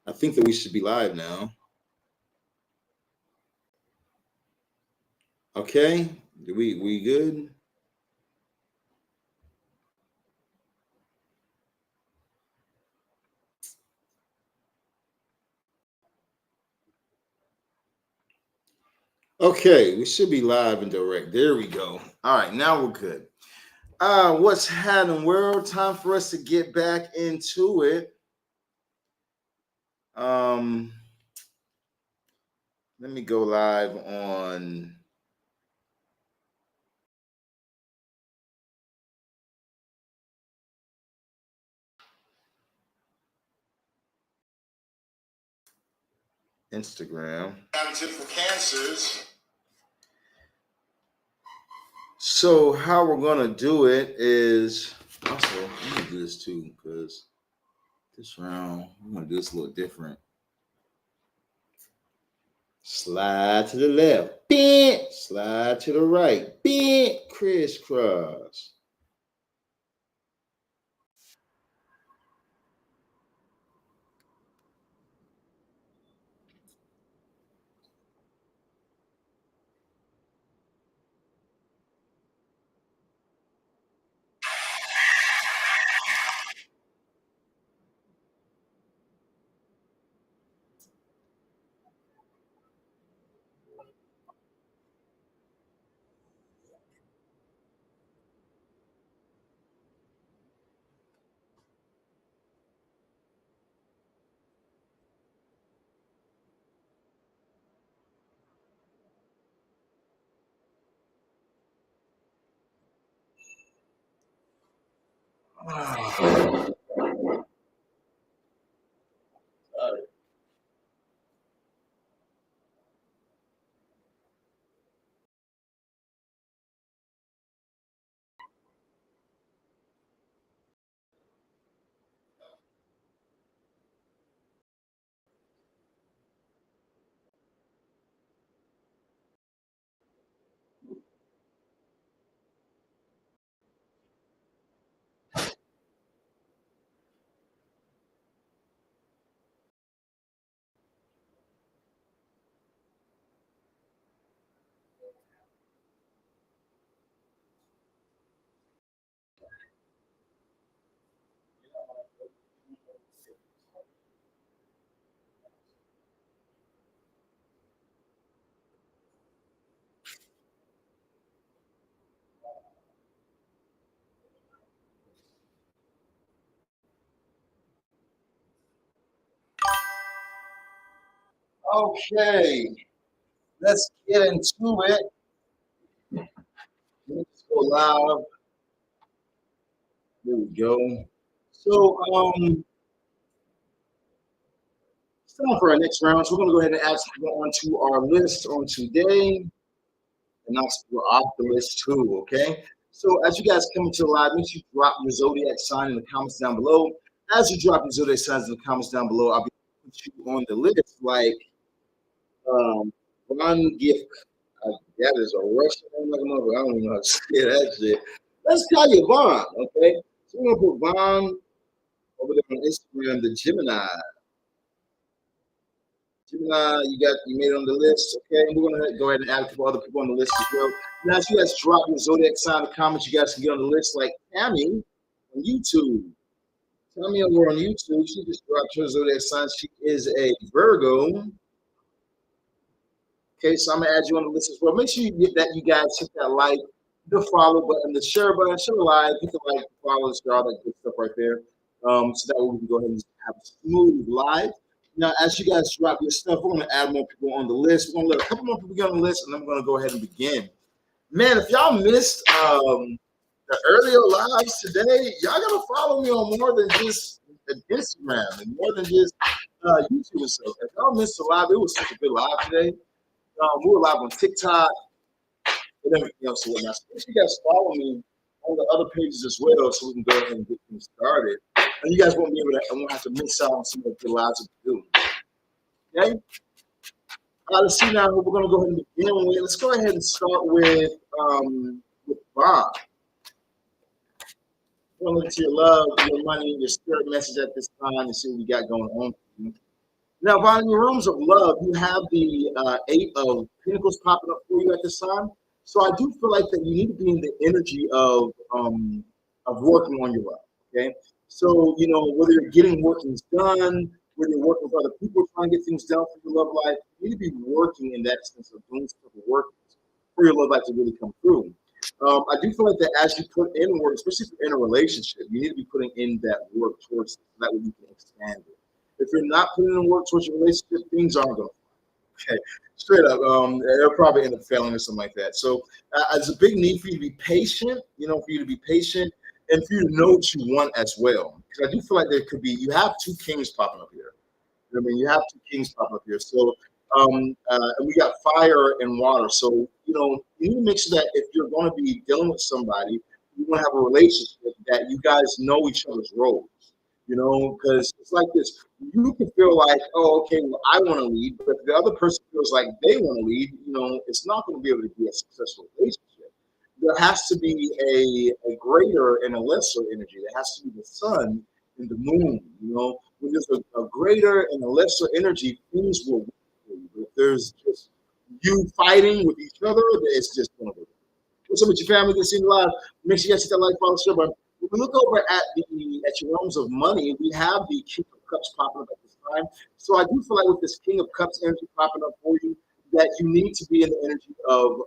I think that we should be live now. Okay, we good? Okay, we should be live and direct. There we go. All right, now we're good. What's happening, world? Time for us to get back into it. Um, let me go live on Instagram. For cancers. So how we're gonna do it is also I'm gonna do this too because this round I'm gonna do this a little different. Slide to the left, bent. Slide to the right, bent. Crisscross. Okay, let's get into it. Let's go live. There we go. So, it's time for our next round. So we're gonna go ahead and add some people onto our list on today, and also we're off the list too. Okay. So as you guys come into the live, make sure you drop your zodiac sign in the comments down below. As you drop your zodiac signs in the comments down below, I'll be putting you on the list like one gift. That is a Russian name like a mother. I don't even know how to say that shit. Let's call you Vaughn, okay? So we're gonna put Vaughn over there on Instagram, the Gemini. Gemini, you made it on the list, okay? We're gonna go ahead and add a couple other people on the list as well. Now, if you guys drop your zodiac sign in the comments, you guys can get on the list like Tammy on YouTube. Tammy over on YouTube, she just dropped her zodiac sign. She is a Virgo. Okay, so I'm gonna add you on the list as well. Make sure you get that, you guys hit that like, the follow button, the share button, share the like, hit the like, the follow, share all that good stuff right there. So that way we can go ahead and have a smooth live. Now, as you guys drop your stuff, we're gonna add more people on the list. We're gonna let a couple more people get on the list, and then we're gonna go ahead and begin. Man, if y'all missed the earlier lives today, y'all gotta follow me on more than just Instagram and more than just YouTube and stuff. If y'all missed the live, it was such a good live today. We were live on TikTok and everything else. So make sure you guys follow me on the other pages as well, so we can go ahead and get things started. And you guys won't be able to, I won't have to miss out on some of the lives that we do. Okay. All right, let's see now who we're gonna go ahead and begin with. Let's go ahead and start with Bob. We're gonna look to your love, your money, your spirit message at this time and see what we got going on. Now, while in your realms of love, you have the Eight of Pentacles popping up for you at this time. So I do feel like that you need to be in the energy of working on your love. Okay, so you know whether you're getting workings done, whether you're working with other people trying to get things done for your love life, you need to be working in that sense of doing stuff of work for your love life to really come through. I do feel like that as you put in work, especially if you're in a relationship, you need to be putting in that work towards it so that way you can expand it. If you're not putting in work towards your relationship, things aren't going to. Okay, straight up, they'll probably end up failing or something like that. So, there's a big need for you to be patient. You know, for you to be patient and for you to know what you want as well. Because I do feel like there could be. You have two kings popping up here. You know what I mean, you have two kings popping up here. So, and we got fire and water. So, you know, you need to make sure that if you're going to be dealing with somebody, you want to have a relationship that you guys know each other's roles. You know, because it's like this. You can feel like, oh, okay, well, I want to lead, but if the other person feels like they want to lead, you know, it's not going to be able to be a successful relationship. There has to be a greater and a lesser energy. There has to be the sun and the moon. You know, when there's a greater and a lesser energy, things will work for you. But if there's just you fighting with each other, it's just going to work. What's up with your family that's in live? Make sure you guys hit that like, follow, share button. When we look over at your realms of money, we have the King of Cups popping up at this time. So I do feel like with this King of Cups energy popping up for you, that you need to be in the energy of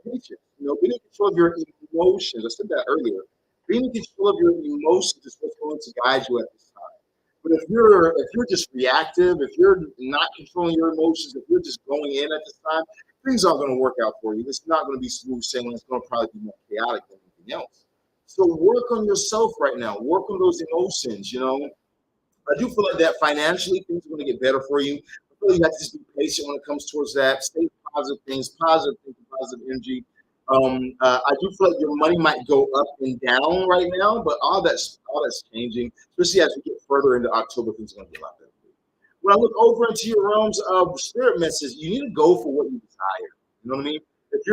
patience. You know, being in control of your emotions. I said that earlier. Being in control of your emotions is what's going to guide you at this time. But if you're just reactive, if you're not controlling your emotions, if you're just going in at this time, things aren't going to work out for you. It's not going to be smooth sailing. It's going to probably be more chaotic than anything else. So work on yourself right now. Work on those emotions. You know, I do feel like that financially things are going to get better for you. I feel like you have to just be patient when it comes towards that. Stay positive thinking, positive energy. I do feel like your money might go up and down right now, but all that's changing, especially as we get further into October. Things are going to be a lot better. When I look over into your realms of spirit message, you need to go for what you desire. You know what I mean? If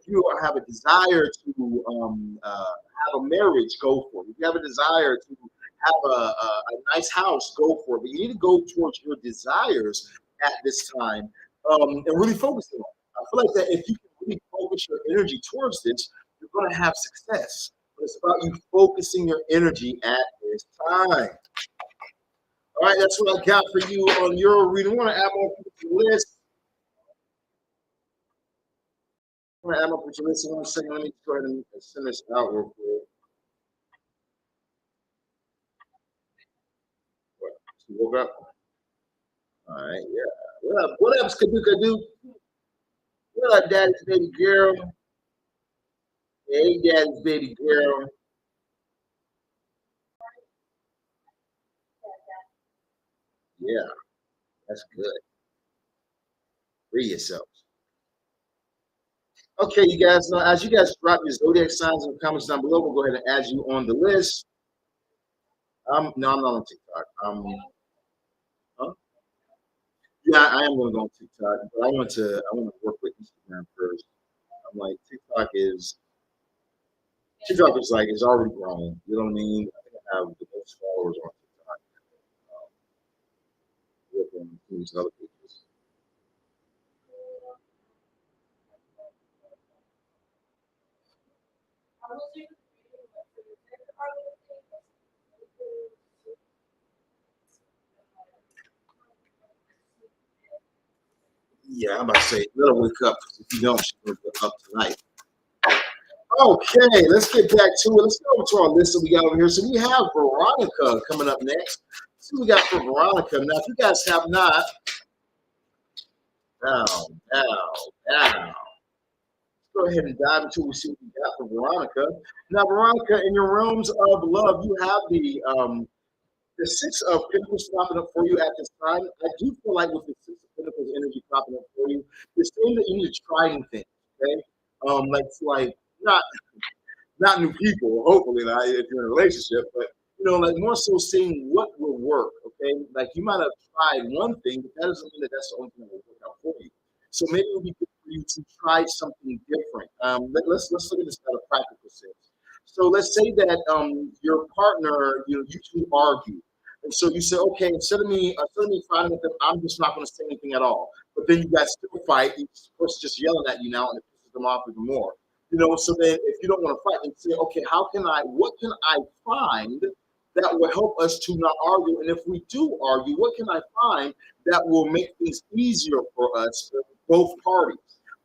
you have a desire to have a marriage, go for it. If you have a desire to have a nice house, go for it. But you need to go towards your desires at this time and really focus on it. I feel like that if you can really focus your energy towards this, you're going to have success. But it's about you focusing your energy at this time. All right, that's what I got for you on your reading. I want to add more people to the list. I want to add more people to the list. One second, let me go ahead and send this out real quick. What? You woke up? All right, yeah. What up? What up, Skadoo Kadoo? What up, Daddy's baby girl? Hey, Daddy's baby girl. Yeah, that's good. Free yourself. Okay, you guys. Now, as you guys drop your zodiac signs in the comments down below, we'll go ahead and add you on the list. No, I'm not on TikTok. Huh? Yeah, I am going to go on TikTok, but I want to work with Instagram first. I'm like TikTok is like is already grown. You know what I mean? I think I have the most followers on TikTok with these other pages. Yeah, I'm about to say, let her wake up. If you don't, she's going to wake up tonight. Okay, let's get back to it. Let's go over to our list that we got over here. So we have Veronica coming up next. Let's see what we got for Veronica. Now, if you guys have not, down, down, down. Go ahead and dive into what we see what we got for Veronica. Now, Veronica, in your realms of love, you have the Six of Pentacles popping up for you at this time. I do feel like with the Six of Pentacles energy popping up for you, it's saying that you need to try new things. Okay, like not new people. Hopefully not if you're in a relationship, but like more so seeing what will work. Okay, like you might have tried one thing, but that doesn't mean that that's the only thing that will work out for you. So maybe it would be good for you to try something different. Let's look at this at a practical sense. So let's say that your partner, you two argue. And so you say, okay, instead of me fighting with them, I'm just not going to say anything at all. But then you guys still fight. Each person's just yelling at you now, and it pisses them off even more. So then if you don't want to fight, then say, okay, what can I find that will help us to not argue? And if we do argue, what can I find that will make things easier for us, for both parties?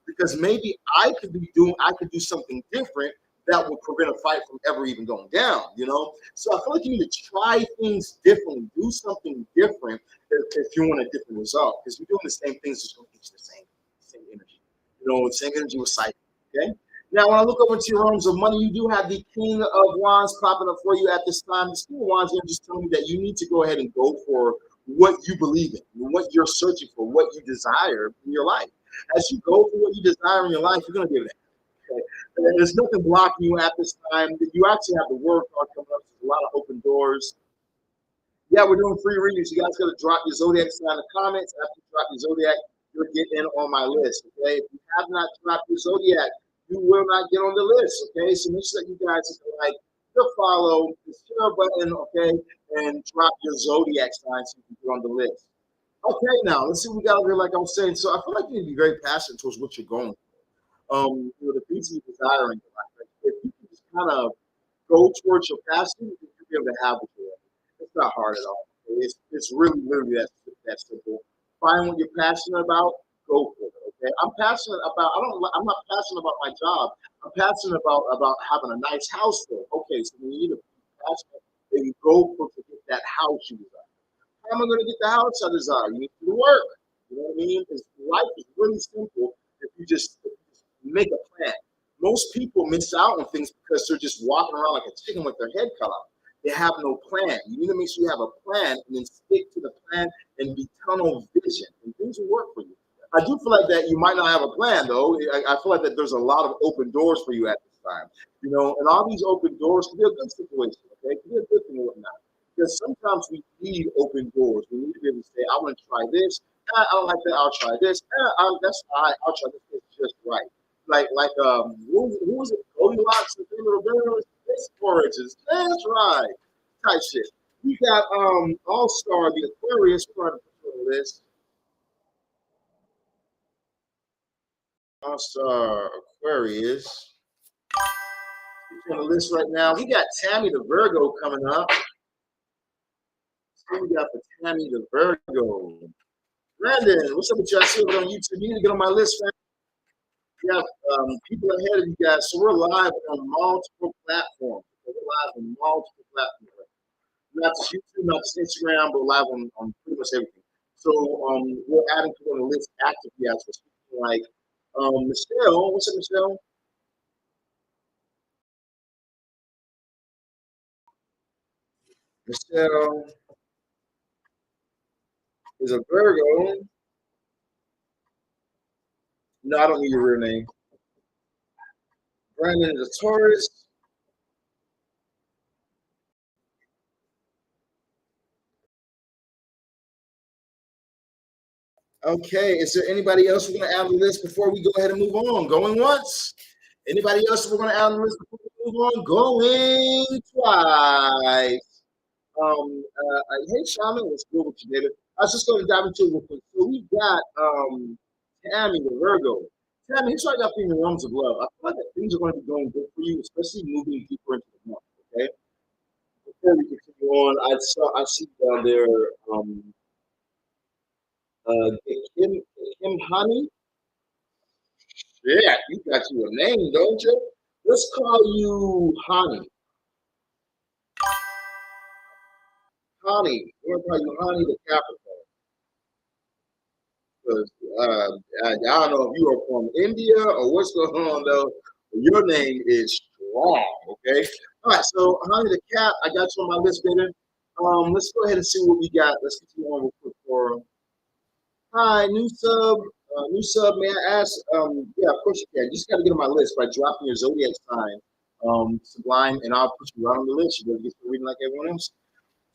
Because maybe I could do something different that would prevent a fight from ever even going down. So I feel like you need to try things differently, do something different if you want a different result. Because you're doing the same things, it's going to get you the same energy. Same energy with cycle. Okay. Now, when I look over to your realms of money, you do have the King of Wands popping up for you at this time. The King of Wands is just telling you that you need to go ahead and go for what you believe in, what you're searching for, what you desire in your life. As you go for what you desire in your life, you're going to be able to. Okay. And there's nothing blocking you at this time. You actually have the word card coming up. There's a lot of open doors. Yeah, we're doing free readings. You guys got to drop your zodiac sign in the comments. After you drop your zodiac, you'll get in on my list. Okay. If you have not dropped your zodiac, you will not get on the list. Okay. So make sure that you guys like the follow, the share button, okay, and drop your zodiac sign so you can get on the list. Okay, now let's see what we got over here. Like I was saying, so I feel like you need to be very passionate towards what you're going for. The things you desire in your life. Like if you can just kind of go towards your passion, you'll be able to have what you want. It's not hard at all. It's really literally that simple. Find what you're passionate about, go for it. Okay, I'm not passionate about my job. I'm passionate about having a nice house there. Okay, so when you need to be passionate, then you go for to get that house you desire. How am I going to get the house I desire? You need to do the work. You know what I mean? Life is really simple if you just make a plan. Most people miss out on things because they're just walking around like a chicken with their head cut off. They have no plan. You need to make sure you have a plan and then stick to the plan and be tunnel vision, and things will work for you. I do feel like that you might not have a plan, though. I feel like that there's a lot of open doors for you at this time. And all these open doors can be a good situation, okay? It can be a good thing and whatnot. Because sometimes we need open doors. We need to be able to say, I want to try this. I don't like that. I'll try this. That's fine. I'll try this. It's just right. Who was it? Goldilocks and Three Little Bears. This porridge is that's right. Type shit. We got All Star, the Aquarius, part of the list. All Star Aquarius. On the list right now. We got Tammy the Virgo coming up. So we got for Tammy the Virgo. Brandon, what's up with you? I see it on YouTube. You need to get on my list, man. We have people ahead of you guys. So we're live on multiple platforms. We're live on multiple platforms. Not just YouTube, not just Instagram, but live on pretty much everything. So we're adding people on the list actively as we're speaking. Like Michelle, what's up, Michelle? Michelle is a Virgo. No, I don't need your real name. Brandon is a Taurus. Okay, is there anybody else we're going to add on the list before we go ahead and move on? Going once? Anybody else we're going to add on the list before we move on? Going twice. Hey, Shaman, what's good with you, David? I was just going to dive into it real quick. So we got Tammy the Virgo. Tammy, here's what I got for you in the realms of love. I feel like that things are going to be going good for you, especially moving deeper into the month, okay? Before we continue on, I see down there Kim Honey. Yeah, you got you a name, don't you? Let's call you Honey. Honey. We're going to call you Honey the Capricorn. Because I don't know if you are from India or what's going on, though. Your name is strong, okay? All right, so Honey the Cap, I got you on my list, baby. Let's go ahead and see what we got. Let's continue on real quick for hi, new sub. May I ask? Yeah, of course you can. You just got to get on my list by dropping your zodiac sign, Sublime, and I'll put you right on the list. You're going to get to reading like everyone else.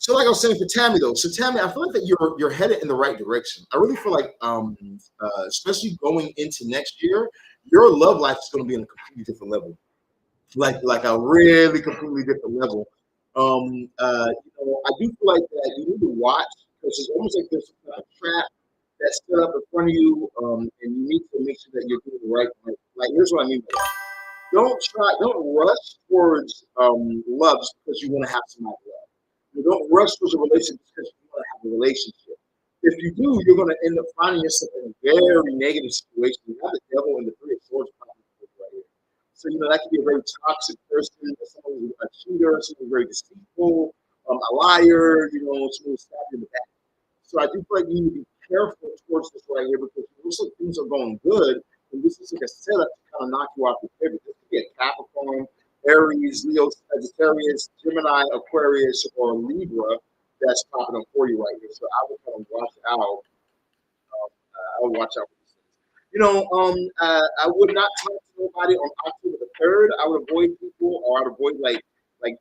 So, like I was saying for Tammy, though, so Tammy, I feel like that you're headed in the right direction. I really feel like, especially going into next year, your love life is going to be on a completely different level, like a really completely different level. I do feel like that you need to watch because it's almost like there's some kind of trap that's set up in front of you, and you need to make sure that you're doing the right thing. Like, here's what I mean by that. Don't rush towards love just because you want to have somebody love. You don't rush towards a relationship because you want to have a relationship. If you do, you're going to end up finding yourself in a very negative situation. You have the devil and the three of swords right here. So, that could be a very toxic person, someone who's a cheater, someone who's very deceitful, a liar, someone who's stabbed in the back. So I do feel like you need to be careful towards this right here because it looks like things are going good, and this is like a setup to kind of knock you off your pivot. This could be a Capricorn, Aries, Leo, Sagittarius, Gemini, Aquarius, or Libra that's popping up for you right here. So I would kind of watch out. I would watch out for these things. I would not talk to nobody on October the 3rd. I would avoid people, or I would avoid like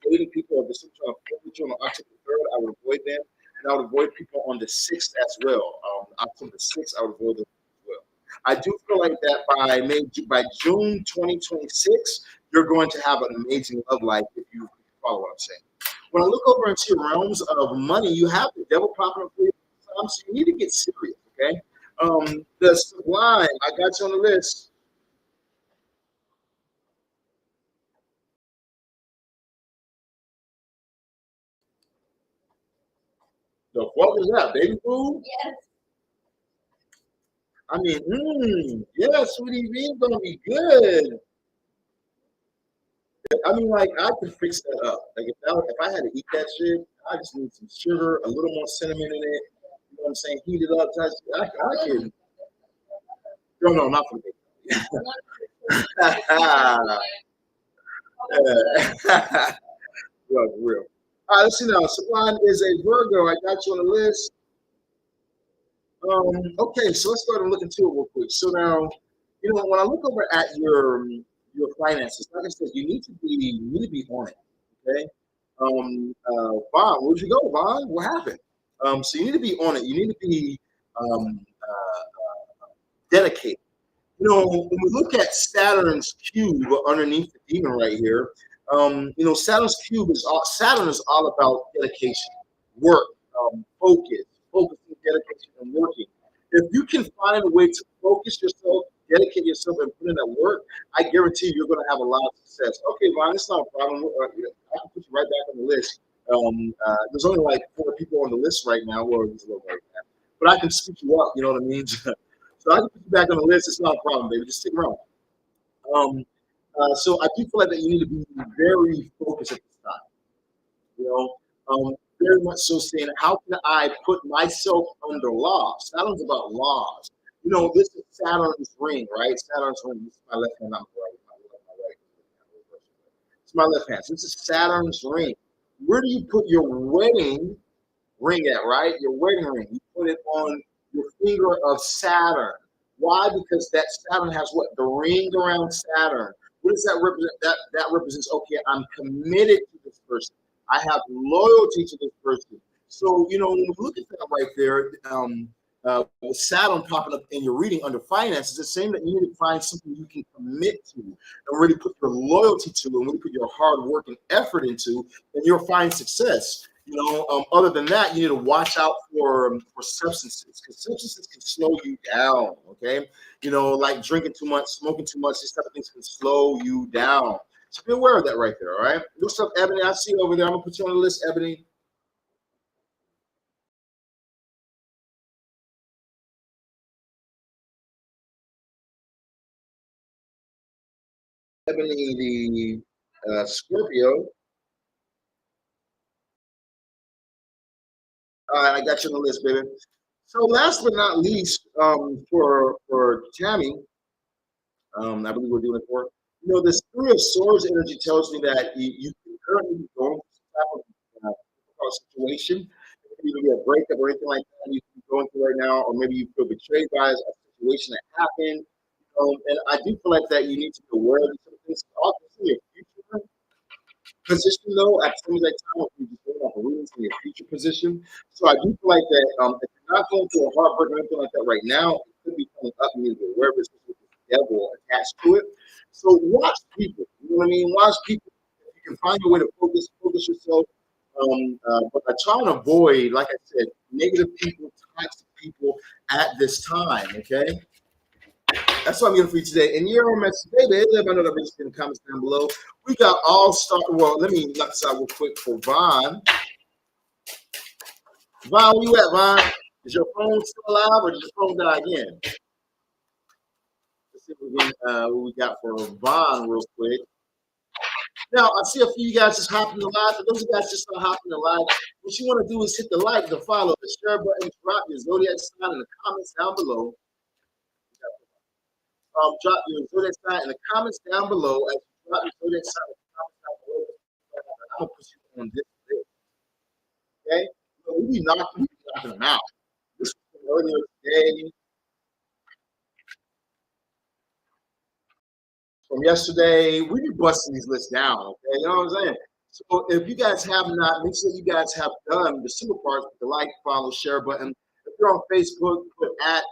dating people, or if there's some trying to flirt with you on October the 3rd, I would avoid them. And I would avoid people on the 6th as well. October the 6th, I would avoid them as well. I do feel like that by June 2026, you're going to have an amazing love life if you follow what I'm saying. When I look over into your realms of money, you have the devil popping up for you, so you need to get serious, okay? The sublime, I got you on the list. The fuck is that, baby food? Yes. I mean, yes, sweetie, it's gonna be good. I mean, like I could fix that up. Like if I had to eat that shit, I just need some sugar, a little more cinnamon in it. You know what I'm saying? Heat it up. I can. No, not for me. Well, real. All right, let's see now. Sublime is a Virgo. I got you on the list. Okay, so let's start and look into it real quick. So now, when I look over at your finances, like I said, you need to be on it. Okay. Vaughn, where'd you go, Vaughn? What happened? So you need to be on it. You need to be dedicated. When we look at Saturn's cube underneath the demon right here, Saturn's cube Saturn is all about dedication, work, focusing, dedication, and working. If you can find a way to focus yourself, dedicate yourself, and put in that work, I guarantee you're going to have a lot of success. Okay, Ron, it's not a problem. I can put you right back on the list. There's only like 4 people on the list right now, or there's a little right now. But I can speak you up, you know what I mean? So I can put you back on the list. It's not a problem, baby. Just stick around. So I do feel like that you need to be very focused at this time. You very much so saying, how can I put myself under law? Saturn's about laws. This is Saturn's ring, right? Saturn's ring. This is my left hand. I'm right. My right. It's my left hand. So this is Saturn's ring. Where do you put your wedding ring at, right? Your wedding ring. You put it on your finger of Saturn. Why? Because that Saturn has what? The ring around Saturn. What does that represent? That represents, okay, I'm committed to this person. I have loyalty to this person. So, when we look at that right there, with Saturn popping up in your reading under finances, it's saying that you need to find something you can commit to and really put your loyalty to and really put your hard work and effort into, and you'll find success. Other than that, you need to watch out for substances because substances can slow you down. Okay, like drinking too much, smoking too much, these type of things can slow you down. So be aware of that right there. All right. What's up, Ebony? I see you over there. I'm gonna put you on the list, Ebony. Ebony, the Scorpio. All right, I got you on the list, baby. So last but not least, for Tammy, I believe we're doing it for. This Three of Swords energy tells me that you currently be going through some type of situation. It could either be a breakup or anything like that you could be going through right now, or maybe you feel betrayed by a situation that happened. And I do feel like that you need to be aware of these things. Also, in your future position, though, at some of that time, if you're just going off a readings in your future position. So I do feel like that if you're not going through a heartbreak or anything like that right now, it could be coming up and you need to be aware of this with the devil attached to it. So watch people. You know what I mean? Watch people. If you can find a way to focus yourself, But I try and avoid, like I said, negative people, toxic people at this time. Okay, that's what I'm getting for you today. And your message, baby, let me know that in the comments down below. We got all star. Well, let me knock this out real quick for Vaughn. Vaughn, where you at, Vaughn? Is your phone still alive or did your phone die again? Let's see what we got for Vaughn real quick. Now, I see a few of you guys just hopping the live. For those of you guys just not hopping the live, what you want to do is hit the like, the follow, the share button, drop your zodiac sign in the comments down below. Drop your zodiac sign in the comments down below. As you drop your zodiac sign in the comments down below, I'm going to put you on this list. Okay? So we be knocking them out. This was earlier today. From yesterday, we be busting these lists down, okay? You know what I'm saying? So if you guys have not, make sure you guys have done the super parts with the like, follow, share button. If you're on Facebook, put at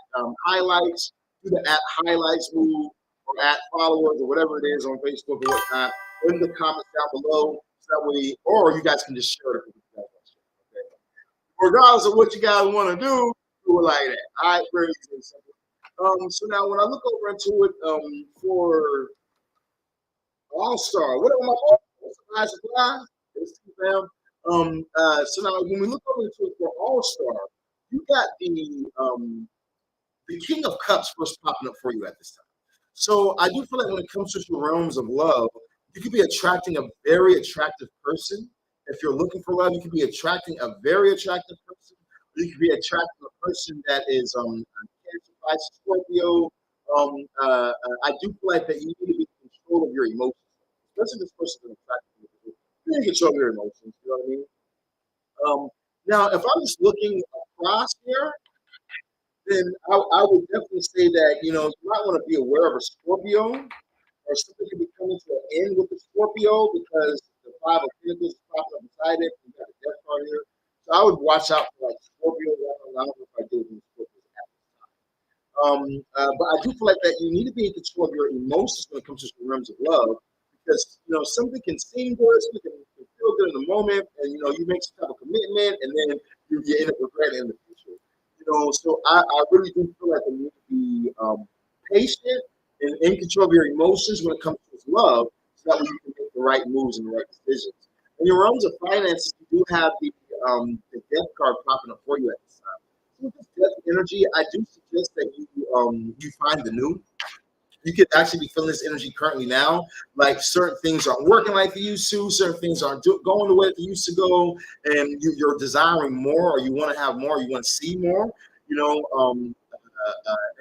highlights, do the at highlights move, or at followers, or whatever it is on Facebook or whatnot. In the comments down below, so that way, or you guys can just share it if you guys want to share it, okay? Regardless of what you guys want to do it like that. All right, very easy and simple. So now when I look over into it for All-Star. What am I? Supply, supply. It's fam. So now when we look over into it for All-Star, you got the King of Cups first popping up for you at this time. So I do feel like when it comes to the realms of love, you could be attracting a very attractive person. If you're looking for love, you could be attracting a very attractive person. You could be attracting a person that is Cancer, Scorpio. I do feel like that you need to be in control of your emotions. Especially this person is attractive. You can control your emotions. You know what I mean? Now, if I'm just looking across here, then I would definitely say that you might want to be aware of a Scorpio, or something could be coming to an end with the Scorpio because the Five of Pentacles is popping up beside it. You got a death card here, so I would watch out for like Scorpio. I don't know if I do with Scorpios at this time. But I do feel like that you need to be in control of your emotions when it comes to the realms of love, because something can seem good, something can feel good in the moment, and you make some type of commitment, and then you end up regretting in the future. So I really do feel like you need to be patient and in control of your emotions when it comes to love, so that way you can make the right moves and the right decisions. In your realms of finances, you do have the death card popping up for you at this time. So with this death energy, I do suggest that you find the new. You could actually be feeling this energy currently now. Like certain things aren't working like they used to. Certain things aren't going the way they used to go. And you're desiring more, or you want to have more, you want to see more, and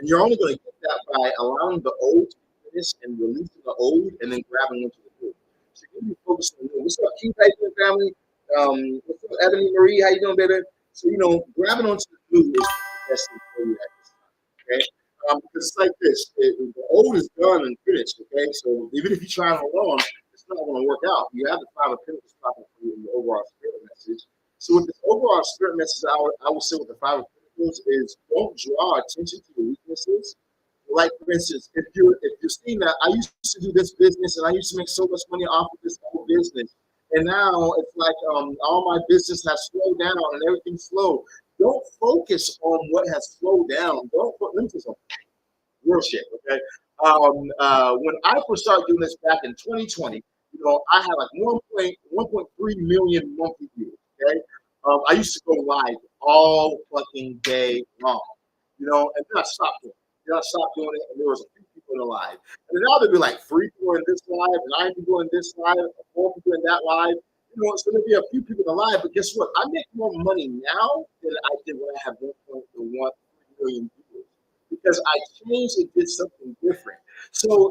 you're only going to get that by allowing the old to finish and releasing the old and then grabbing into the new. So you be focused on the new. What's up, Keith? How you doing, family? What's up, Ebony Marie? How you doing, baby? So, grabbing onto the new is the best thing for you at this time, okay? Because it's like this, the old is done and finished, okay? So even if you try and hold on, it's not going to work out. You have the Five of Pentacles popping for you in the overall spirit message. So with this overall spirit message, I would say with the Five of Pentacles is don't draw attention to the weaknesses. Like, for instance, if you're seeing that I used to do this business and I used to make so much money off of this whole business, and now it's like all my business has slowed down and everything's slow. Don't focus on what has slowed down. Don't put into something. Real shit, okay? When I first started doing this back in 2020, I had like 1.3 million monthly views, okay? I used to go live all fucking day long, and then I stopped doing it. And there was a few people in the live. And now there'd be like 3 people in this live, 9 people in this live, 4 people in that live. It's going to be a few people in the live, but guess what? I make more money now than I did when I had 1.1 million viewers, because I changed and did something different. So,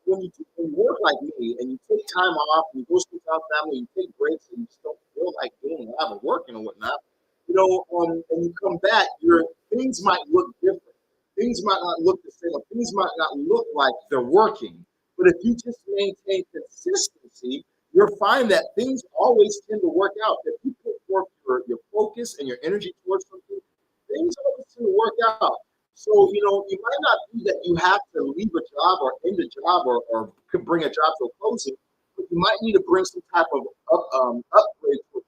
when you work like me and you take time off and you go spend time with family, you take breaks and you just don't feel like doing a lot of working or whatnot, and you come back, your things might look different. Things might not look the same. Things might not look like they're working. But if you just maintain consistency, you'll find that things always tend to work out. If you put forth your focus and your energy towards something, things always tend to work out. So, it might not be that you have to leave a job or end a job or could bring a job to a closing, but you might need to bring some type of upgrade towards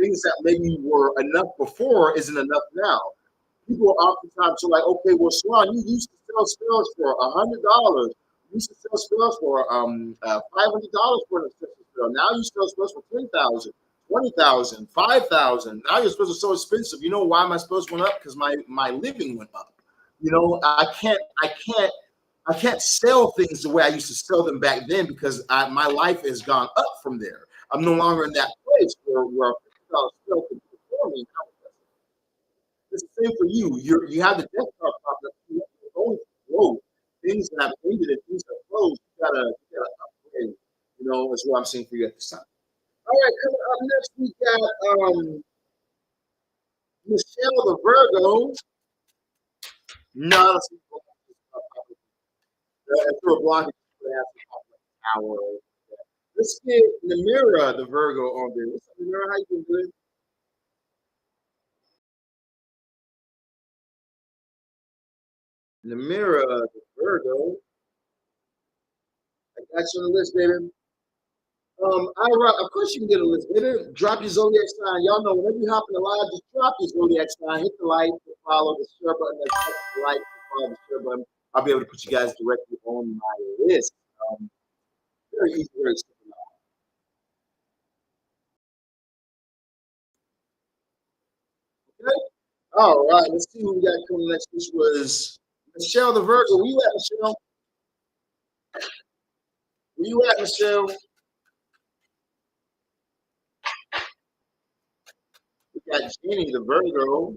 things that maybe were enough before isn't enough now. People are oftentimes like, okay, well, Swan, you used to sell spells for $100. You used to sell spells for $500 for an expensive spell. Now you sell spells for 10,000, 20,000, 5,000. Now your spells are so expensive. You know why my spells went up? Because my living went up. You know, I can't sell things the way I used to sell them back then because my life has gone up from there. I'm no longer in that place where a $50 spell can perform me. It's the same for you. You have the desktop problem. You're going through things that have ended and things that have closed. You gotta upgrade. You know, that's what I'm saying for you at this time. All right, coming up next, we got Michelle the Virgo. No, through a block, hour. Let's get Namira the Virgo on there. What's up, Namira? How you doing, good? Namira the Virgo. I got you on the list, baby. Of course you can get a list, baby. Drop your zodiac sign. Y'all know whenever you hop in the live, just drop your zodiac sign, hit the like, to follow the share button, the like, to follow the share button. I'll be able to put you guys directly on my list. Very easy, very simple. Okay. All right, let's see who we got coming next, which was Michelle the Virgo. Where you at, Michelle? Where you at, Michelle? We got Jenny the Virgo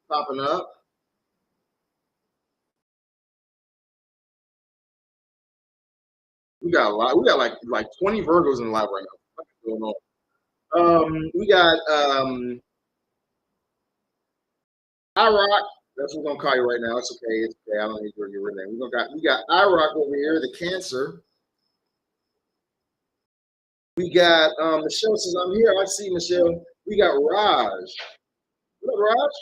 popping up. We got a lot. We got like 20 Virgos in the live right now. What's going on? We got IROC. That's what we're gonna call you right now. It's okay. It's okay. I don't need your real name. We got IROC over here, the Cancer. We got Michelle says I'm here. I see Michelle. We got Raj. What up, Raj?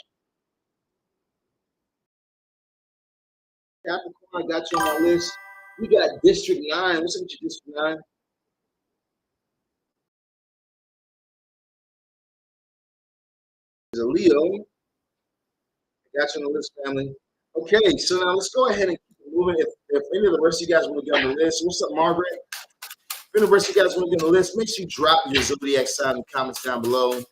Capricorn, I got you on my list. We got District 9. What's up with you, District 9? There's a Leo. I got you on the list, family. Okay, so now let's go ahead and keep moving. If any of the rest of you guys want to get on the list, what's up, Margaret? If any of the rest of you guys want to get on the list, make sure you drop your zodiac sign in the comments down below.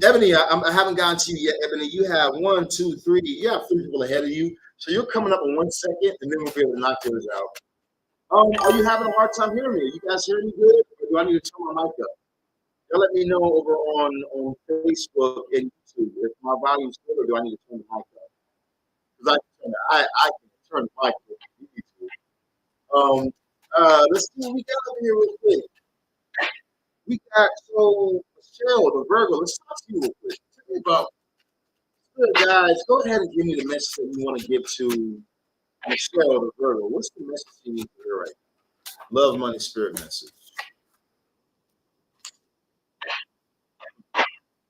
Ebony, I haven't gotten to you yet. Ebony, you have 1, 2, 3. You have 3 people ahead of you. So you're coming up in 1 second, and then we'll be able to knock yours out. Are you having a hard time hearing me? You guys hear me good? Or do I need to turn my mic up? Y'all let me know over on Facebook and YouTube if my volume's good or do I need to turn the mic up? Because I can turn the mic up. Let's see what we got over here real quick. We got Michelle, the Virgo. Let's talk to you real quick. Tell me about guys. Go ahead and give me the message that you want to give to Michelle, the Virgo. What's the message you need to hear right now? Love, money, spirit message.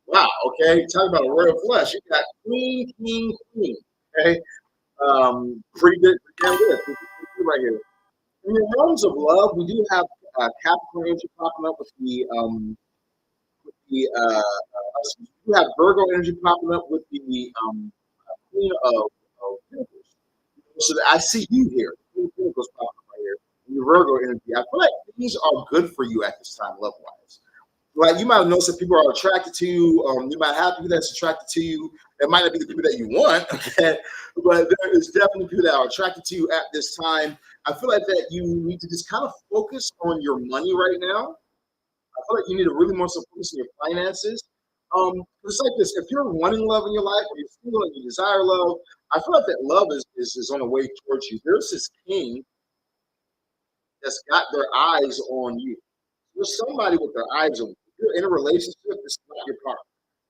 Wow, okay. Talk about a royal flush. You got queen, king, queen. Okay. Pretty good, pretty good. Pretty good right here. In the realms of love, we do have Capricorn energy popping up with the we do have Virgo energy popping up with the Queen of Pentacles. So I see you here. Queen of Pentacles popping up right here. And your Virgo energy. I feel like these are good for you at this time, love wise. Like you might have noticed that people are attracted to you. You might have people that's attracted to you. It might not be the people that you want, okay? But there is definitely people that are attracted to you at this time. I feel like that you need to just kind of focus on your money right now. I feel like you need to really more so focus on your finances. It's like this: if you're wanting love in your life, or you're single and you desire love, I feel like that love is on the way towards you. There's this king that's got their eyes on you. There's somebody with their eyes on you. If you're in a relationship, it's not your partner,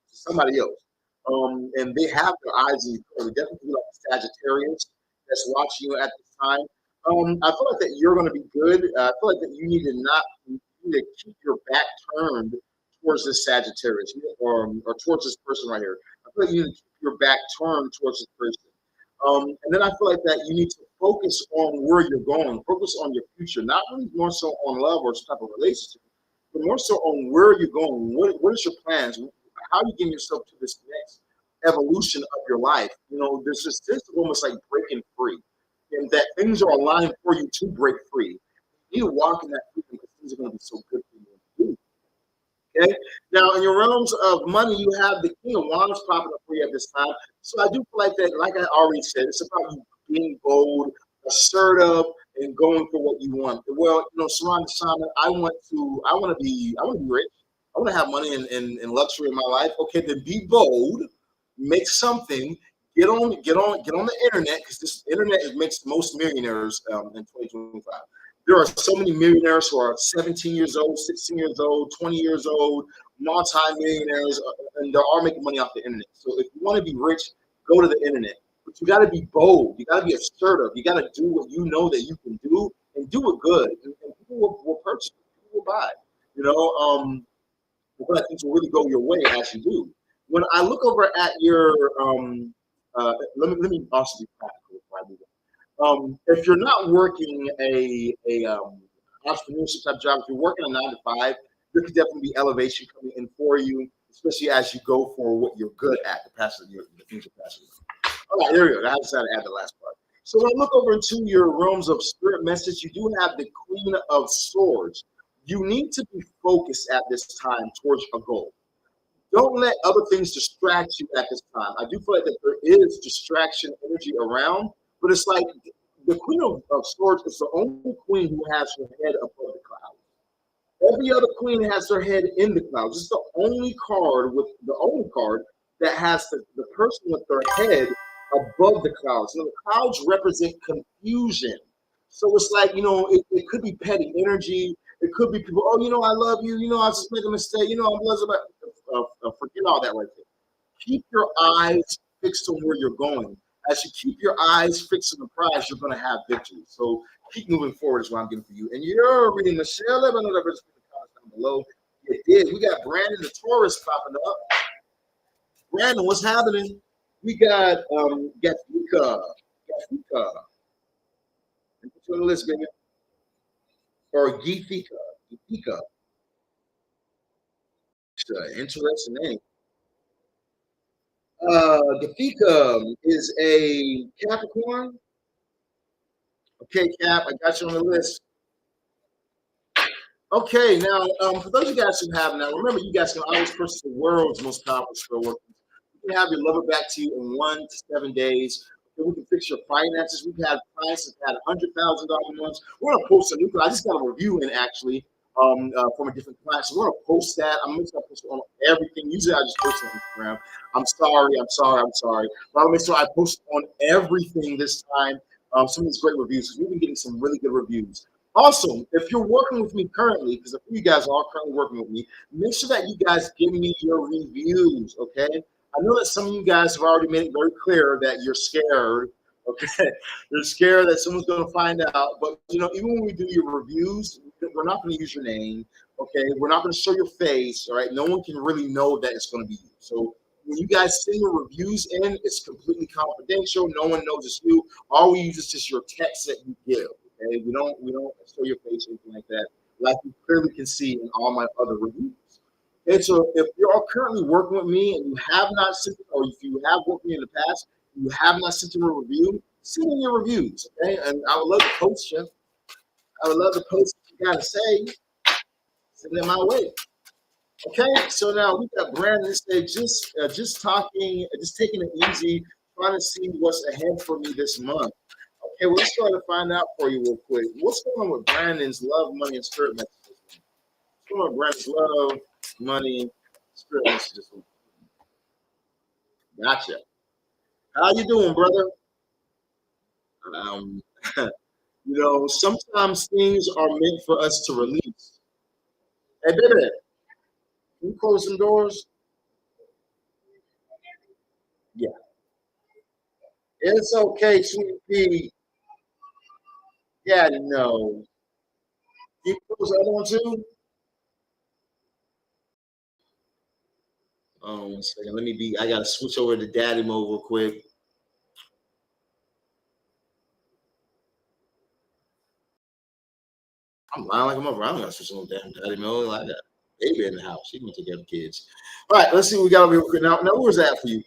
it's somebody else. And they have their eyes on you. They definitely like a Sagittarius that's watching you at this time. I feel like that you're going to be good. I feel like that you need to keep your back turned towards this Sagittarius or towards this person right here. I feel like you need to keep your back turned towards this person. And then I feel like that you need to focus on where you're going, focus on your future, not really more so on love or some type of relationship, but more so on where you're going. What is your plans? How are you getting yourself to this next evolution of your life? You know, there's this sense of almost like breaking free, and that things are aligned for you to break free. You need to walk in that freedom because things are going to be so good for you. Okay. Now, in your realms of money, you have the King of Wands popping up for you at this time. So I do feel like that, like I already said, it's about you being bold, assertive, and going for what you want. Well, you know, Sirron Shaman, I want to be rich. I want to have money and luxury in my life. Okay, then be bold, make something, get on the internet because this internet makes most millionaires in 2025. There are so many millionaires who are 17 years old, 16 years old, 20 years old, multi-millionaires, and they're all making money off the internet. So if you want to be rich, go to the internet. But you got to be bold. You got to be assertive. You got to do what you know that you can do and do it good. And people will purchase, people will buy. You know, but things will really go your way as you do. When I look over at your, let me also be practical before I move on. If you're not working a entrepreneurship type job, if you're working a 9 to 5, there could definitely be elevation coming in for you, especially as you go for what you're good at, the things you're passionate about. All right, there we go. I decided to add the last part. So when I look over into your realms of spirit message, you do have the Queen of Swords. You need to be focused at this time towards a goal. Don't let other things distract you at this time. I do feel like that there is distraction energy around, but it's like the Queen of Swords is the only queen who has her head above the clouds. Every other queen has their head in the clouds. It's the only card that has the person with their head above the clouds. So the clouds represent confusion. So it's like, you know, it could be petty energy. It could be people, oh, you know, I love you. You know, I just made a mistake. You know, I'm blessed about forget all that right there. Keep your eyes fixed on where you're going. As you keep your eyes fixed on the prize, you're going to have victory. So keep moving forward is what I'm getting for you. And you're reading Michelle. Let me know that in the comments down below. It did. We got Brandon the Taurus popping up. Brandon, what's happening? We got Gafika. Gafika. And put you on the list, baby. Or Gifika. Gifika. Interesting name. Gafika is a Capricorn. Okay, Cap, I got you on the list. Okay, now for those of you guys who have now, remember you guys can always purchase the world's most powerful spell workers. You can have your lover back to you in 1 to 7 days. We can fix your finances. We've had clients that had $100,000 months. We're gonna post a new. I just got a review in actually from a different client, so we're gonna post that. I'm gonna post on everything. Usually I just post on Instagram. I'm sorry. But I'll make sure I post on everything this time. Some of these great reviews. We've been getting some really good reviews. Also, if you're working with me currently, because a few of you guys are currently working with me, make sure that you guys give me your reviews, okay? I know that some of you guys have already made it very clear that you're scared, okay? You're scared that someone's going to find out, but, you know, even when we do your reviews, we're not going to use your name, okay? We're not going to show your face, all right? No one can really know that it's going to be you. So when you guys send your reviews in, it's completely confidential. No one knows it's you. All we use is just your text that you give. Okay, we don't show your face or anything like that, like you clearly can see in all my other reviews. And so if you're currently working with me and you have not sent, or if you have worked with me in the past, you have not sent in a review, send in your reviews. Okay, and I would love to post you. I would love to post what you gotta say. Send it my way. Okay, so now we got Brandon say just talking, just taking it easy, trying to see what's ahead for me this month. Okay, well, let's try to find out for you real quick. What's going on with Brandon's love, money, and spirit messages? What's going on with Brandon's love, money, spirit messages? Gotcha. How you doing, brother? Um, you know, sometimes things are meant for us to release. Hey, baby, can you close some doors? Yeah. It's okay, sweet pea. Yeah, no. You close the other one too? Oh, 1 second. I gotta switch over to daddy mode real quick. I'm lying like a mother. I don't got to switch on damn daddy mode. I got a baby in the house. She gonna take care of the kids. All right, let's see what we got over here. Now where's that for you?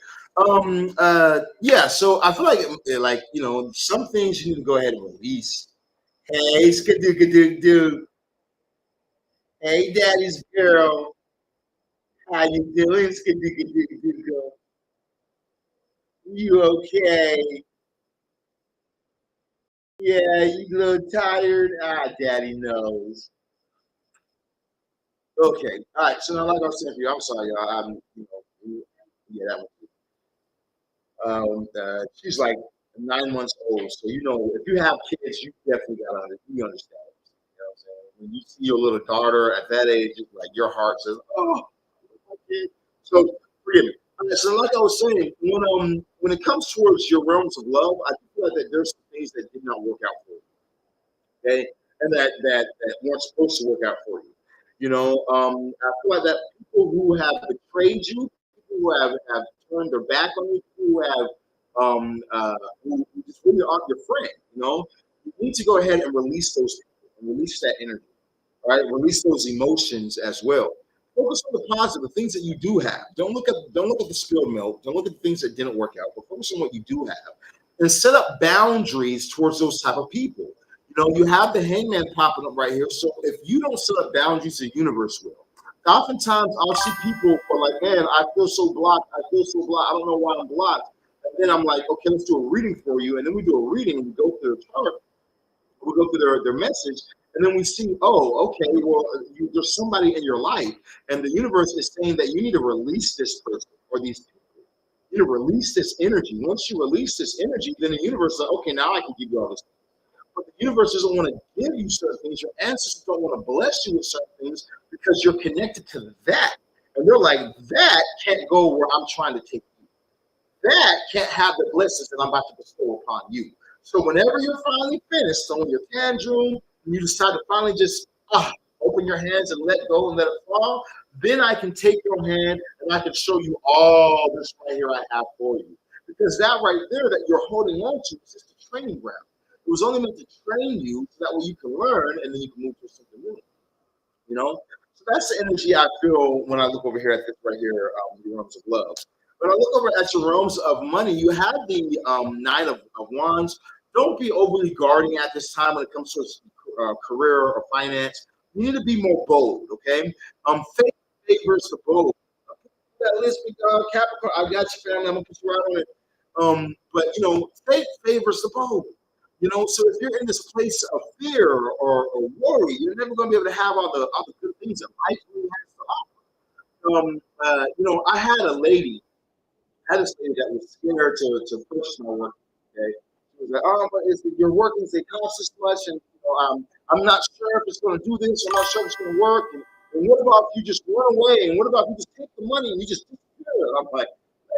Yeah, so I feel like like some things you need to go ahead and release. Hey, skidoo. Hey, daddy's girl. How you doing, skidoo girl? You okay? Yeah, you a little tired? Ah, daddy knows. Okay. All right. So now, like I was saying for you, I'm sorry, y'all. Yeah, that one. She's like 9 months old. So, if you have kids, you definitely got to you understand. You know what I'm saying? When you see your little daughter at that age, it's like your heart says, oh, my kid. So, forgive me. So, like I was saying, when it comes towards your realms of love, I feel like that there's some things that did not work out for you. Okay, and that weren't supposed to work out for you. I feel like that people who have betrayed you, people who have turned their back on you, people who have who just really aren't your friend. You need to go ahead and release those people and release that energy. All right, release those emotions as well. Focus on the positive, the things that you do have. Don't look at the spilled milk. Don't look at the things that didn't work out. But focus on what you do have, and set up boundaries towards those type of people. You have the hangman popping up right here. So if you don't set up boundaries, the universe will. Oftentimes, I'll see people who are like, man, I feel so blocked. I feel so blocked. I don't know why I'm blocked. And then I'm like, okay, let's do a reading for you. And then we do a reading and we go through the chart. We go through their message. And then we see, oh, okay, well, there's somebody in your life. And the universe is saying that you need to release this person or these people. You need to release this energy. Once you release this energy, then the universe is like, okay, now I can give you all this. But the universe doesn't want to give you certain things. Your ancestors don't want to bless you with certain things because you're connected to that. And they're like, that can't go where I'm trying to take you. That can't have the blessings that I'm about to bestow upon you. So whenever you're finally finished throwing your tantrum, and you decide to finally just open your hands and let go and let it fall, then I can take your hand and I can show you all this right here I have for you. Because that right there that you're holding on to is just a training ground. It was only meant to train you so that way you can learn and then you can move to something new. So that's the energy I feel when I look over here at this right here, the realms of love. When I look over at your realms of money, you have the Nine of Wands. Don't be overly guarding at this time when it comes to career or finance. You need to be more bold, okay? Faith favors the bold. That list, Capricorn, I got you, family. I'm gonna put you right on it. But faith favors the bold. So if you're in this place of fear or worry, you're never going to be able to have all the good things that life really has to offer. I had a lady, that was scared to purchase my work. Okay, she was like, "Oh, but your work is it costs this much, and I'm not sure if it's going to do this. I'm not sure if it's going to work. And what about if you just run away? And what about if you just take the money and you just disappear?" I'm like,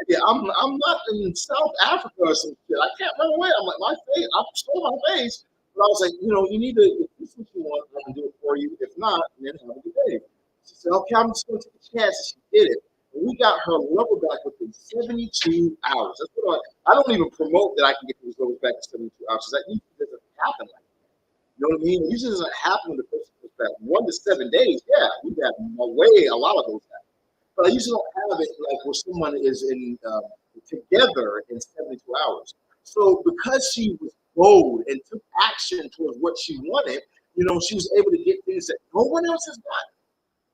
yeah, I'm not in South Africa or some shit. I can't run away. I'm like, my face, I'm still my face. But I was like, you need to, if this is what you want, I can do it for you. If not, then have a good day. She said, okay, I'm just going to take a chance. And she did it. And we got her lover back within 72 hours. That's what I don't even promote that I can get these lovers back in 72 hours. That usually doesn't happen like that. You know what I mean? It usually doesn't happen when the person goes back 1 to 7 days. Yeah, we got a lot of those happen. But I usually don't have it like where someone is in together in 72 hours. So because she was bold and took action towards what she wanted, she was able to get things that no one else has gotten.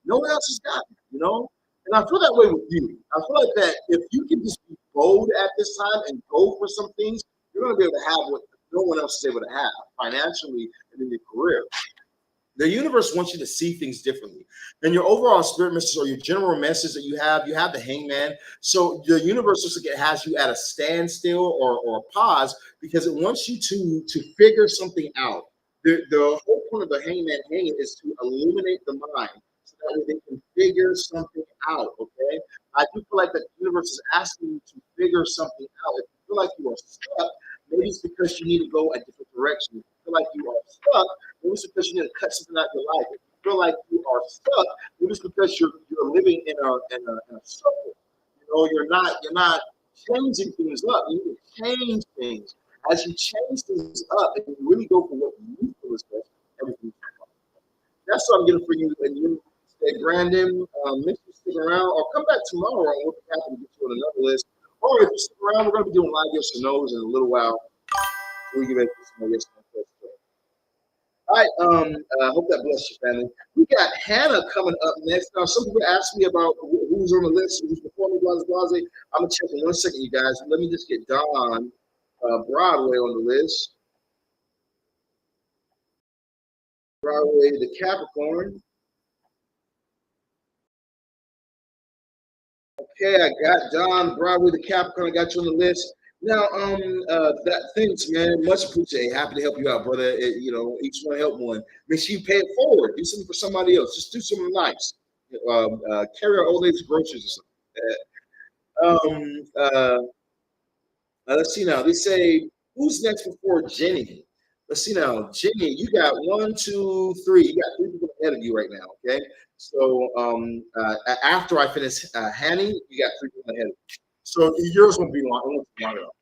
No one else has gotten. And I feel that way with you. I feel like that if you can just be bold at this time and go for some things, you're going to be able to have what no one else is able to have financially and in your career. The universe wants you to see things differently. And your overall spirit message or your general message that you have the hangman. So the universe looks like it has you at a standstill or a pause because it wants you to figure something out. The whole point of the hangman hanging is to illuminate the mind so that way they can figure something out, okay? I do feel like the universe is asking you to figure something out. If you feel like you are stuck, maybe it's because you need to go a different direction. If you feel like you are stuck, maybe it's because you need to cut something out of your life. If you feel like you are stuck, maybe it's because you're living in a circle. You're not changing things up. You need to change things. As you change things up and you really go for what you feel is best, everything will come. That's what I'm getting for you. And you say, Brandon, make sure you stick around or come back tomorrow and we'll be happy to get you on another list. Or if you stick around, we're going to be doing live yes or no's in a little while. So we get ready for some more yes or no questions. All right. Hope that bless your family. We got Hannah coming up next. Now, some people ask me about who's on the list, who's performing, blah, blah, blah. I'm going to check in 1 second, you guys. Let me just get Don Broadway on the list. Broadway, the Capricorn. Okay, I got Don Broadway, the Capricorn. I got you on the list. Now, thanks, man. Much appreciated. Happy to help you out, brother. Each one help one. Make sure you pay it forward. Do something for somebody else. Just do something nice. Carry our old lady's groceries or something. Let's see now. They say, who's next before Jenny? Let's see now. Jenny, you got 1, 2, 3. You got 3 people ahead of you right now. Okay. So after I finish Hanny, you got 3 people ahead of you. So yours won't be long. It won't be long at all.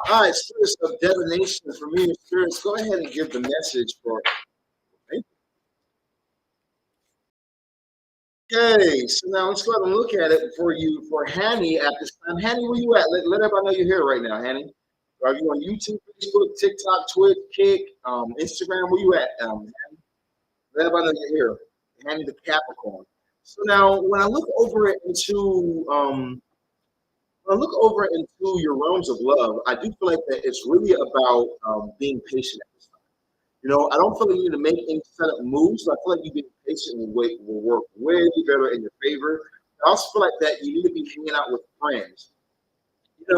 All right, spirits of divination for me. Spirits, go ahead and give the message for. Okay, so now let's go ahead and look at it for you for Hanny at this time. Hanny, where you at? Let everybody know you're here right now, Hanny. Are you on YouTube, Facebook, TikTok, Twitch, Kick, Instagram? Where you at? Let everybody know you're here. Hanny the Capricorn. So now, when I look over it into your realms of love, I do feel like that it's really about being patient at this time. I don't feel like you need to make any set up moves. I feel like you being patient will work way better in your favor. I also feel like that you need to be hanging out with friends. I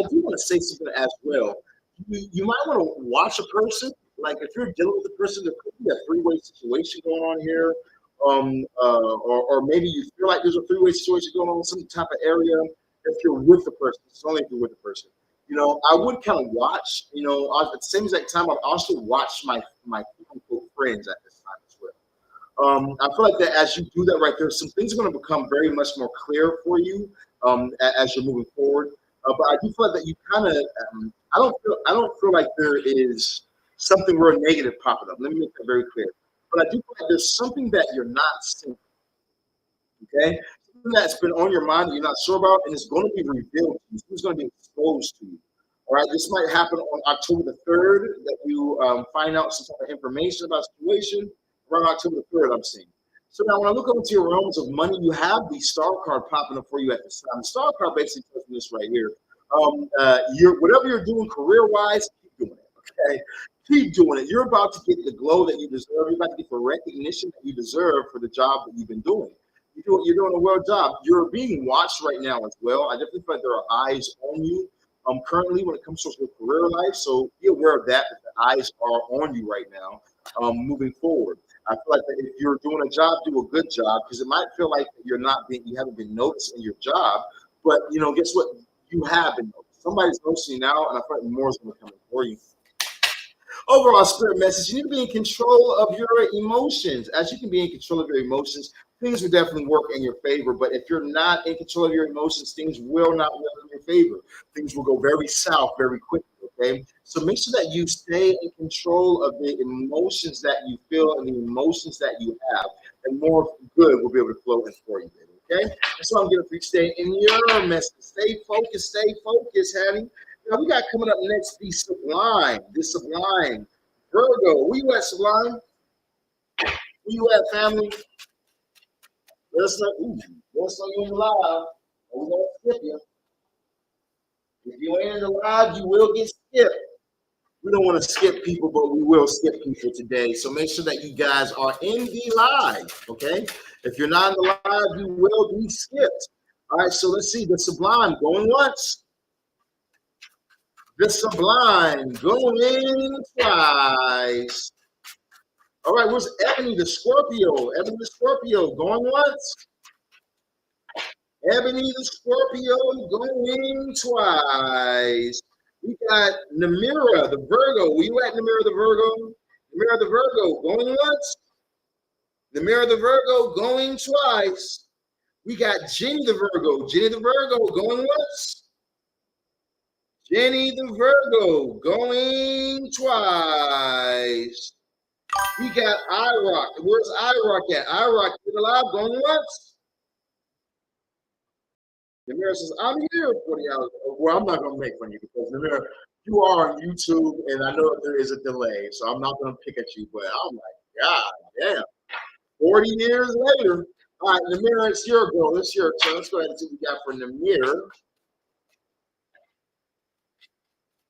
do want to say something as well. You might want to watch a person. Like if you're dealing with a person, there could be a three-way situation going on here. Or maybe you feel like there's a three-way situation going on in some type of area. If you're with the person, it's only if you're with the person. I would kind of watch. At the same exact time, I'd also watch my quote-unquote friends at this time as well. I feel like that as you do that right there, some things are going to become very much more clear for you as you're moving forward. But I do feel like that you kind of, I don't feel like there is something real negative popping up. Let me make that very clear. But I do feel like there's something that you're not seeing. Okay, something that's been on your mind that you're not sure about, and it's going to be revealed to you. It's going to be exposed to you. All right, this might happen on October the 3rd that you find out some type of information about the situation. Around October the 3rd, I'm seeing. So now when I look up into your realms of money, you have the star card popping up for you at this time. The star card basically tells me this right here. Whatever you're doing career-wise, keep doing it. Okay, keep doing it. You're about to get the glow that you deserve. You're about to get the recognition that you deserve for the job that you've been doing. You're doing a well job. You're being watched right now as well. I definitely feel like there are eyes on you currently when it comes to your career life. So be aware of that the eyes are on you right now moving forward. I feel like that if you're doing a job, do a good job, because it might feel like you haven't been noticed in your job. But guess what? You have been noticed. Somebody's noticing you now, and I feel like more is going to come for you. Overall spirit message, you need to be in control of your emotions. As you can be in control of your emotions, things will definitely work in your favor. But if you're not in control of your emotions, things will not work in your favor. Things will go very south very quickly. Okay, so make sure that you stay in control of the emotions that you feel and the emotions that you have, and more good will be able to flow in for you, baby. Okay, that's what I'm going to stay in your message. Stay focused, honey. Now we got coming up next the Sublime. Virgo. Where you at, Sublime? Where you at, family? Let us know. Let us know you're in the live. We're going to skip you. If you ain't in the live, you will get skipped. We don't want to skip people, but we will skip people today. So make sure that you guys are in the live, okay? If you're not in the live, you will be skipped. All right, so let's see. The Sublime going once. The Sublime going twice. All right, where's Ebony the Scorpio? Ebony the Scorpio going once. Ebony the Scorpio going twice. We got Namira the Virgo. Where you at, Namira the Virgo? Namira the Virgo going once. Namira the Virgo going twice. We got Jenny the Virgo. Jenny the Virgo going once. Jenny the Virgo going twice. We got iRock. Where's iRock at? iRock, you alive? Going once? Namira says, I'm here 40 hours. Well, I'm not going to make fun of you because Namira, you are on YouTube, and I know that there is a delay, so I'm not going to pick at you, but I'm like, God damn. 40 years later. All right, Namira, it's your goal. It's your turn. Let's go ahead and see what we got for Namira.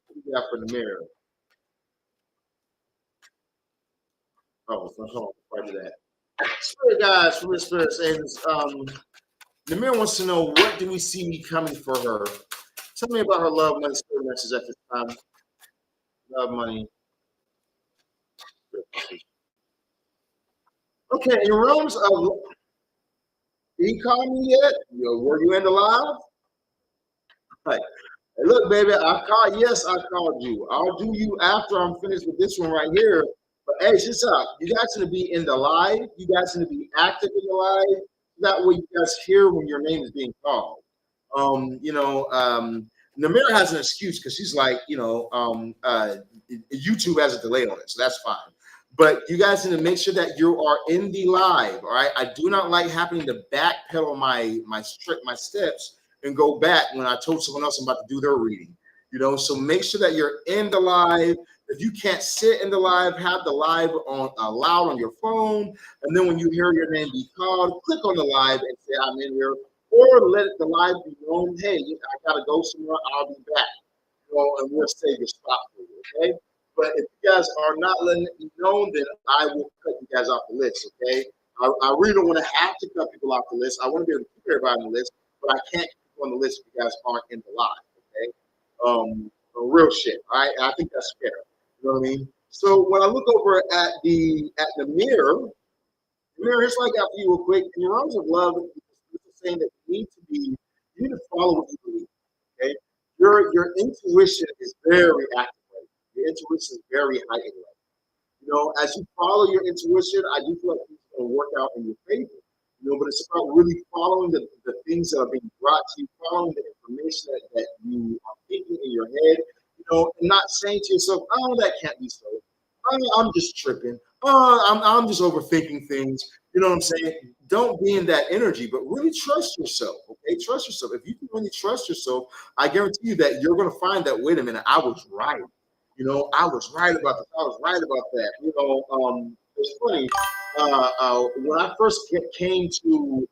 What we got for Namira? Oh, hold on. Before I do that. Spirit guys from the Spirit saying, Namira wants to know, what do we see coming for her? Tell me about her love money spirit message at this time. Love money. Okay, in realms of, did he call me yet? Were you in the live? Right. Hey, look, baby, I called. Yes, I called you. I'll do you after I'm finished with this one right here. But hey, just up. You guys need to be in the live. You guys need to be active in the live. That way, you guys hear when your name is being called. Namira has an excuse because she's like, YouTube has a delay on it, so that's fine. But you guys need to make sure that you are in the live. All right. I do not like having to backpedal my steps and go back when I told someone else I'm about to do their reading. So make sure that you're in the live. If you can't sit in the live, have the live on loud on your phone, and then when you hear your name be called, click on the live and say I'm in here, or let the live be known. Hey, I gotta go somewhere. I'll be back. And we'll save your spot for you. Okay. But if you guys are not letting it be known, then I will cut you guys off the list. Okay. I really don't want to have to cut people off the list. I want to be able to keep everybody on the list, but I can't keep on the list if you guys aren't in the live. Okay. Real shit. All right. I think that's fair. You know what I mean? So when I look over at the mirror, here's what I got for you real quick. In your arms of love, it's saying that you need to follow what you believe. Okay. Your intuition is very active. Right? Your intuition is very heightened. Right? As you follow your intuition, I do feel like it's going to work out in your favor. But it's about really following the things that are being brought to you, following the information that you are thinking in your head, and not saying to yourself, oh, that can't be so. I'm just tripping. I'm just overthinking things. You know what I'm saying? Don't be in that energy, but really trust yourself. Okay, trust yourself. If you can really trust yourself, I guarantee you that you're going to find that. Wait a minute, I was right. I was right about this. I was right about that. It's funny. When I first came to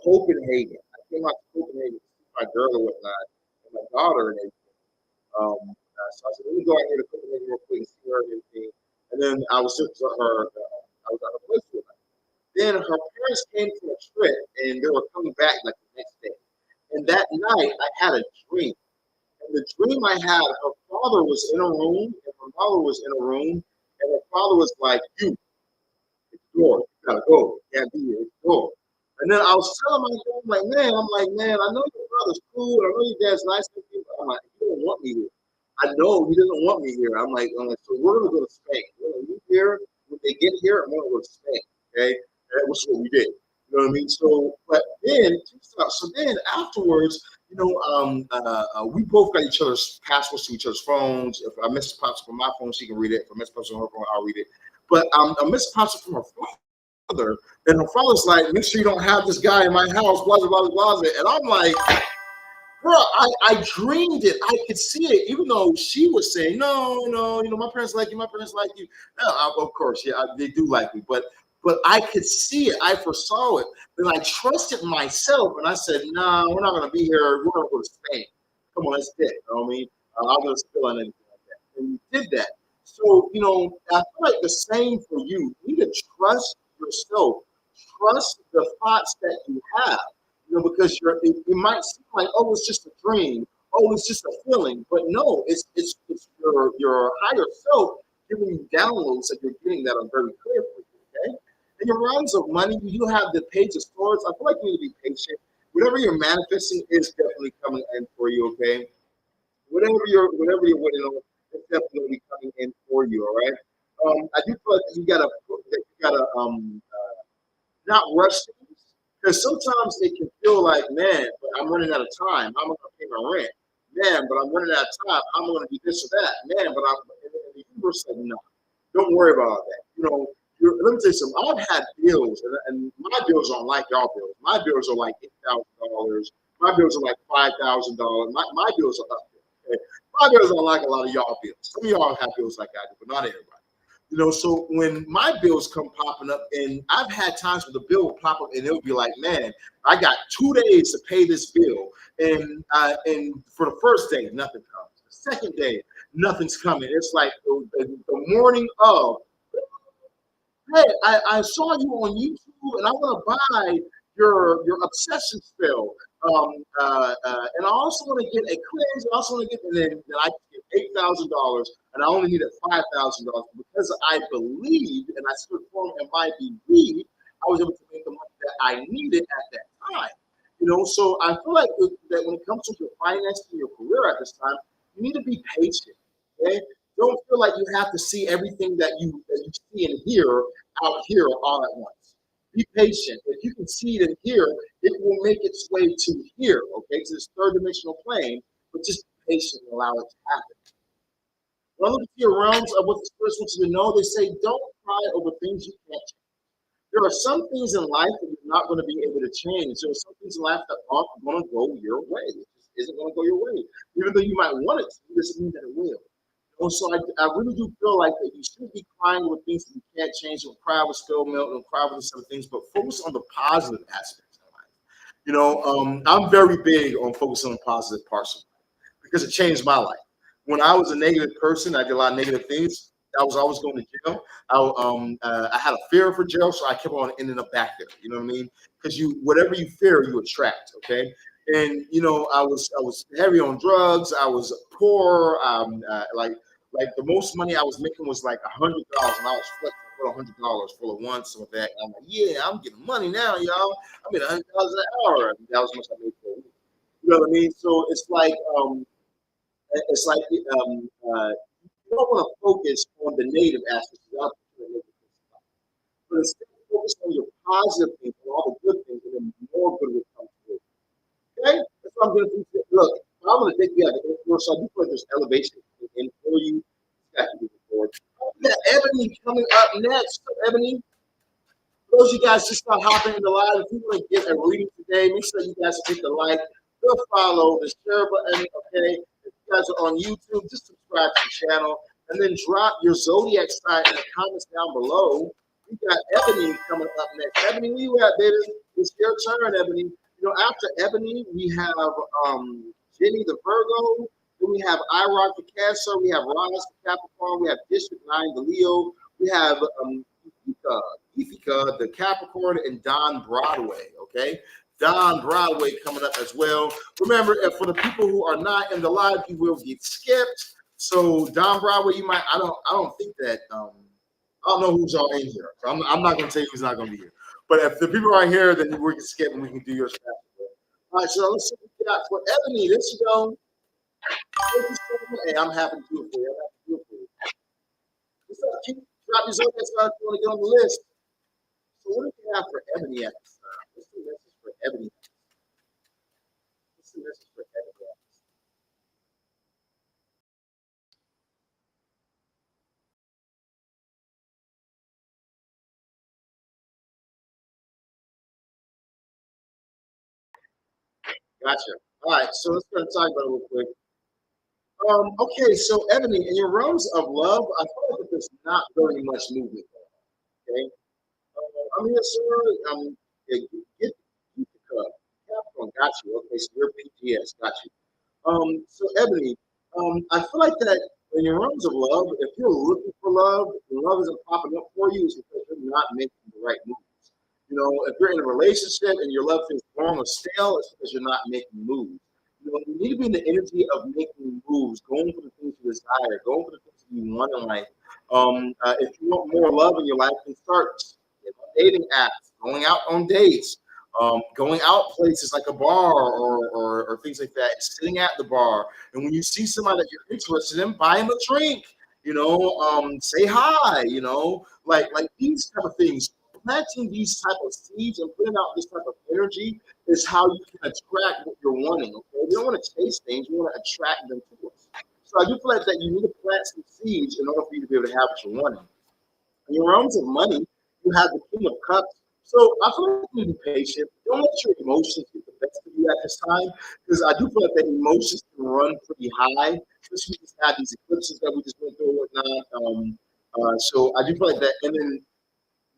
Copenhagen, I came out to Copenhagen to see my girl and whatnot, and my daughter and everything. So I said, let me go out here to Copenhagen real quick and see her and everything. And then I was just her. I was at her place with her. Then her parents came from a trip, and they were coming back like the next day. And that night, I had a dream. And the dream I had, her father was in a room, and her mother was in a room, and her father was like, it's door. You gotta go. You can't be here. It's door. And then I was telling my dad, I'm like, man, I know your brother's cool. I know your dad's nice to you. But I'm like, he don't want me here. I know he doesn't want me here. I'm like, so we're gonna go to Spain. We're gonna leave here. When they get here, I'm gonna go to Spain. Okay, and that was what we did. You know what I mean? So, but then, afterwards, we both got each other's passwords to each other's phones. If I miss a password from my phone, she can read it. If I miss a password from her phone, I'll read it. But I missed a password from her father, and her father's like, make sure you don't have this guy in my house, blah, blah, blah, blah. And I'm like, bro, I dreamed it. I could see it, even though she was saying, no, my parents like you, my parents like you. No, of course, yeah, they do like me, but I could see it. I foresaw it. Then I trusted myself, and I said, no, we're not going to be here. We're going to go to Spain. Come on, it's it. You know what I mean? I'm going to spill on anything like that. And we did that. So, I feel like the same for you. You need to trust yourself. Trust the thoughts that you have. Because it might seem like, oh, it's just a dream. Oh, it's just a feeling. But no, it's your higher self giving you downloads that you're getting that are very clear for you. Okay. In your realms of money, you do have the Page of Swords. I feel like you need to be patient. Whatever you're manifesting is definitely coming in for you. Okay. Whatever you're waiting on, it's definitely coming in for you. All right. I do feel like you gotta not rush things, because sometimes it can feel like, man, but I'm running out of time. How am I going to pay my rent? Man, but I'm running out of time. How am I going to do this or that? Man, but in the People are saying, no, don't worry about all that. Let me tell you something. I've had bills, and my bills aren't like y'all bills. My bills are like $8,000. My bills are like $5,000. My bills are up there. Okay? My bills aren't like a lot of y'all bills. Some of y'all have bills like I do, but not everybody. So when my bills come popping up, and I've had times where the bill will pop up and it'll be like, man, I got 2 days to pay this bill. And for the first day, nothing comes. The second day, nothing's coming. It's like the morning of, hey, I saw you on YouTube and I want to buy your obsession spell. And I also want to get a cleanse. I also want to get, and then I get $8,000, and I only needed $5,000 because I believed and I stood firm in my belief. I was able to make the money that I needed at that time. So I feel like that when it comes to your finances and your career at this time, you need to be patient. Okay, don't feel like you have to see everything that you see and hear out here all at once. Be patient. If you can see it and hear, it will make its way to here, okay, to this third dimensional plane, but just be patient and allow it to happen. When I look at your realms of what the spirits want you to know, they say don't cry over things you can't change. There are some things in life that you're not going to be able to change. There are some things in life that aren't going to go your way. It just isn't going to go your way. Even though you might want it to, it doesn't mean that it will. So I really do feel like that you should be crying with things that you can't change. Don't cry with spilled milk, don't cry with some things, but focus on the positive aspects of life. I'm very big on focusing on positive parts of life because it changed my life. When I was a negative person, I did a lot of negative things. I was always going to jail. I had a fear for jail, so I kept on ending up back there. You know what I mean? Because whatever you fear, you attract. Okay. And I was heavy on drugs. I was poor. Like the most money I was making was like $100, and I was flexing for $100 full of one, some of that. And I'm like, yeah, I'm getting money now, y'all. I made $100 an hour. That was how much I made for a week. You know what I mean? So it's like you don't want to focus on the negative aspects. But instead focus on your positive things and all the good things, and then more good will come through. Okay? That's what I'm going to do. Look, I'm going to take you out of the influence. So I do feel like there's elevation in for you. We got Ebony coming up next. So Ebony, for those of you guys just start hopping in the live, if you want to get a reading today, make sure you guys hit the like, the follow, the share button. Okay, if you guys are on YouTube, just subscribe to the channel, and then drop your zodiac sign in the comments down below. We got Ebony coming up next. Ebony, where you at, baby? It's your turn, Ebony. After Ebony, we have Jenny the Virgo. Then we have IROC the Cancer. We have Ross the Capricorn. We have District 9 the Leo. We have Ifika the Capricorn, and Don Broadway. Okay, Don Broadway coming up as well. Remember, for the people who are not in the live, you will get skipped. So Don Broadway, you might. I don't think that. I don't know who's all in here. So I'm not going to tell you who's not going to be here. But if the people are here, then we can skip and we can do your stuff. All right, so let's see what we got for Ebony. There you go. Hey, I'm happy to do it for you. What's up, Keith? Drop your zodiac sign if you want to get on the list. So what do we have for Ebony at this time? What's the message for Ebony? What's the message for Ebony? Gotcha. All right, so let's go and talk about it real quick. Okay, so Ebony, in your realms of love, I feel like there's not very much movement. Okay, I'm here, sir. Get the cup. Capricorn, got you. Okay, so you're PGS, got you. So Ebony, I feel like that in your realms of love, if you're looking for love, and love isn't popping up for you, it's because you're not making the right moves. If you're in a relationship and your love feels wrong or stale, it's because you're not making moves. You need to be in the energy of making moves, going for the things you desire, going for the things that you want in life. If you want more love in your life, then start dating apps, going out on dates, going out places like a bar or things like that, sitting at the bar. And when you see somebody that you're interested in, buy them a drink. Say hi. Like these type of things. Planting these type of seeds and putting out this type of energy is how you can attract what you're wanting. Okay, we don't want to chase things; we want to attract them to us. So I do feel like that you need to plant some seeds in order for you to be able to have what you're wanting. In your realms of money, you have the King of Cups. So I feel like you need to be patient. Don't let your emotions get the best of you at this time, because I do feel like that emotions can run pretty high, especially we just had these eclipses that we just went through and whatnot. So I do feel like that, and then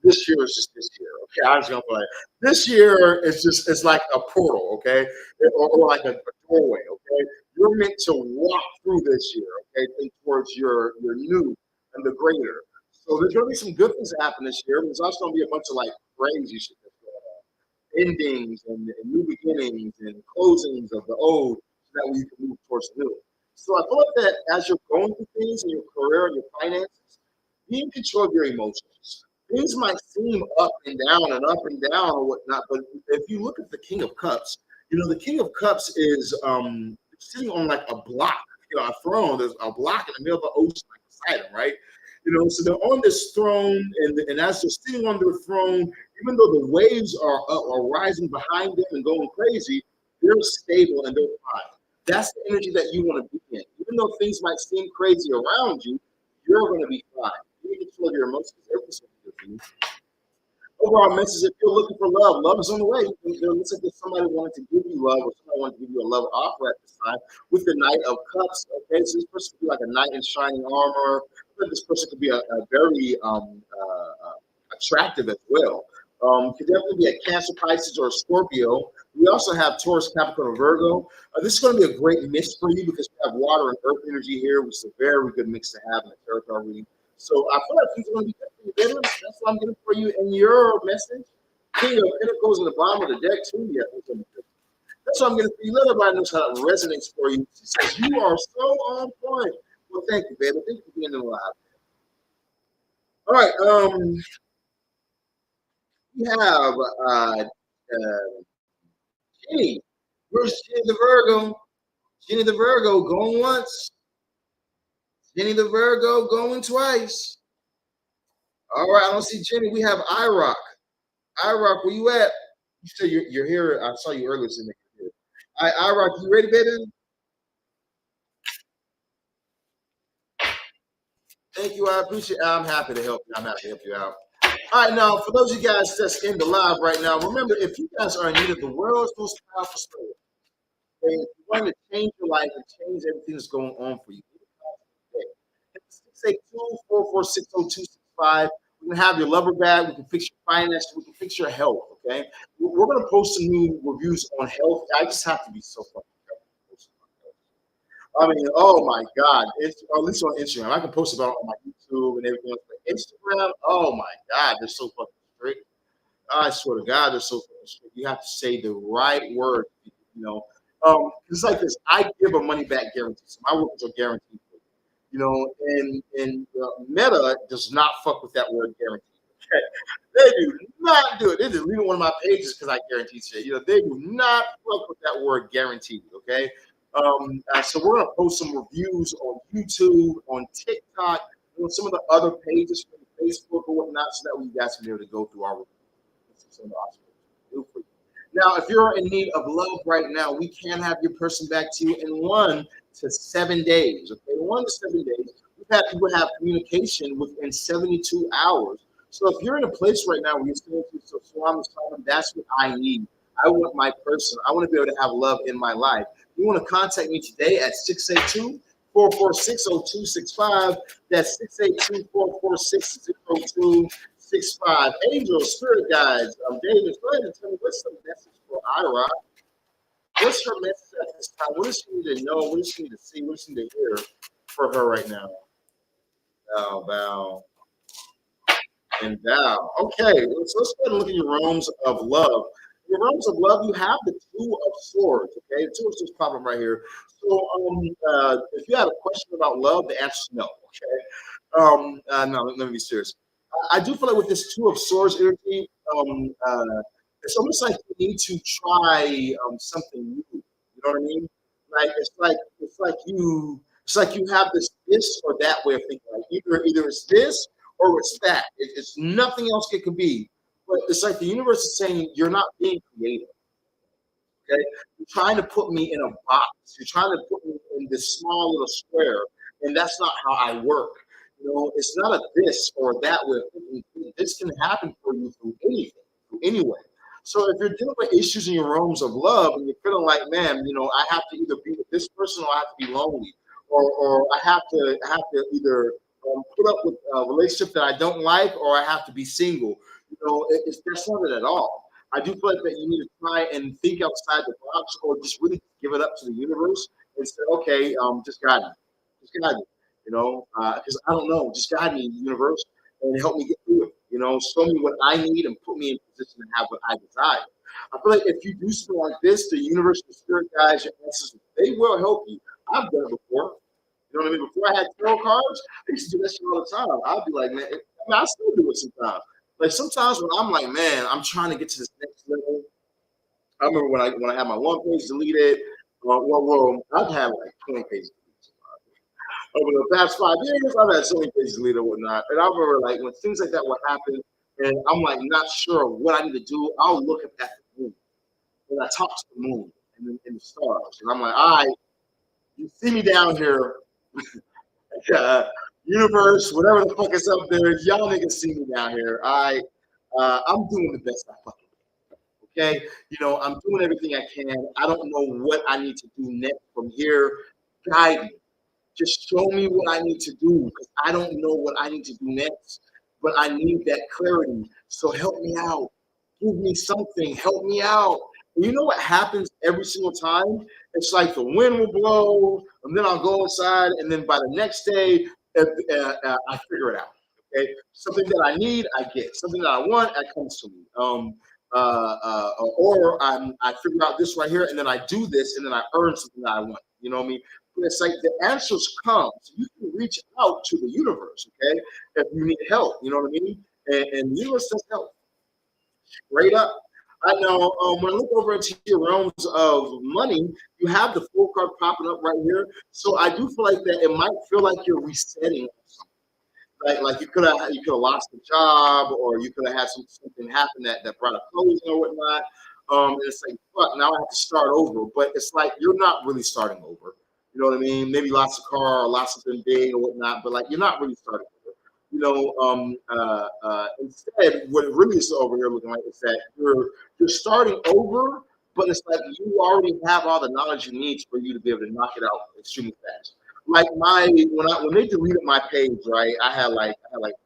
this year is just this year. Okay, I'm just gonna play. This year is just it's like a portal, okay, or like a doorway. Okay, you're meant to walk through this year, okay, think towards your new and the greater. So there's gonna be some good things that happen this year. There's also gonna be a bunch of like crazy shit that's going on, endings and new beginnings and closings of the old, so that way you can move towards the new. So I feel like that as you're going through things in your career and your finances, be in control of your emotions. Things might seem up and down or whatnot, but if you look at the King of Cups, the King of Cups is sitting on like a block, a throne. There's a block in the middle of the ocean, like beside him, right? So they're on this throne, and as they're sitting on their throne, even though the waves are rising behind them and going crazy, they're stable and they're fine. That's the energy that you want to be in. Even though things might seem crazy around you, you're going to be fine. You need to feel your emotions every single day for you. Overall message: if you're looking for love, love is on the way. It looks like there's somebody wanting to give you love, or somebody wanting to give you a love offer at this time with the Knight of Cups. Okay, so this person could be like a knight in shining armor. This person could be a very attractive as well. Could definitely be a Cancer, Pisces, or a Scorpio. We also have Taurus, Capricorn, or Virgo. This is going to be a great mix for you because we have water and earth energy here, which is a very good mix to have in the tarot reading. So I feel like things are going to be good for you, baby. That's what I'm getting for you in your message. King of Pentacles in the bottom of the deck, too. Yeah, that's what I'm getting for you. Let everybody know how it resonates for you. She says, you are so on point. Well, thank you, baby. Thank you for being alive. All right. We have Jenny. Where's Jenny the Virgo? Jenny the Virgo going once. Jenny the Virgo going twice. All right, I don't see Jenny. We have iRock. iRock, where you at? You said you're here. I saw you earlier. So all right, iRock, you ready, baby? Thank you. I appreciate it. I'm happy to help you. I'm happy to help you out. All right, now, for those of you guys that's in the live right now, remember, if you guys are in need of the world's most powerful story, and if you want to change your life and change everything that's going on for you, 682-446-0265. We can have your lover back. We can fix your finances. We can fix your health, okay? We're going to post some new reviews on health. I just have to be so fucking careful. I mean, oh my God. It's at least on Instagram. I can post about it on my YouTube and everything else. But Instagram, oh my God, they're so fucking strict. I swear to God, they're so fucking strict. You have to say the right word, It's like this. I give a money back guarantee. So my work is a guarantee. And Meta does not fuck with that word guarantee. Okay? They do not do it. They just leave one of my pages because I guarantee shit. They do not fuck with that word guaranteed. Okay. So we're gonna post some reviews on YouTube, on TikTok, on some of the other pages from Facebook or whatnot, so that you guys can be able to go through our reviews. Now, if you're in need of love right now, we can have your person back to you in 1 to 7 days. Okay, 1 to 7 days. We've had people have communication within 72 hours. So if you're in a place right now where you're saying, so I'm telling, that's what I need. I want my person. I want to be able to have love in my life. You want to contact me today at 682-446-0265. That's 682-446-0265. Angels, spirit guides, David, go ahead and tell me what's the message for Ira. What's her message at this time? What does she need to know? What does she need to see? What does she need to hear for her right now? Bow, and thou. Okay, so let's go ahead and look at your realms of love. In your realms of love, you have the Two of Swords. Okay, the Two of Swords popping right here. So, if you have a question about love, the answer is no. Okay, no, let me be serious. I do feel like with this Two of Swords energy, it's almost like you need to try something new. You know what I mean? Like it's like you have this or that way of thinking. Like either it's this or it's that. It's nothing else it could be. But it's like the universe is saying you're not being creative. Okay, you're trying to put me in a box. You're trying to put me in this small little square, and that's not how I work. It's not a this or that way of thinking. This can happen for you through anything, through any way. So if you're dealing with issues in your realms of love and you're feeling like, man, I have to either be with this person or I have to be lonely, or I have to either put up with a relationship that I don't like, or I have to be single. That's not it at all. I do feel like that you need to try and think outside the box, or just really give it up to the universe and say, okay, just guide me, just guide me. Because I don't know, just guide me, universe, and help me get through it. Show me what I need and put me in position to have what I desire. I feel like if you do something like this, the universe, the spirit guides, your ancestors, they will help you. I've done it before. You know what I mean? Before I had tarot cards, I used to do that shit all the time. I'd be like, man, I still do it sometimes. Like sometimes when I'm like, man, I'm trying to get to this next level. I remember when I had my one page deleted. I've had like 20 pages over the past 5 years. I've had so many pages deleted and whatnot. And I remember like when things like that would happen, and I'm like not sure what I need to do. I'll look at the moon, and I talk to the moon and the stars, and I'm like, all right, you see me down here. Universe, whatever the fuck is up there, y'all niggas see me down here. I'm doing the best I fucking can. Okay, I'm doing everything I can. I don't know what I need to do next from here. Guide me. Just show me what I need to do, because I don't know what I need to do next, but I need that clarity. So help me out. Give me something. Help me out. And you know what happens every single time? It's like the wind will blow, and then I'll go inside, and then by the next day, I figure it out. Okay, something that I need, I get. Something that I want, it comes to me. I figure out this right here, and then I do this, and then I earn something that I want. You know what I mean? But it's like the answers come. So you can reach out to the universe, okay? If you need help, you know what I mean? And the universe does help. Straight up. I know when I look over into your realms of money, you have the full card popping up right here. So I do feel like that it might feel like you're resetting something. Like you could have lost a job, or you could have had something happen that brought a closing or whatnot. And it's like, fuck, now I have to start over. But it's like you're not really starting over. You know what I mean? Maybe lost a car or lost something big or whatnot, but like you're not really starting over. Instead, what it really is over here looking like is that you're starting over, but it's like you already have all the knowledge you need for you to be able to knock it out extremely fast. Like when they deleted my page, right? I had like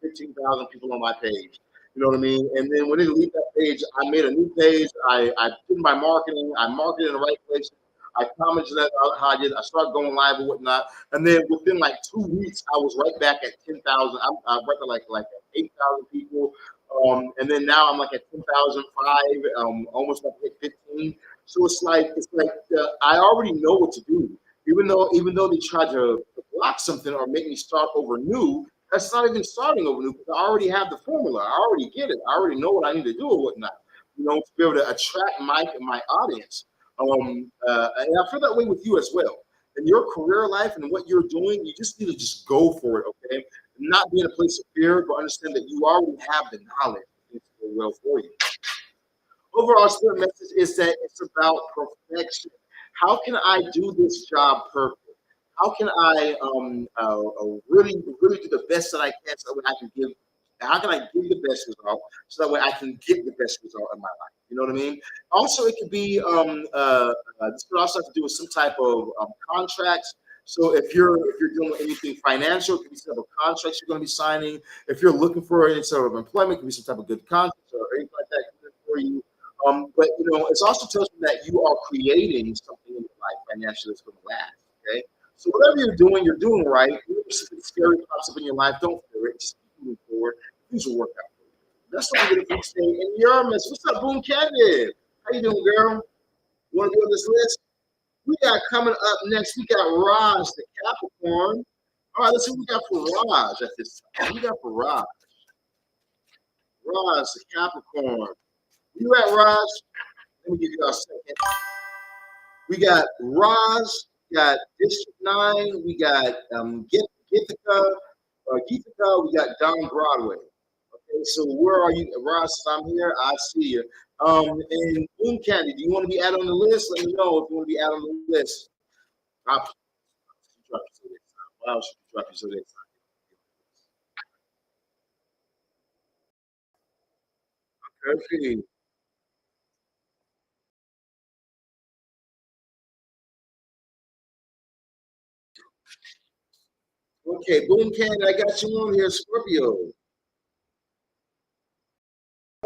15,000 people on my page. You know what I mean? And then when they deleted that page, I made a new page. I did my marketing. I marketed in the right place. I commented that how I did. I started going live and whatnot. And then within like 2 weeks, I was right back at 10,000. I'm right at like 8,000 people. And then now I'm like at 10,005, almost like at 15. So it's like I already know what to do. Even though they tried to block something or make me start over new, that's not even starting over new, because I already have the formula. I already get it. I already know what I need to do or whatnot. To be able to attract my audience. And I feel that way with you as well. In your career life and what you're doing, you just need to just go for it, okay? Not be in a place of fear, but understand that you already have the knowledge to go well for you. Overall, spirit message is that it's about perfection. How can I do this job perfect? How can I really do the best that I can, so that I can give? How can I give the best result, so that way I can get the best result in my life? You know what I mean? Also, it could be this could also have to do with some type of contracts. So if you're dealing with anything financial, it could be some type of contracts you're going to be signing. If you're looking for any sort of employment, it could be some type of good contract or anything like that for you. But it's also tells you that you are creating something in your life financially that's going to last. Okay, so whatever you're doing right. If something scary pops up in your life, don't fear it. Just keep moving forward. Things will work out. That's what I'm going to say. And Yarmus, what's up, Boom Candid? How you doing, girl? Want to be on this list? We got coming up next. We got Raj, the Capricorn. All right, let's see what we got for Raj at this time. We got for Raj. Raj, the Capricorn. You at Raj? Let me give you a second. We got Raj. We got District 9. We got Githica. We got Don Broadway. So where are you, Ross? I'm here. I see you. And Boom Candy, do you want to be added on the list? Let me know if you want to be added on the list. I'll drop you so next time. Wow, should drop you so next time. Perfect. Okay, Boom Candy, I got you on here, Scorpio.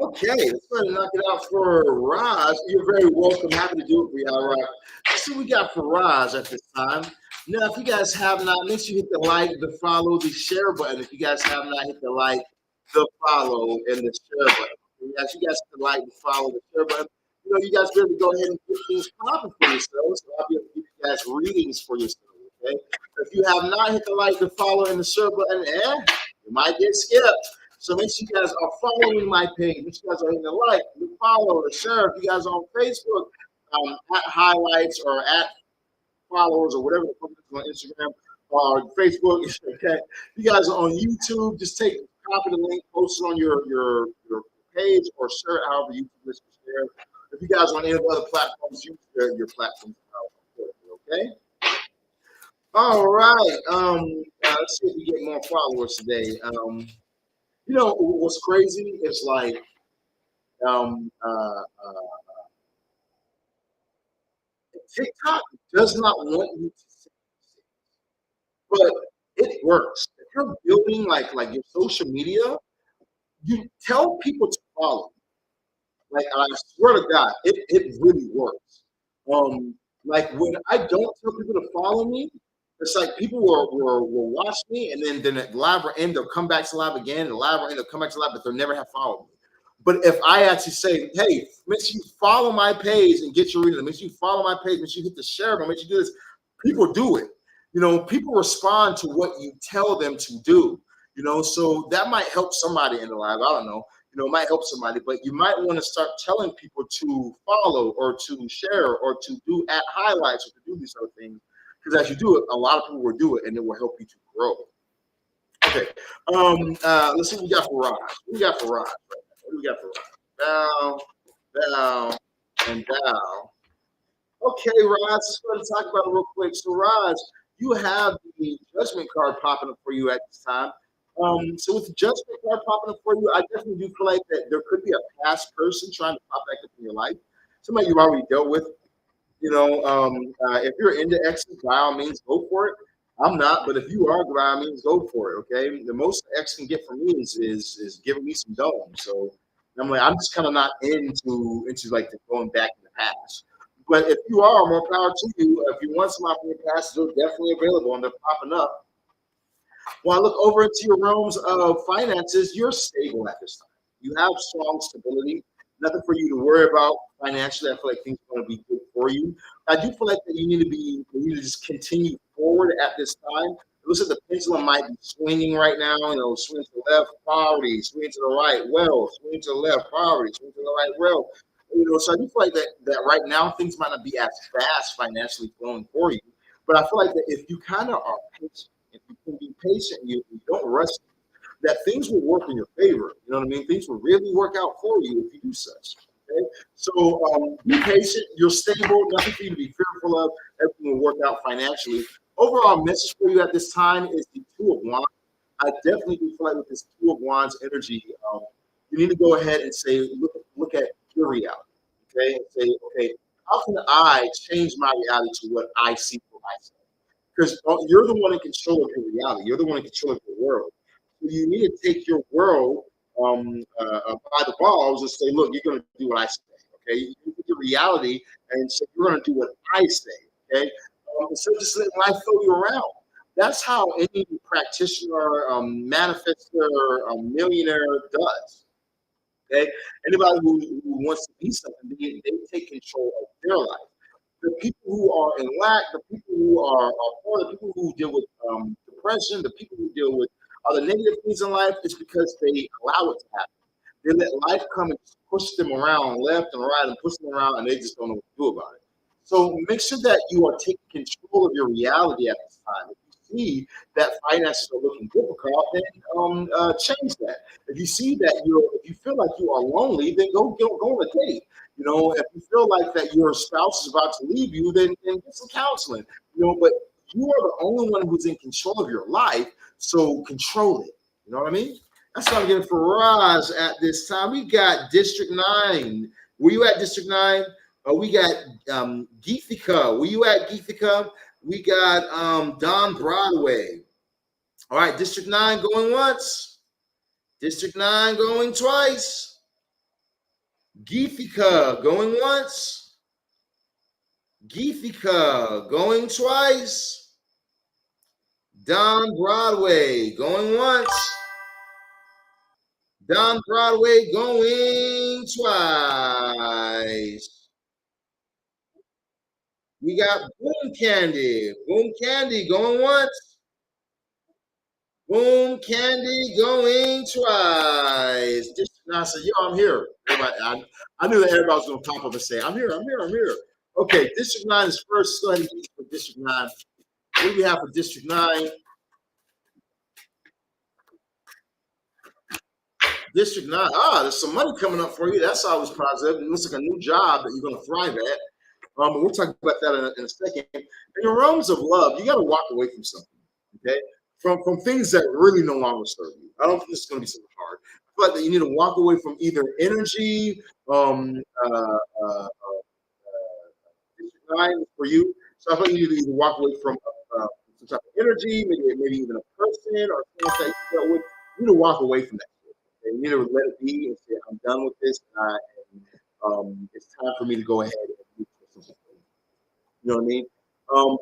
Okay, let's go ahead and knock it out for Raj. You're very welcome. Happy to do it for you, all right. Let's see what we got for Raj at this time. Now, if you guys have not, make sure you hit the like, the follow, the share button. If you guys have not hit the like, the follow, and the share button. As you guys hit the like, the follow, the share button, you guys be able to go ahead and get things popping for yourselves. So I'll be able to give you guys readings for yourselves. Okay. If you have not hit the like, the follow, and the share button, you might get skipped. So make sure you guys are following my page. Make sure you guys are hitting the like, the follow, the share. If you guys are on Facebook, at highlights or at followers or whatever the fuck is on Instagram or Facebook. Okay, if you guys are on YouTube, just copy the link, post it on your page, or share it however YouTube lets you share. If you guys are on any of the other platforms, use your platforms. Okay. All right. Let's see if we get more followers today. What's crazy is like um, uh, uh, TikTok does not want you to say, but it works. If you're building like your social media, you tell people to follow. Like I swear to God, it really works. Um, like when I don't tell people to follow me, it's like people will watch me and then the live will end, they'll come back to live again, and the live will end, they'll come back to live, but they'll never have followed me. But if I actually say, hey, make sure you follow my page and get your reading, make sure you follow my page, make sure you hit the share button, make sure you do this, people do it. People respond to what you tell them to do. So that might help somebody in the live. I don't know. It might help somebody, but you might want to start telling people to follow or to share or to do at highlights or to do these other things. Because as you do it, a lot of people will do it and it will help you to grow. Okay. Let's see what we got for Raj. What we got for Raj? What do we got for Raj? Down, and down. Okay, Raj, let's go ahead and talk about it real quick. So, Raj, you have the judgment card popping up for you at this time. So with the judgment card popping up for you, I definitely do feel like that there could be a past person trying to pop back up in your life. Somebody you've already dealt with. If you're into exes, by all means, go for it. I'm not, but if you are, by all means, go for it. Okay. The most X can get from me is giving me some dome. So I'm just kind of not into like the going back in the past. But if you are, more power to you. If you want some out from your past, they're definitely available and they're popping up. When I look over into your realms of finances, you're stable at this time. You have strong stability. Nothing for you to worry about financially. I feel like things are going to be good for you. I do feel like that you need to just continue forward at this time. It looks like the pendulum might be swinging right now. Swing to the left, poverty. Swing to the right, wealth. Swing to the left, poverty. Swing to the right, wealth. So I do feel like that right now things might not be as fast financially flowing for you. But I feel like that if you kind of are patient, if you can be patient, you don't rush, that things will work in your favor. You know what I mean? Things will really work out for you if you do such. Okay? So be patient. You're stable. Nothing for you to be fearful of. Everything will work out financially. Overall message for you at this time is the Two of Wands. I definitely do feel like with this Two of Wands energy, you need to go ahead and say, look at your reality. Okay? And say, okay, how can I change my reality to what I see for myself? Because you're the one in control of your reality. You're the one in control of your world. So you need to take your world by the balls and say, look, you're going to do what I say. Okay, you take your reality and say you're going to do what I say. Okay, so just let life throw you around. That's how any practitioner, manifestor, millionaire does. Okay, anybody who wants to be something, they take control of their life. The people who are in lack, the people who are poor, the people who deal with depression, the people who deal with other negative things in life, it's because they allow it to happen. They let life come and push them around left and right and push them around, and they just don't know what to do about it. So make sure that you are taking control of your reality at this time. If you see that finances are looking difficult, then change that. If you see that if you feel like you are lonely, then go on a date. If you feel like that your spouse is about to leave you, then get some counseling. But you are the only one who's in control of your life, so control it. You know what I mean? That's what I'm getting for Roz at this time. We got District 9. Were you at District 9? We got Geethika. Were you at Geethika? We got Don Broadway. All right, District 9 going once. District 9 going twice. Geethika going once. Geethika going twice. Don Broadway going once. Don Broadway going twice. We got Boom Candy. Boom Candy going once. Boom Candy going twice. I said, yo, I'm here. I knew that everybody was going to pop up and say, I'm here, I'm here, I'm here. Okay, District 9 is first. Go ahead and get for District 9. What do we have for District 9? District 9. There's some money coming up for you. That's always positive. It looks like a new job that you're going to thrive at. But we'll talk about that in a second. In your realms of love, you got to walk away from something, okay? From things that really no longer serve you. I don't think this is going to be something hard, but that you need to walk away from either energy, for you. So I think you need to either walk away from some type of energy, maybe even a person or things that you dealt with. You need to walk away from that. Okay? You need to let it be and say, I'm done with this, and it's time for me to go ahead and do something. You know what I mean?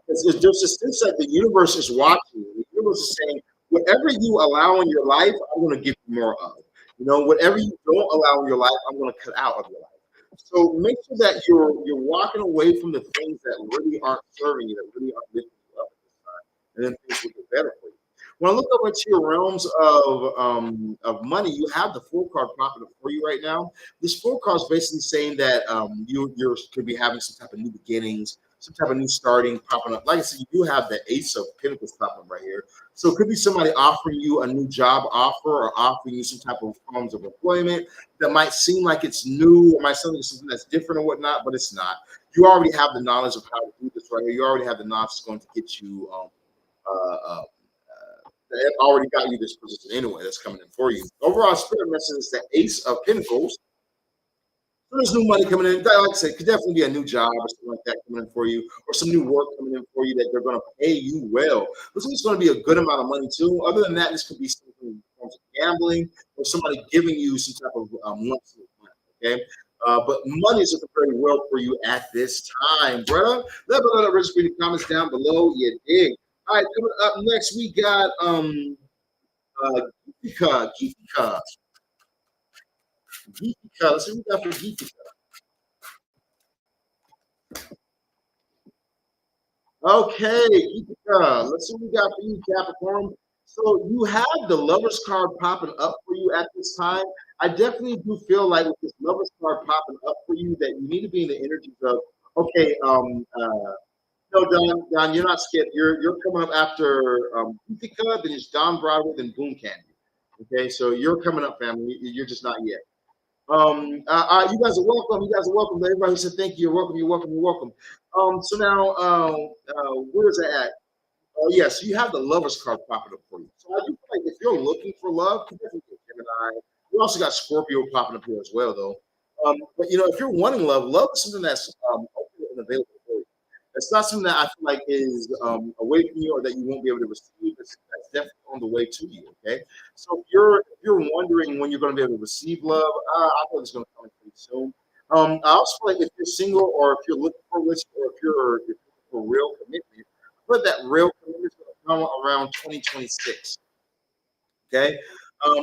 There's a sense that the universe is watching. The universe is saying, whatever you allow in your life, I'm going to give you more of. Whatever you don't allow in your life, I'm going to cut out of your life. So make sure that you're walking away from the things that really aren't serving you, that really aren't lifting you up at this time, and then things will get better for you. When I look over into your realms of money, you have the full card popping up for you right now. This full card is basically saying that you could be having some type of new beginnings, some type of new starting popping up. Like I said, you do have the Ace of Pentacles popping up right here. So it could be somebody offering you a new job offer or offering you some type of forms of employment that might seem like it's new or might seem like something that's different or whatnot, but it's not. You already have the knowledge of how to do this right here. You already have the knowledge that's going to get you that already got you this position anyway that's coming in for you. Overall spirit message is the Ace of Pentacles. So there's new money coming in. Like I said, it could definitely be a new job or something like that coming in for you, or some new work coming in for you that they're going to pay you well. This is going to be a good amount of money too. Other than that, this could be something in terms of gambling or somebody giving you some type of lump sum of money. Okay. But money is looking very well for you at this time, brother. Let me know that register in the comments down below. You dig. All right, coming up next, we got Geethika. Let's see what we got for Geethika. Okay, Geethika. Let's see what we got for you, Capricorn. So you have the Lover's card popping up for you at this time. I definitely do feel like with this Lover's card popping up for you that you need to be in the energies of, okay, no, Don, you're not skipped. You're coming up after Geethika, then it's Don Broadway, then Boom Candy. Okay, so you're coming up, family. You're just not yet. You guys are welcome. You guys are welcome. Everybody who said thank you. You're welcome. You're welcome. You're welcome. So now, where is it at? Yes, you have the Lover's card popping up for you. So I do feel like if you're looking for love, definitely get Gemini. We also got Scorpio popping up here as well, though. But if you're wanting love, love is something that's open and available for you. It's not something that I feel like is away from you or that you won't be able to receive. That's definitely on the way to you. Okay, so if you're wondering when you're going to be able to receive love, I think it's going to come pretty soon. I also feel like if you're single or if you're looking for this or if you're looking for real commitment, but that real commitment is going to come around 2026. Okay,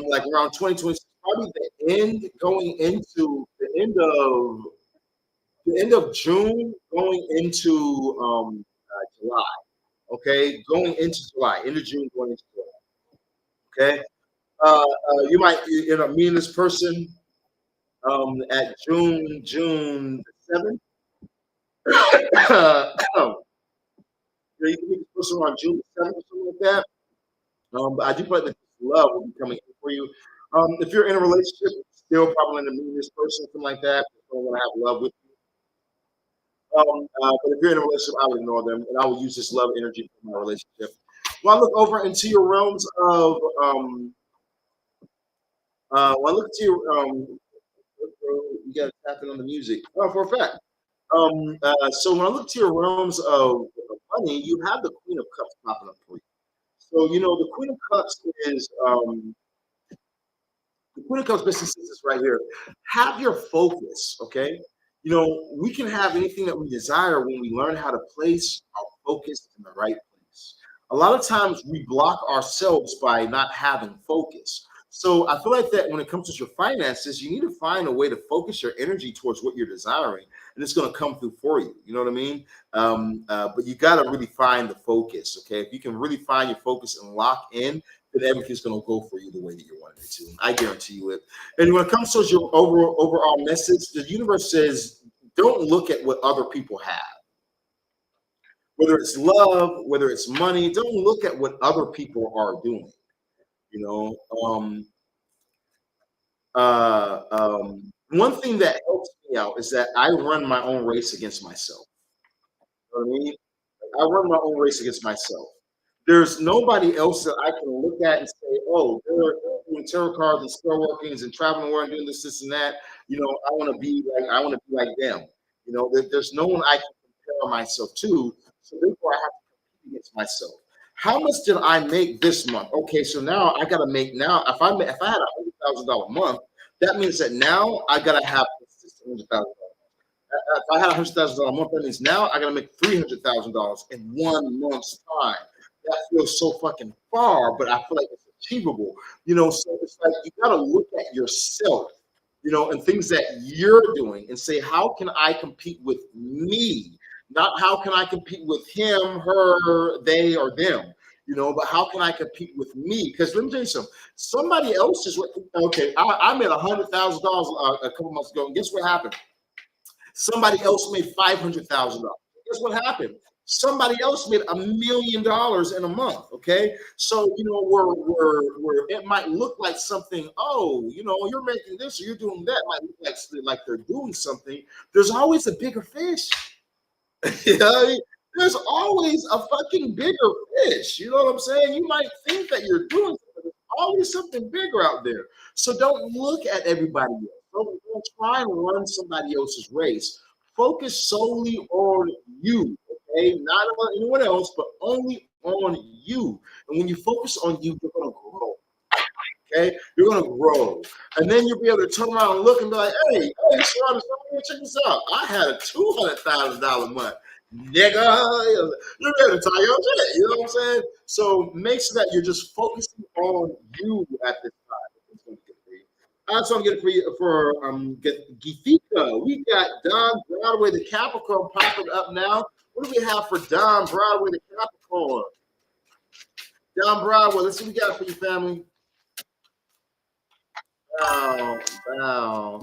like around 2026, probably the end going into the end of June, going into July. Okay, going into July, end of June, going into July. Okay, you might end up meeting this person at June 7th. You know, you can meet this person around June the 7th or something like that. But I do feel like that this love will be coming in for you. If you're in a relationship, still probably end up meeting this person, something like that. Don't want to have love with you. But if you're in a relationship, I would ignore them, and I would use this love energy for my relationship. When I look over into your realms of, when I look to your, you got to tap in on the music. Oh, for a fact. So when I look to your realms of money, you have the Queen of Cups popping up for you. So you know the Queen of Cups is the Queen of Cups basically says this right here. Have your focus, okay? You know, we can have anything that we desire when we learn how to place our focus in the right place. A lot of times we block ourselves by not having focus. So I feel like that when it comes to your finances, you need to find a way to focus your energy towards what you're desiring, and it's going to come through for you. You know what I mean? But you got to really find the focus. Okay, if you can really find your focus and lock in, then everything's going to go for you the way that you wanted it to. I guarantee you it. And when it comes to your overall message, the universe says, don't look at what other people have. Whether it's love, whether it's money, don't look at what other people are doing. You know, one thing that helps me out is that I run my own race against myself. You know what I mean? I run my own race against myself. There's nobody else that I can look at and say, oh, they're doing tarot cards and spell workings and traveling the world and doing this, and that. You know, I want to be like them. You know, there's no one I can compare myself to. So therefore, I have to compete against myself. How much did I make this month? Okay, so now I got to make now. If I had $100,000 month, that means that now I got to have consistent $100,000. If I had $100,000 a month, that means now I got to make $300,000 in 1 month's time. That feels so fucking far, but I feel like it's achievable. You know, so it's like you got to look at yourself, you know, and things that you're doing and say, how can I compete with me? Not how can I compete with him, her, they, or them, you know, but how can I compete with me? Because let me tell you something. Somebody else is okay. I made $100,000 a couple months ago, and guess what happened? Somebody else made $500,000. Guess what happened? Somebody else made $1 million in a month. Okay, so you know we're it might look like something. Oh, you know you're making this or you're doing that. Might look like they're doing something. There's always a bigger fish. You know, there's always a fucking bigger fish. You know what I'm saying? You might think that you're doing something, but there's always something bigger out there. So don't look at everybody else. Don't try and run somebody else's race. Focus solely on you, okay? Not on anyone else, but only on you. And when you focus on you, you're gonna grow. Okay, you're gonna grow, and then you'll be able to turn around and look and be like, "Hey, Sirron, check this out. I had a $200,000 month, nigga. You're ready to tie your shit." You know what I'm saying? So make sure that you're just focusing on you at this time. It's gonna get for you. Also, I'm getting for you for get Gifika. We got Don Broadway, the Capricorn, popping up now. What do we have for Don Broadway, the Capricorn? Don Broadway. Let's see what we got for you, family. Bow, bow,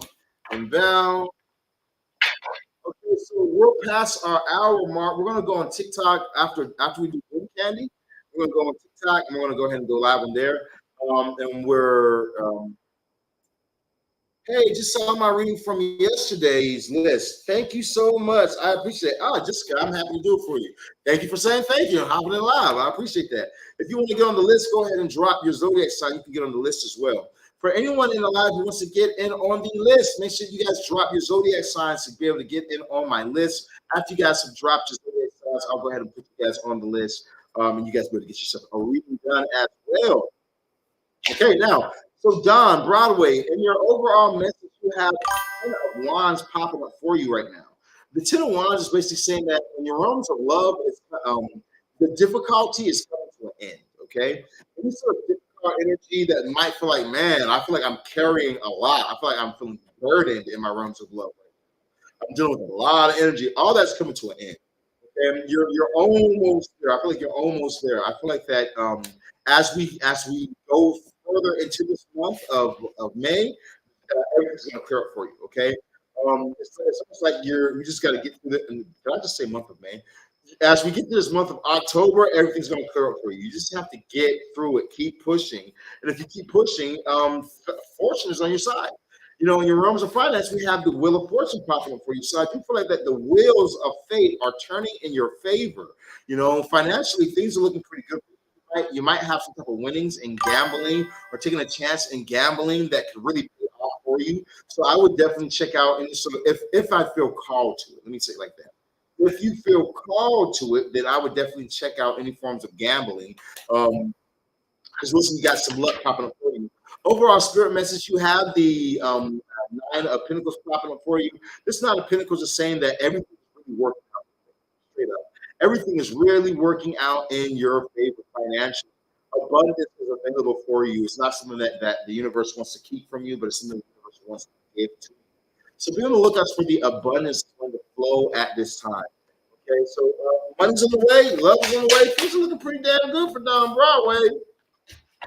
and bow. Okay, so we're past our hour mark. We're gonna go on TikTok after we do Boom Candy. We're gonna go on TikTok and we're gonna go ahead and go live on there. And we're hey, just saw my reading from yesterday's list. Thank you so much. I appreciate it. Oh, Jessica, I'm happy to do it for you. Thank you for saying thank you and hopping in live. I appreciate that. If you want to get on the list, go ahead and drop your zodiac sign. You can get on the list as well. For anyone in the live who wants to get in on the list, make sure you guys drop your zodiac signs to be able to get in on my list. After you guys have dropped your zodiac signs, I'll go ahead and put you guys on the list. And you guys be able to get yourself a reading done as well. Okay, now, so Don Broadway, in your overall message, you have 10 of Wands popping up for you right now. The 10 of Wands is basically saying that in your realms of love, the difficulty is coming to an end. Okay, any sort of difficult energy that might feel like, man, I feel like I'm carrying a lot. I feel like I'm feeling burdened in my realms of love. I'm dealing with a lot of energy. All that's coming to an end. And you're almost there. I feel like you're almost there. I feel like that as we go further into this month of May, everything's gonna clear up for you. Okay, it's almost like you just got to get through it. And can I just say month of May? as we get to this month of October, everything's going to clear up for you. You just have to get through it, keep pushing, and if you keep pushing, fortune is on your side. You know, in your realms of finance, we have the wheel of fortune popping up for you. So I do feel like that the wheels of fate are turning in your favor. You know, financially, things are looking pretty good. Right? You might have some type of winnings in gambling or taking a chance in gambling that could really pay off for you. So I would definitely check out any sort of if I feel called to it. Let me say it like that. If you feel called to it, then I would definitely check out any forms of gambling. Because listen, you got some luck popping up for you. Overall spirit message, you have the nine of pentacles popping up for you. This nine of pentacles is saying that everything is really working out straight up. Everything is really working out in your favor financially. Abundance is available for you. It's not something that the universe wants to keep from you, but it's something the universe wants to give to you. So be on the lookout for the abundance going to flow at this time. Okay, so money's on the way, love is on the way. Things are looking pretty damn good for Don Broadway.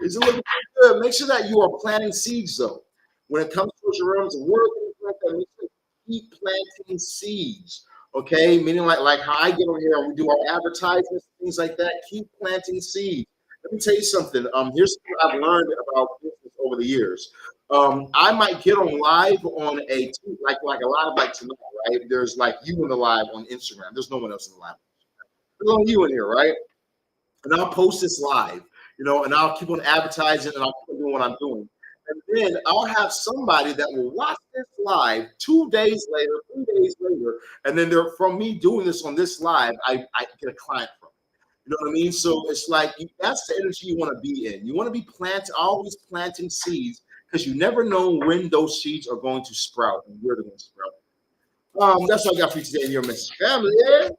It's looking pretty good. Make sure that you are planting seeds, though. When it comes to your realms of work, make sure you keep planting seeds. Okay, meaning like how I get on here and we do our advertisements, things like that. Keep planting seeds. Let me tell you something. Here's what I've learned about business over the years. I might get on live on like a lot of like tonight, right? There's like you in the live on Instagram. There's no one else in the live. There's only you in here, right? And I'll post this live, you know, and I'll keep on advertising and I'll keep on doing what I'm doing. And then I'll have somebody that will watch this live 2 days later, 3 days later, and then they're from me doing this on this live, I get a client from. You know what I mean? So it's like that's the energy you want to be in. You want to be always planting seeds because you never know when those seeds are going to sprout and where they're going to sprout. That's what I got for you today in your message, family. Yeah,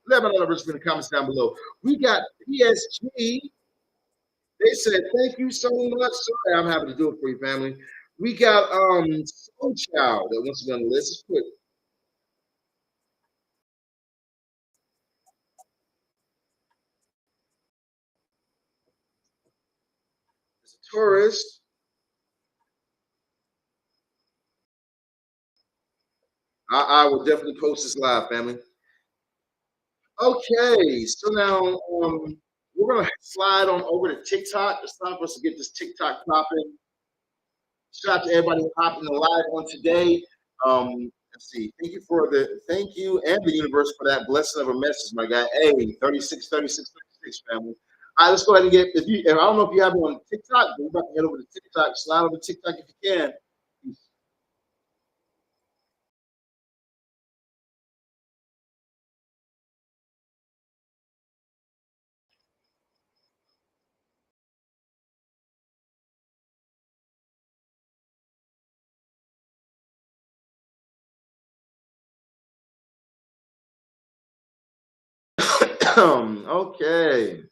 let me know in the comments down below. We got PSG. They said thank you so much. Sorry, I'm happy to do it for you, family. We got Soul Child that wants to be on the list. Let's put Taurus. I will definitely post this live, family. Okay, so now we're gonna slide on over to TikTok. It's time for us to get this TikTok popping. Shout out to everybody who hopped in the live on today. Let's see. Thank you and the universe for that blessing of a message, my guy. Hey, 36, 36, 36, family. All right, let's go ahead and get if I don't know if you have me on TikTok, but we're about to head over to TikTok. Slide over to TikTok if you can. Okay.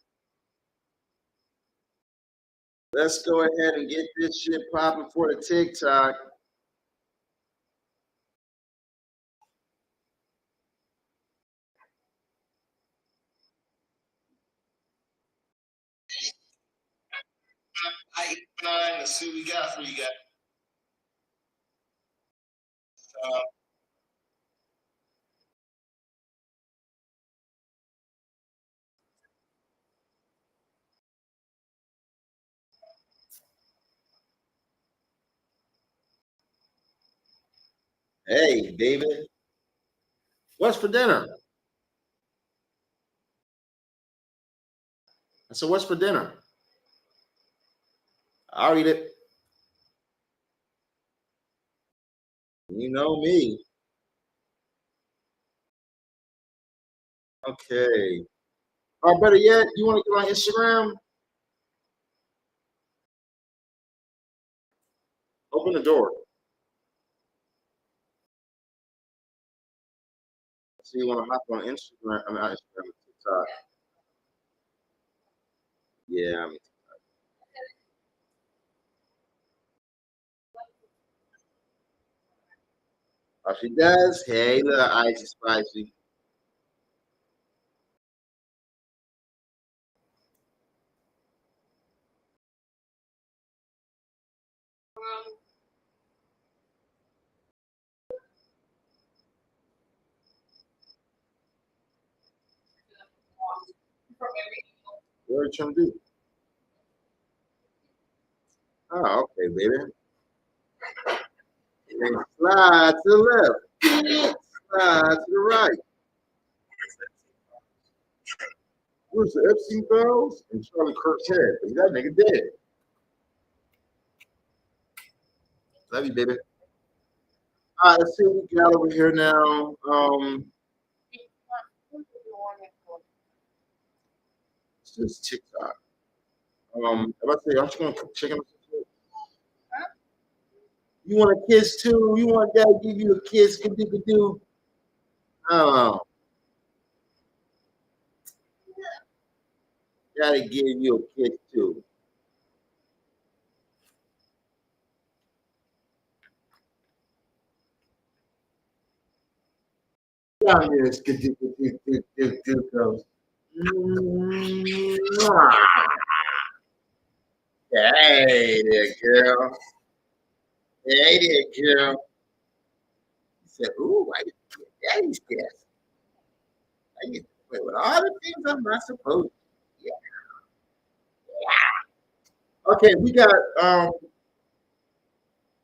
Let's go ahead and get this shit popping for the TikTok. Let's see what we got for you guys. Uh, hey, David, what's for dinner? I said, what's for dinner? I'll eat it. You know me. Okay. Or better yet, you want to get on Instagram? Open the door. So you want to hop on Instagram? I mean, not Instagram, TikTok. Yeah, I mean, oh, she does. Hey, look, icy spicy. What are you trying to do? Oh, okay, baby. And slide to the left. Slide to the right. Where's the Epstein files and Charlie Kirk's head? That nigga dead. Love you, baby. All right, let's see what we got over here now. This is TikTok. I'm about to say, aren't you gonna cook chicken? You want a kiss too? You want dad to give you a kiss? Kadoo. Oh, gotta give you a kiss too. Down here, kadoo goes. Hey there, girl. Hey there, girl. He said, "Ooh, I get to get daddy's kiss. I get to play with all the things I'm not supposed to." Yeah. Okay, we got.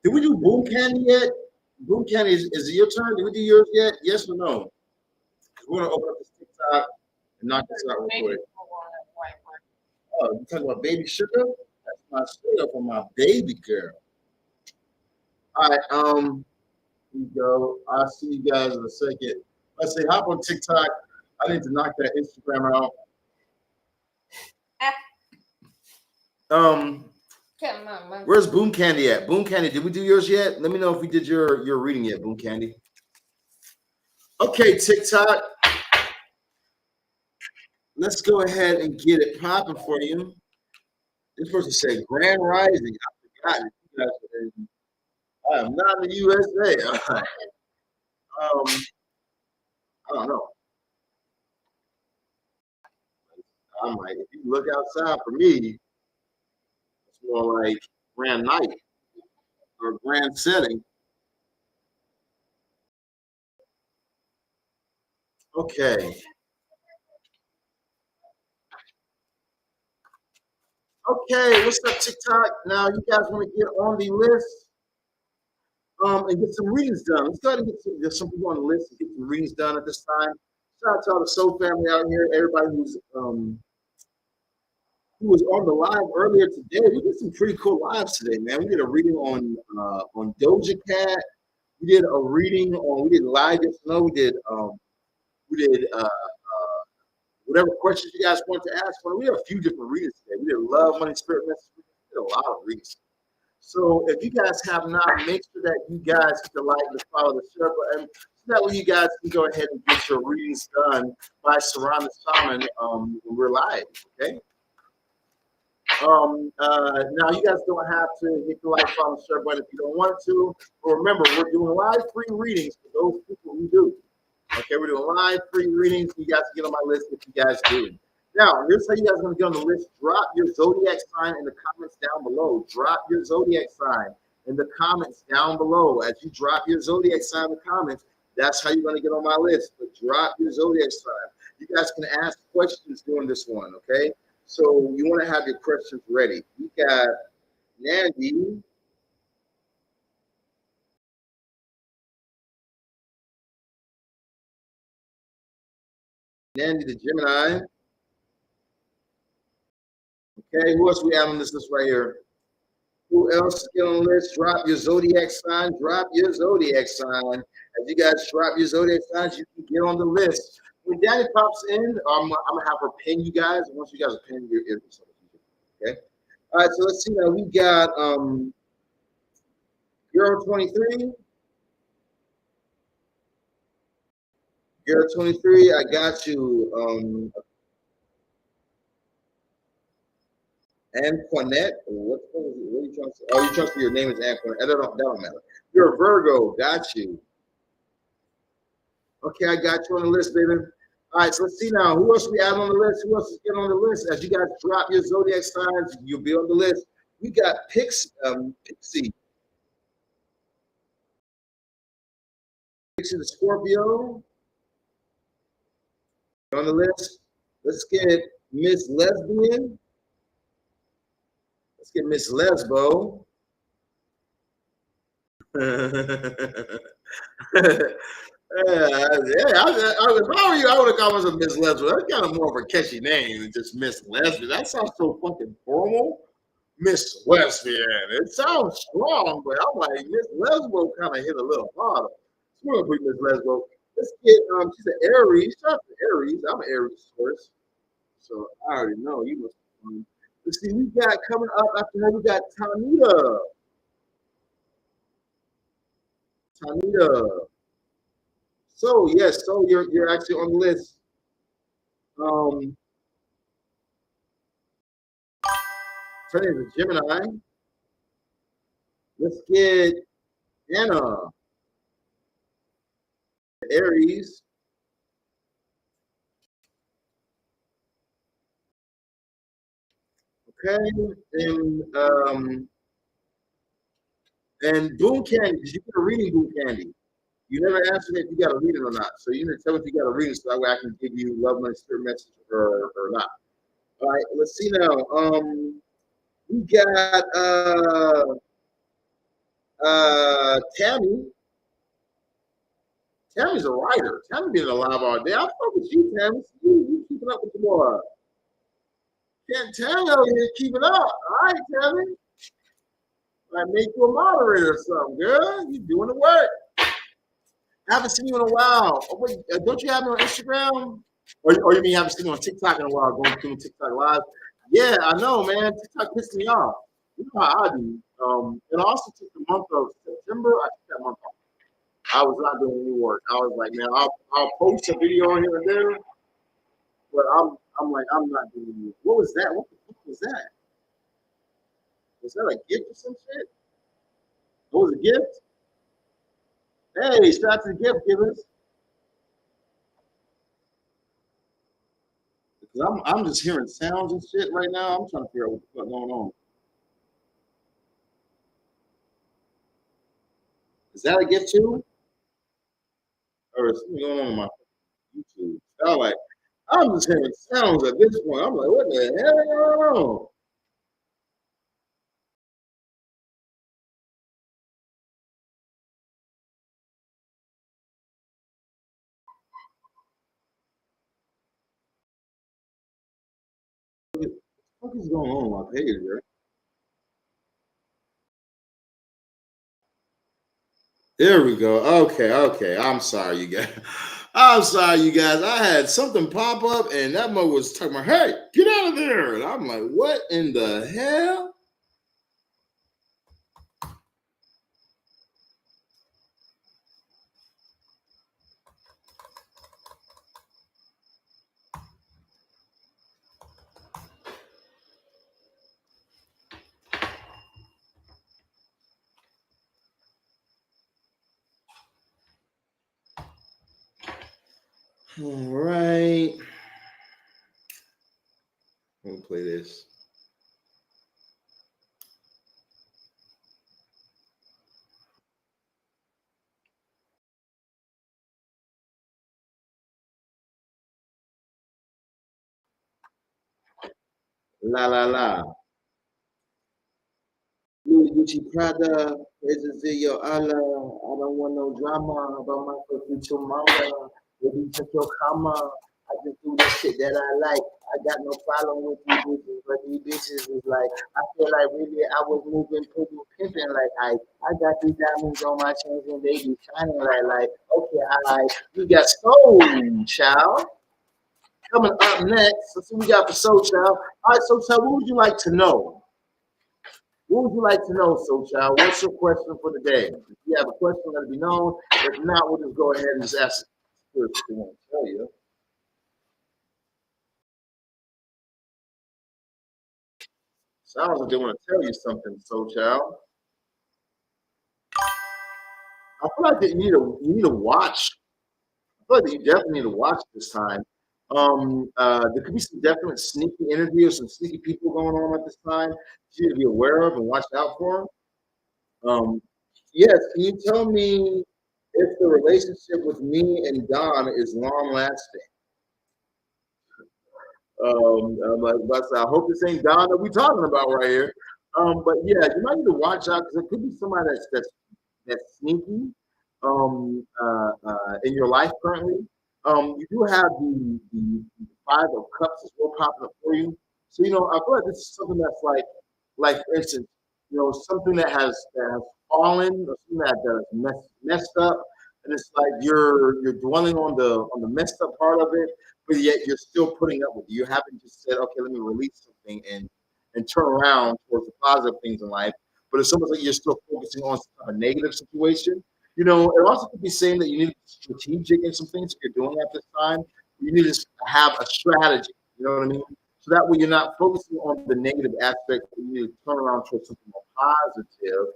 Did we do Boom Candy yet? Boom Candy, is it your turn? Did we do yours yet? Yes or no? We're gonna open up this TikTok and knock this out real quick. Oh, you talking about baby sugar? That's my sugar for my baby girl. All right, here we go. I'll see you guys in a second. Let's say hop on TikTok. I need to knock that Instagram out. Where's Boom Candy at? Boom Candy, did we do yours yet? Let me know if we did your reading yet, Boom Candy. Okay, TikTok. Let's go ahead and get it popping for you. This person said Grand Rising. I forgot. I am not in the USA. I don't know. I'm like, if you look outside for me, it's more like grand night or grand setting. Okay. Okay, what's up, TikTok? Now you guys want to get on the list and get some readings done. Let's go ahead and get some people on the list and get some readings done at this time. Shout out to all the Soul family out here, everybody who was on the live earlier today. We did some pretty cool lives today, man. We did a reading on Doja Cat. We did a reading on. We did live yes no. We did whatever questions you guys want to ask. Well, we had a few different readings today. We did love, money, spirit, message. We did a lot of readings. So if you guys have not, make sure that you guys hit the like and follow the share button. So that way you guys can go ahead and get your readings done by Sirron the Shaman when we're live. Okay. Now you guys don't have to hit the like, follow, the share button if you don't want to. But remember, we're doing live free readings for those people who do. Okay, we're doing live free readings. You guys can get on my list if you guys do. Now, here's how you guys are going to get on the list. Drop your zodiac sign in the comments down below. Drop your zodiac sign in the comments down below. As you drop your zodiac sign in the comments, that's how you're going to get on my list. But drop your zodiac sign. You guys can ask questions during this one, okay? So you want to have your questions ready. We got Nandy. Nandy the Gemini. Okay, who else we have on this list right here? Who else is on the list? Drop your zodiac sign. Drop your zodiac sign. As you guys drop your zodiac signs, you can get on the list. When Daddy pops in, I'm gonna have her pin you guys. Once you guys are pinned, you're in. Okay. All right. So let's see. Now we got Girl 23. Girl 23. I got you. And Clauneck. What are you trying to say? Oh, you trying to say your name is Antoinette. That don't matter. You're a Virgo. Got you. Okay, I got you on the list, baby. All right, so let's see now. Who else we have on the list? Who else is getting on the list? As you guys drop your zodiac signs, you'll be on the list. We got Pixie. Pixie the Scorpio on the list. Let's get Miss Lesbian. Let's get Miss Lesbo. If I were you, I would have called myself Miss Lesbian. That's kind of more of a catchy name than just Miss Lesbian. That sounds so fucking formal. Miss Lesbian. It sounds strong, but I'm like, Miss Lesbo kind of hit a little harder. So we're gonna put Miss Lesbo. Let's get she's an Aries. Shout out to Aries. I'm an Aries, of course. So I already know you must be fun. Let's see, we got coming up after her, we got Tanita. Tanita. So yes, so you're actually on the list. Um, her name is Gemini. Let's get Anna, Aries. Okay, and Boom Candy, because you get a reading Boom Candy. You never answered if you got a reading or not. So you need to tell me if you got a reading so that way I can give you love money spirit message or not. All right, let's see now. We got Tammy. Tammy's a writer. Tammy been alive all day. I fuck with you, Tammy. You keeping up with the boy. Can't tell you keeping up. All right, Tammy. I make you a moderator or something, girl. You doing the work. I haven't seen you in a while. Oh, wait, don't you have me on Instagram? Or you mean you haven't seen me on TikTok in a while, going through TikTok live? Yeah, I know, man. TikTok pissed me off. You know how I do. And I also took the month of September. I took that month off. I was not doing any work. I was like, man, I'll post a video here and there, but I'm like, I'm not doing it. What was that? What the fuck was that? Was that a gift or some shit? What was a gift? Hey, shout out to the gift givers. Because I'm just hearing sounds and shit right now. I'm trying to figure out what the fuck going on. Is that a gift too? Or is something going on in my YouTube? I'm like, I'm just hearing sounds at this point. I'm like, what the hell is going on? What is going on with my page, bro? There we go. Okay. I'm sorry, you guys. I'm sorry, you guys. I had something pop up and that mother was talking about, hey, get out of there. And I'm like, what in the hell? All right. Let me play this. La la la. Louis Gucci Prada, praises in your Allah. I don't want no drama about my future mama. Baby, check your comma. I just do the shit that I like. I got no problem with these bitches, but these bitches is like, I feel like really I was moving, pretty pimping like I got these diamonds on my chains and they be shining like, okay, we got Soul Child. Coming up next, let's see what we got for Soul Child. All right, Soul Child, what would you like to know? What would you like to know, Soul Child? What's your question for the day? If you have a question, let it be known. If not, we'll just go ahead and just ask what they want to tell you. Sounds like they want to tell you something, Soul Child. I feel like that you need to watch. I feel like that you definitely need to watch this time. There could be some definite sneaky energy or some sneaky people going on at this time. You need to be aware of and watch out for. Um, yes, can you tell me if the relationship with me and Don is long lasting? I hope this ain't Don that we talking about right here. But yeah, you might need to watch out because it could be somebody that's sneaky in your life currently. You do have the Five of Cups as well popping up for you. So I feel like this is something that's like for instance, something that has fallen or something that is messed up, and it's like you're dwelling on the messed up part of it, but yet you're still putting up with it. You haven't just said, okay, let me release something and turn around towards the positive things in life. But it's almost like you're still focusing on some kind of negative situation. It also could be saying that you need to be strategic in some things that you're doing at this time. You need to have a strategy. You know what I mean? So that way you're not focusing on the negative aspect. You need to turn around towards something more positive.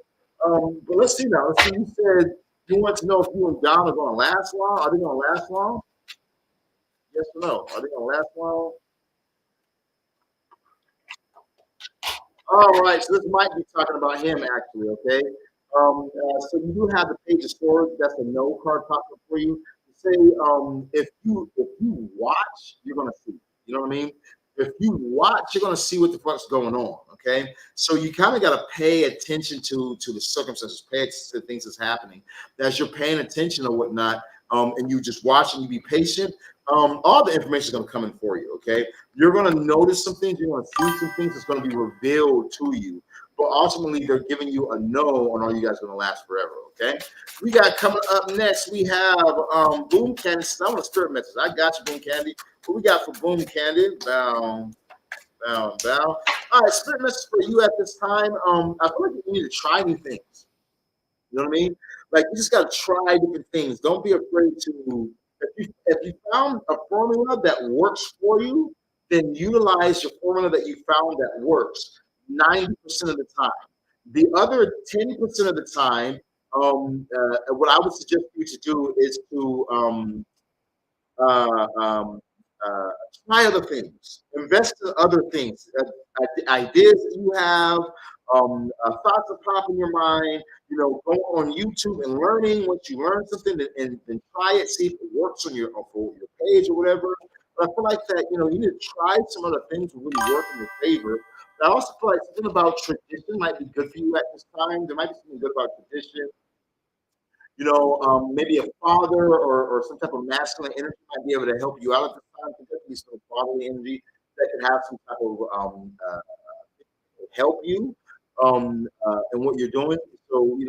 But let's see now. Let's see. You said you want to know if you and Don are going to last long. Are they going to last long? Yes or no? Are they going to last long? All right, so this might be talking about him actually, okay? So you do have the Page of Swords. That's a no card popping up for you. Say if you watch, you're gonna see. You know what I mean? If you watch, you're gonna see what the fuck's going on. Okay, so you kind of gotta pay attention to the circumstances, pay attention to the things that's happening. As you're paying attention or whatnot, and you just watch and you be patient. All the information is gonna come in for you. Okay, you're going to notice some things, you're going to see some things that's going to be revealed to you. But ultimately, they're giving you a no on, are you guys going to last forever? Okay. We got coming up next, we have Boom Candy. I want a spirit message. I got you, Boom Candy. What we got for Boom Candy? Bow. All right, spirit message for you at this time. I feel like you need to try new things. You know what I mean? Like you just got to try different things. Don't be afraid to. If you found a formula that works for you, then utilize your formula that you found that works 90% of the time. The other 10% of the time, what I would suggest you to do is to uh, um, uh, try other things, invest in other things, ideas that you have, thoughts that pop in your mind. Go on YouTube and learning. Once you learn something, and try it, see if it works on for your page or whatever. But I feel like that you need to try some other things to really work in your favor. But I also feel like something about tradition might be good for you at this time. There might be something good about tradition. Maybe a father or some type of masculine energy might be able to help you out at this time. Could definitely be some fatherly energy that could have some type of help you in what you're doing. So,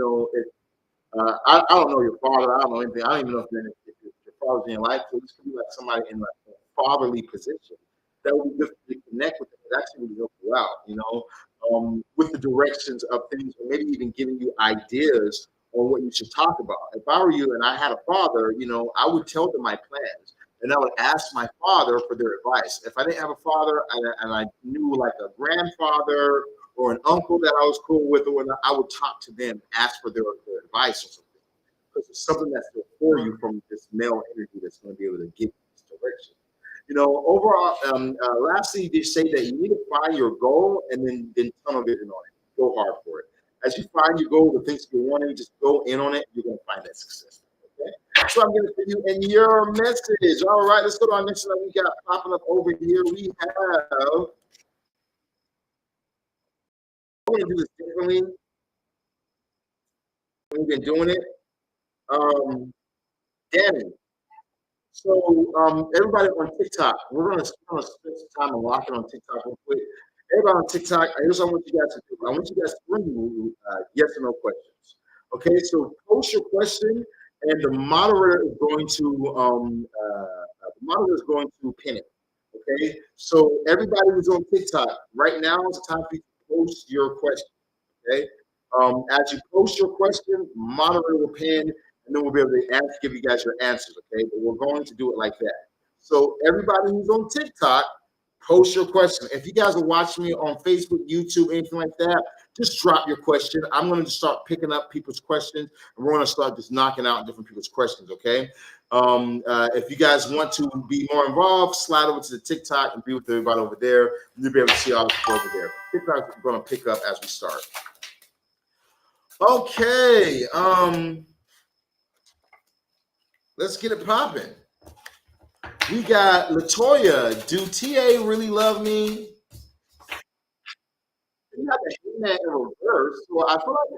I don't know your father. I don't know anything. I don't even know if your father's in your life. So this could be like somebody in like a fatherly position. That would be good for you to connect with them. It actually would help you out, with the directions of things, or maybe even giving you ideas on what you should talk about. If I were you and I had a father, I would tell them my plans. And I would ask my father for their advice. If I didn't have a father and I knew like a grandfather or an uncle that I was cool with, or whatnot, I would talk to them, ask for their advice or something. Because it's something that's for you from this male energy that's going to be able to give you this direction. Overall, lastly, they say that you need to find your goal and then tunnel vision on it. Go hard for it. As you find your goal, the things you want to just go in on it, you're going to find that success. Okay? So I'm going to put you in your message. All right, let's go to our next one. We got popping up over here. We have. I'm going to do this differently. We've been doing it. Danny. So everybody on TikTok, we're gonna spend some time and lock it on TikTok real quick. Everybody on TikTok, here's what I want you guys to do. I want you guys to bring yes or no questions. Okay, so post your question, and the moderator is going to pin it. Okay, so everybody who's on TikTok right now, it's time for you to post your question. Okay, as you post your question, moderator will pin, and then we'll be able to give you guys your answers. Okay, but we're going to do it like that. So everybody who's on TikTok, post your question. If you guys are watching me on Facebook, YouTube, anything like that, just drop your question. I'm going to start picking up people's questions, and we're going to start just knocking out different people's questions. Okay. If you guys want to be more involved, slide over to the TikTok and be with everybody over there. You'll be able to see all the people over there. TikTok is going to pick up as we start. Okay. Let's get it popping. We got Latoya. Do TA really love me? You have to hit that in reverse. So I feel like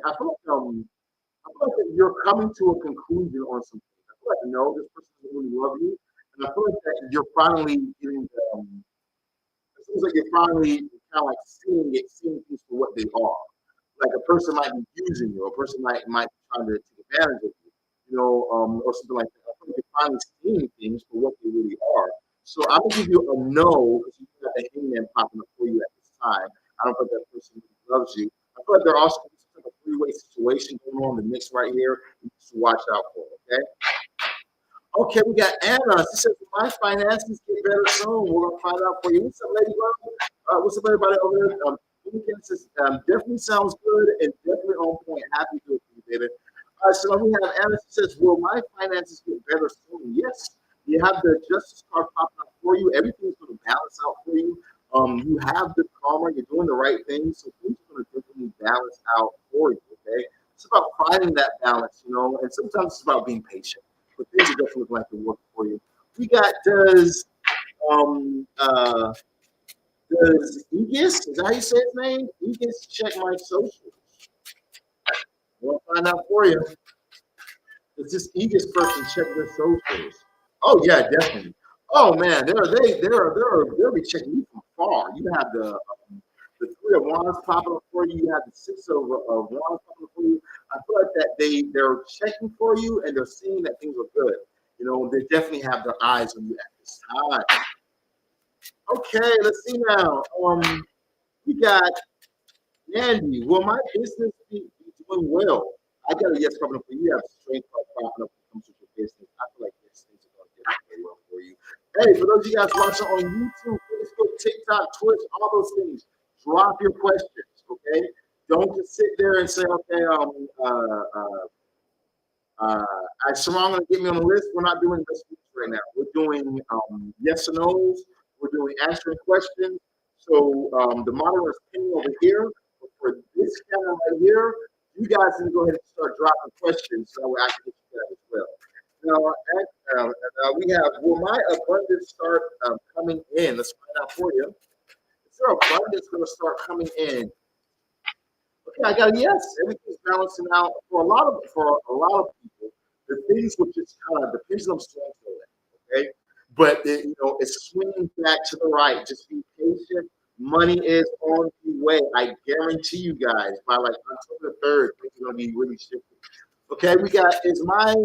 that you're coming to a conclusion on something. I feel like no, this person doesn't really love you, and I feel like that you're finally getting it seems like you're finally kind of like seeing things for what they are. Like a person might be using you, a person might be trying to take advantage of you, or something like that. I think you're finally seeing things for what they really are. So I'm gonna give you a no because you got the hangman popping up for you at this time. I don't think that person really loves you. I feel like there also is some type of three-way situation going on in the mix right here. You need to watch out for. Okay. Okay, we got Anna. She says, my finances get better soon. We're going to find out for you. What's up, Lady Love? What's up, everybody over there? Weekend says, definitely sounds good and definitely on point. Happy to do it for you, baby. So we have Anna. She says, will my finances get better soon? Yes. You have the justice card popping up for you. Everything's going to balance out for you. You have the karma. You're doing the right things. So things are going to definitely balance out for you, okay? It's about finding that balance, and sometimes it's about being patient. But things are definitely looking like they're working for you. We got does Egis, is that how you say his name? Egis check my socials. We'll find out for you. Does this Egis person check their socials? Oh yeah, definitely. Oh man, they'll be checking you from far. You have the three of wands popping up for you. You have the six of wands popping up for you. I feel like that they're checking for you and they're seeing that things are good. They definitely have their eyes on you at this time. Okay, let's see now. We got Andy. Will my business be doing well? I got a yes coming up for you. You have strength popping up when it comes to your business. I feel like yes, things are going to get very well for you. Hey, for those of you guys watching on YouTube, Facebook, TikTok, Twitch, all those things, drop your questions, okay? Don't just sit there and say, okay, Sirron gonna get me on the list. We're not doing this right now. We're doing yes or no's. We're doing answering questions. So the monitor is pinning over here. But for this channel right here, you guys can go ahead and start dropping questions so I can get you that as well. Now, we have, will my abundance start coming in? Let's find out for you. Is there abundance going to start coming in? Okay, I got a yes. Everything's balancing out for a lot of people. The things will just kind of the pendulum swings away. Okay, but it's swinging back to the right. Just be patient. Money is on the way. I guarantee you guys by like October 3rd, things are gonna be really shifting. Okay, we got is my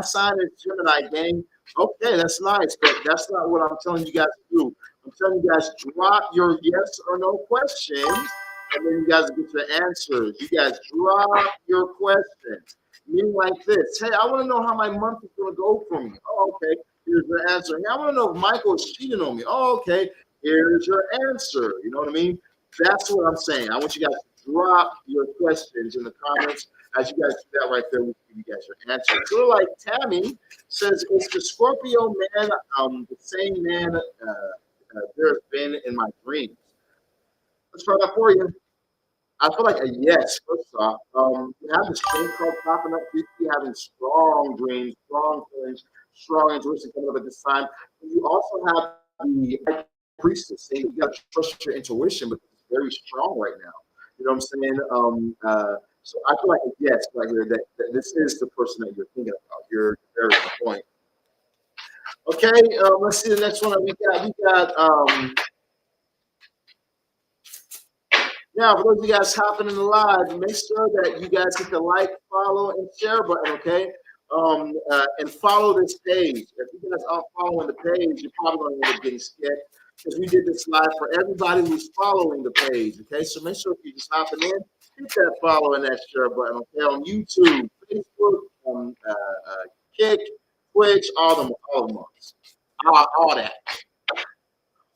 sign is Gemini gang. Okay, that's nice, but that's not what I'm telling you guys to do. I'm telling you guys drop your yes or no questions, and then you guys get your answers. You guys drop your questions. Meaning like this. Hey, I want to know how my month is gonna go for me. Oh, okay. Here's your answer. Hey, I want to know if Michael is cheating on me. Oh, okay. Here's your answer. You know what I mean? That's what I'm saying. I want you guys to drop your questions in the comments. As you guys do that right there, we'll give you guys your answer. So like Tammy says, is the Scorpio man the same man there's been in my dreams? Let's try that for you. I feel like a yes, first off. You have the strength card popping up. You see having strong dreams, strong feelings, strong intuition coming up at this time. You also have the high priestess saying you got to trust your intuition because it's very strong right now. You know what I'm saying? So I feel like a yes right here that this is the person that you're thinking about. You're very on point. Okay, let's see the next one that we got. Now, for those of you guys hopping in the live, make sure that you guys hit the like, follow, and share button, okay? And follow this page. If you guys aren't following the page, you're probably going to end up getting scared because we did this live for everybody who's following the page, okay? So make sure if you're just hopping in, hit that follow and that share button, okay? On YouTube, Facebook, Kick, Twitch, all them, all that.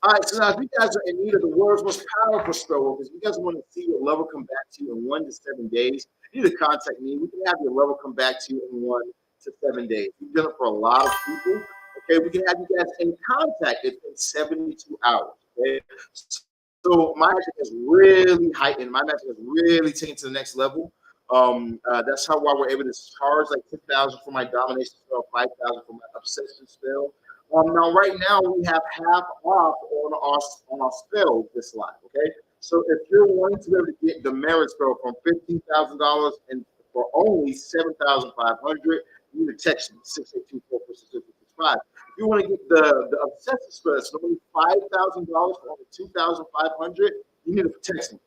All right, so now if you guys are in need of the world's most powerful spell, because you guys want to see your level come back to you in 1 to 7 days, you need to contact me. We can have your level come back to you in 1 to 7 days. We've done it for a lot of people. Okay, we can have you guys in contact in 72 hours. Okay, so my magic is really heightened. My magic is really taken to the next level. That's why we're able to charge like 10,000 for my domination spell, 5,000 for my obsession spell. Now, right now, we have half off on our spell this live. Okay, so if you're wanting to be able to get the merit spell from $15,000 and for only 7,500, you need to text me 682-446-665. If you want to get the obsessive spell, it's only $5,000 for only 2,500. You need to text me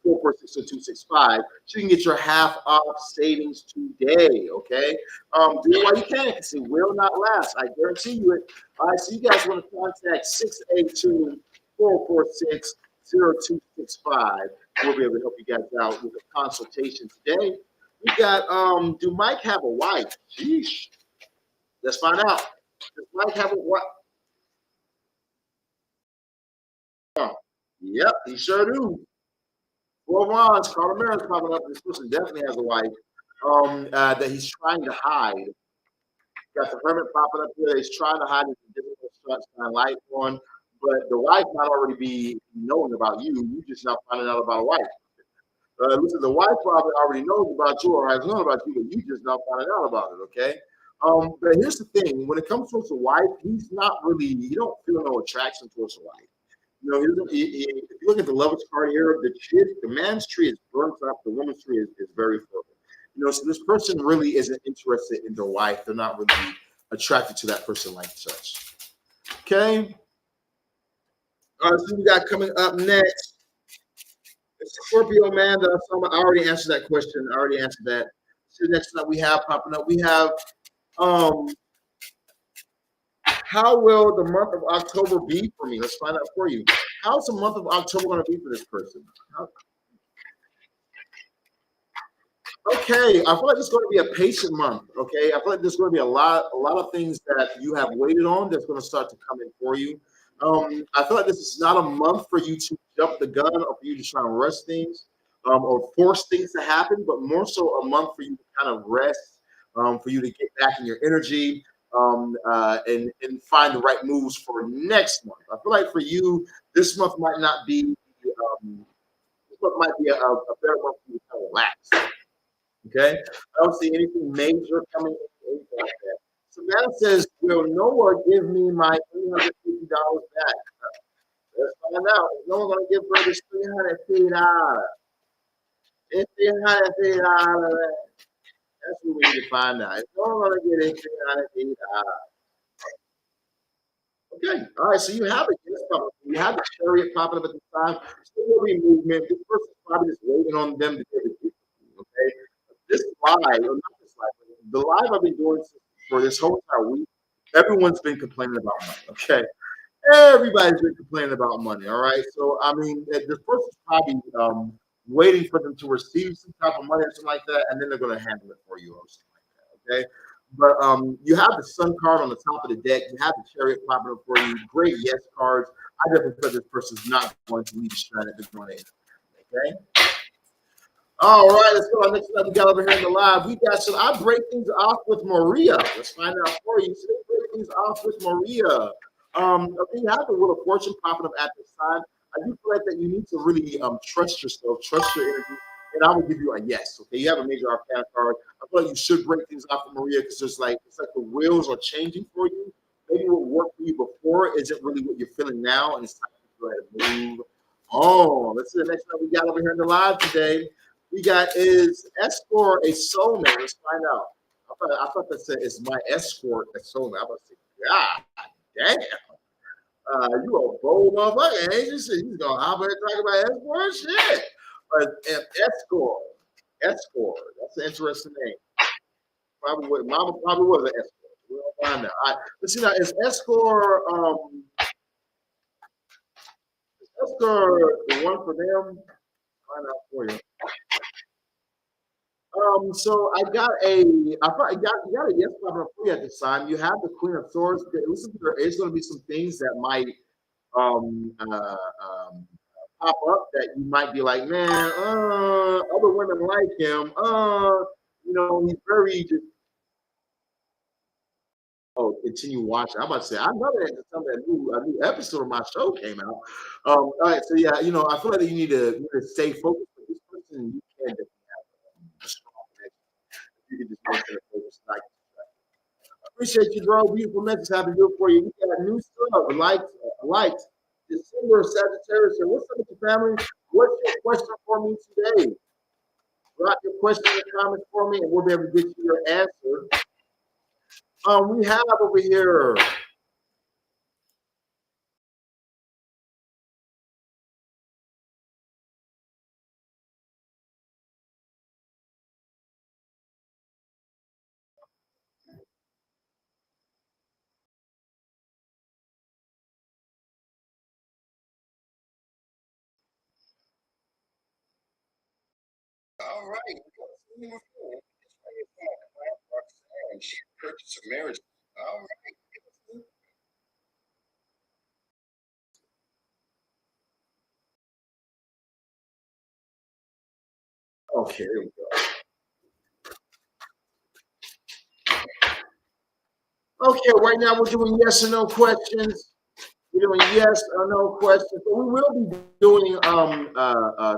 682-446-265 so you can get your half off savings today. Okay. Do it while you can because it will not last. I guarantee you it. All right, so you guys want to contact 682-446-0265. We'll be able to help you guys out with a consultation today. We got, do Mike have a wife? Sheesh. Let's find out. Does Mike have a wife? Yep, he sure do. Well, Ron's Carl Marin's popping up. This person definitely has a wife that he's trying to hide. Got the hermit popping up here. He's trying to hide his difficult shine light on, but the wife might already be knowing about you. You just not finding out about a wife. Listen, the wife probably already knows about you or has known about you, but you just not finding out about it. Okay. But here's the thing: when it comes to a wife, he's not really. You don't feel no attraction towards a wife. You know, if you look at the lovers card here, the man's tree is burnt up, the woman's tree is very fertile. You know, so this person really isn't interested in their wife. They're not really attracted to that person like such. Okay. So we got coming up next, Scorpio man. I already answered that question. I already answered that. So next up we have popping up, we have um how will the month of October be for me? Let's find out for you. How's the month of October going to be for this person? Okay, I feel like it's going to be a patient month. Okay, I feel like there's going to be a lot of things that you have waited on that's going to start to come in for you. I feel like this is not a month for you to jump the gun or for you to try and rush things or force things to happen, but more so a month for you to kind of rest, for you to get back in your energy, and find the right moves for next month. I feel like for you, this month might not be. This month might be a better month for you to kind of relax. Okay, I don't see anything major coming in anything like that. Savannah says, "Will Noah give me my $350 back?" Let's find out. Is Noah going to give her this $350? It's $350. That's what we need to find out. Is Noah going to get it $350? Okay, all right. So you have it. You have the chariot popping up at the time. Still will be movement. This person's probably just waiting on them to get it. Okay, this live, or not this live, but the live I've been doing for this whole entire week, everyone's been complaining about money. Okay, everybody's been complaining about money. All right, so I mean, this person's probably waiting for them to receive some type of money or something like that, and then they're going to handle it for you or something like that. Okay. But you have the Sun card on the top of the deck. You have the Chariot popping up for you. Great yes cards. I definitely feel this person's not going to leave the strand at this point. Okay. All right, let's go. Next up, we got over here in the live. We got, so I break things off with Maria. Let's find out for you. So they break things off with Maria. Okay, you have the Wheel of Fortune popping up at this time. I do feel like that you need to really trust yourself, trust your energy, and I will give you a yes. Okay, you have a major arcana card. I feel like you should break things off with Maria because it's like the wheels are changing for you. Maybe what worked for you before isn't really what you're feeling now, and it's time to go ahead and move on. Let's see the next one we got over here in the live today. We got, is escort a soulmate? Let's find out. I thought that said, is my escort a soulmate? I was like, God damn. You a bold motherfucker, ain't you? He's gonna hop in and talk about escort shit. Escort. Escort. That's an interesting name. Probably what Mama probably was an escort. We'll find out. All right. Let's see now. Is escort the one for them? Find out for you. So I got you got a yes problem for you at this time. You have the Queen of Swords. Listen, there is going to be some things that might um, uh, um, pop up that you might be like, man, other women like him. He's very just. Oh, continue watching. I'm about to say, I know that a new episode of my show came out. All right, so yeah, I feel like you need to stay focused with this person. You can definitely have a strong connection. You can just make it focus, like Appreciate you, bro. Beautiful message. Happy to do it for you. We got a new sub, liked. December Sagittarius. What's up with your family? What's your question for me today? Drop your question in the comments for me, and we'll be able to get you your answer. We have over here. All right. She purchased a marriage. All right. Okay, here we go. Okay, right now we're doing yes or no questions. We're doing yes or no questions. So we will be doing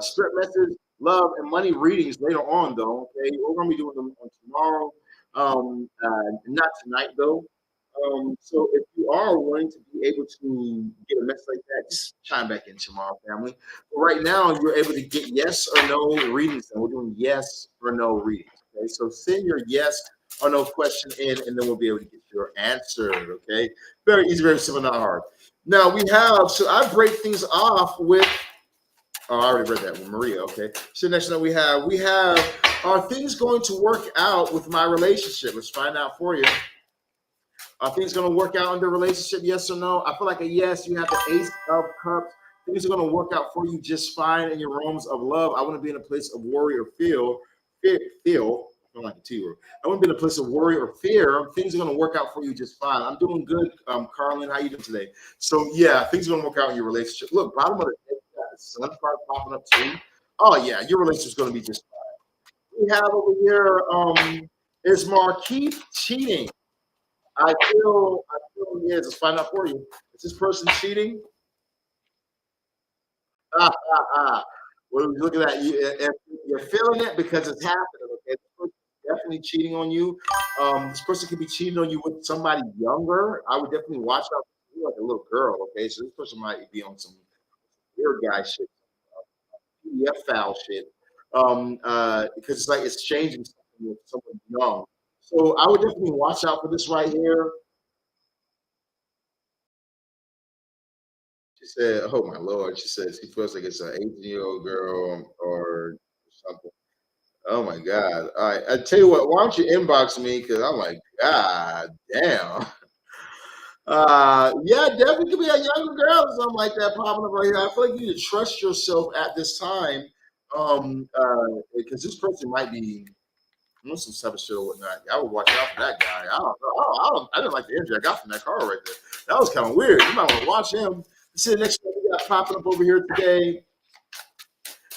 script messages, love, and money readings later on, though. Okay, we're gonna be doing them on tomorrow. Not tonight though. So if you are wanting to be able to get a message like that, just chime back in tomorrow, family. But right now, you're able to get yes or no readings, and we're doing yes or no readings. Okay, so send your yes or no question in, and then we'll be able to get your answer. Okay, very easy, very simple, not hard. Now we have, so I break things off with, oh, I already read that with Maria. Okay. So next thing we have, are things going to work out with my relationship? Let's find out for you. Are things going to work out in the relationship? Yes or no? I feel like a yes. You have the Ace of Cups. Things are going to work out for you just fine in your realms of love. I want to be in a place of worry or feel. I don't like the T word. I want to be in a place of worry or fear. Things are going to work out for you just fine. I'm doing good, Carlin. How you doing today? So yeah, things are going to work out in your relationship. Look, bottom of the deck, you got the sun card popping up too. Oh yeah, your relationship's going to be just fine. We have over here is Marquis cheating. I feel he is. Let's find out for you. Is this person cheating? Ah, ah, ah. Well, look at that. If you're feeling it because it's happening. Okay, this person's definitely cheating on you. This person could be cheating on you with somebody younger. I would definitely watch out for you like a little girl. Okay, so this person might be on some weird guy shit, PDF file shit. Because it's like it's changing something with someone young. So I would definitely watch out for this right here. She said, "Oh my lord," she said she feels like it's an 18-year-old girl or something. Oh my god! All right, I tell you what. Why don't you inbox me? Because I'm like, God damn. Yeah, definitely could be a younger girl or something like that popping up right here. I feel like you need to trust yourself at this time, because this person might be on some type of shit or whatnot. I would watch out for that guy. I don't know. I didn't like the energy I got from that car right there. That was kind of weird. You might want to watch him. You see the next one we got popping up over here today.